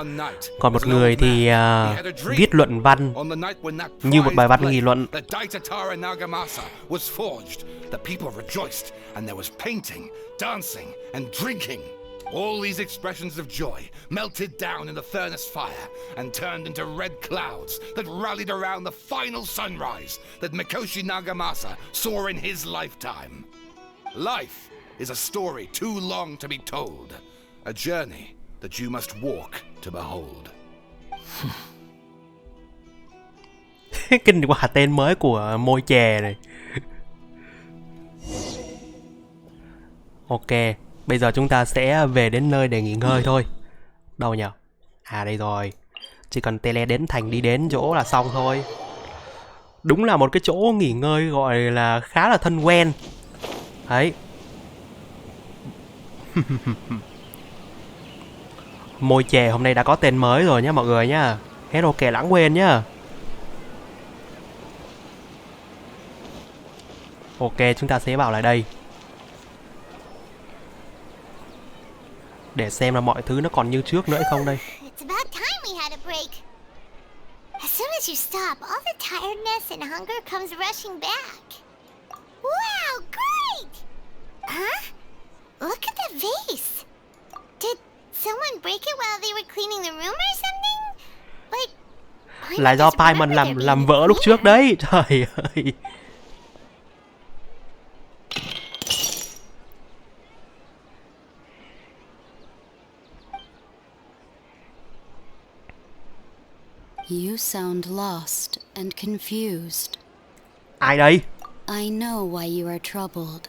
còn một người thì viết luận văn như một bài văn nghị luận. The Daitatara Nagamasa was forged. The people rejoiced, and there was painting, dancing, and drinking. All these expressions of joy melted down in the furnace fire and turned into red clouds that rallied around the final sunrise that Mikoshi Nagamasa saw in his lifetime. Life is a story too long to be told, a journey that you must walk to behold. Kinh quả tên mới của môi chè này. Ok, bây giờ chúng ta sẽ về đến nơi để nghỉ ngơi thôi. Đâu nhỉ? À đây rồi. Chỉ cần tele đến thành đi đến chỗ là xong thôi. Đúng là một cái chỗ nghỉ ngơi gọi là khá là thân quen. Đấy. Môi chè hôm nay đã có tên mới rồi nhá mọi người nhá. Hello kẻ lãng quên nhá. Ok, chúng ta sẽ vào lại đây để xem là mọi thứ nó còn như trước nữa hay không đây. It's about time we had a break. As soon as you stop, all the tiredness and hunger comes rushing back. Wow, great! Huh? Look at the vase. Did someone break it while they were cleaning the room or something? Like, là do Paimon làm vỡ lúc trước đấy. Trời ơi. You sound lost and confused. Ai đây? I know why you are troubled.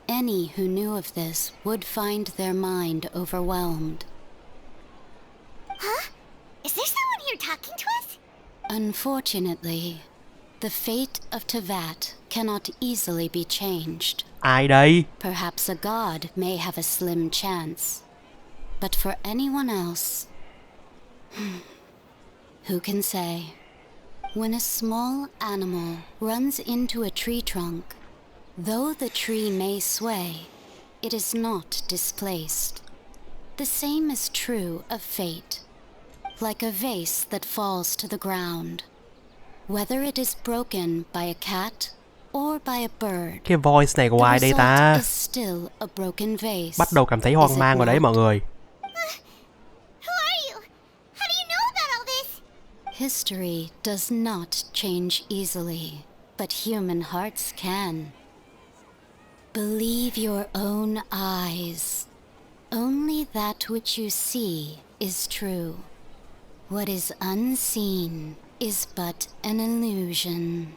Any who knew of this would find their mind overwhelmed. Huh? Is there someone here talking to us? Unfortunately, the fate of Tevat cannot easily be changed. Ai đây? Perhaps a god may have a slim chance. But for anyone else... who can say? When a small animal runs into a tree trunk, though the tree may sway, it is not displaced. The same is true of fate. Like a vase that falls to the ground, whether it is broken by a cat or by a bird, cái voice này của ai đây ta? is still a broken vase. Bắt đầu cảm thấy hoang mang rồi đấy mọi người. History does not change easily, but human hearts can. Believe your own eyes. Only that which you see is true. What is unseen is but an illusion.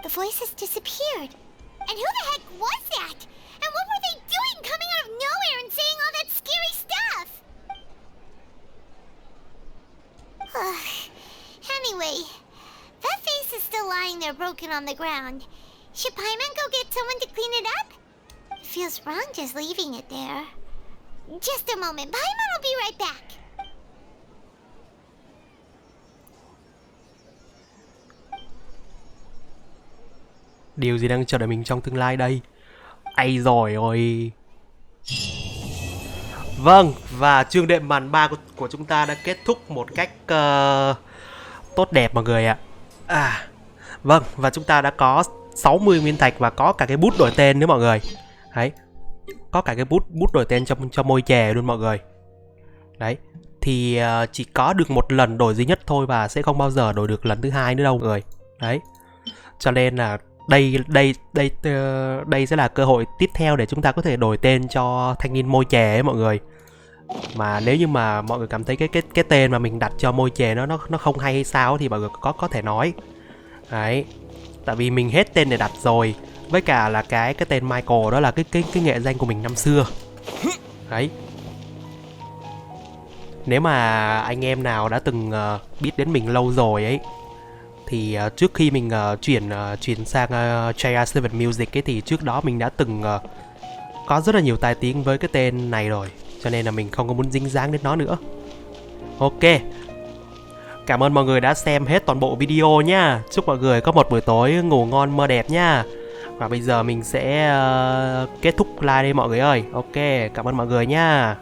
The voice has disappeared. And who the heck was that? And what were they doing coming out of nowhere and saying all that scary stuff? Anyway, that vase is still lying there broken on the ground. Should Paimon go get someone to clean it up? It feels wrong just leaving it there. Just a moment, Paimon will be right back. Điều gì đang chờ đợi mình trong tương lai đây? Ây rồi ôi. Vâng, và chương đệm màn 3 của chúng ta đã kết thúc một cách tốt đẹp mọi người ạ. Vâng, và chúng ta đã có 60 nguyên thạch và có cả cái bút đổi tên nữa mọi người. Đấy. Có cả cái bút đổi tên cho môi chè luôn mọi người. Đấy. Thì chỉ có được một lần đổi duy nhất thôi và sẽ không bao giờ đổi được lần thứ hai nữa đâu mọi người. Đấy. Cho nên là đây sẽ là cơ hội tiếp theo để chúng ta có thể đổi tên cho thanh niên môi chè ấy mọi người. Mà nếu như mà mọi người cảm thấy cái tên mà mình đặt cho môi chè nó không hay hay sao thì mọi người có thể nói. Đấy. Tại vì mình hết tên để đặt rồi. Với cả là cái tên Michael đó là cái nghệ danh của mình năm xưa. Đấy. Nếu mà anh em nào đã từng biết đến mình lâu rồi ấy thì trước khi mình chuyển sang JR7 Music ấy thì trước đó mình đã từng có rất là nhiều tai tiếng với cái tên này rồi. cho nên là mình không có muốn dính dáng đến nó nữa. Ok, cảm ơn mọi người đã xem hết toàn bộ video nha. Chúc mọi người có một buổi tối ngủ ngon mơ đẹp nha. Và bây giờ mình sẽ kết thúc live đây mọi người ơi. Ok, cảm ơn mọi người nha.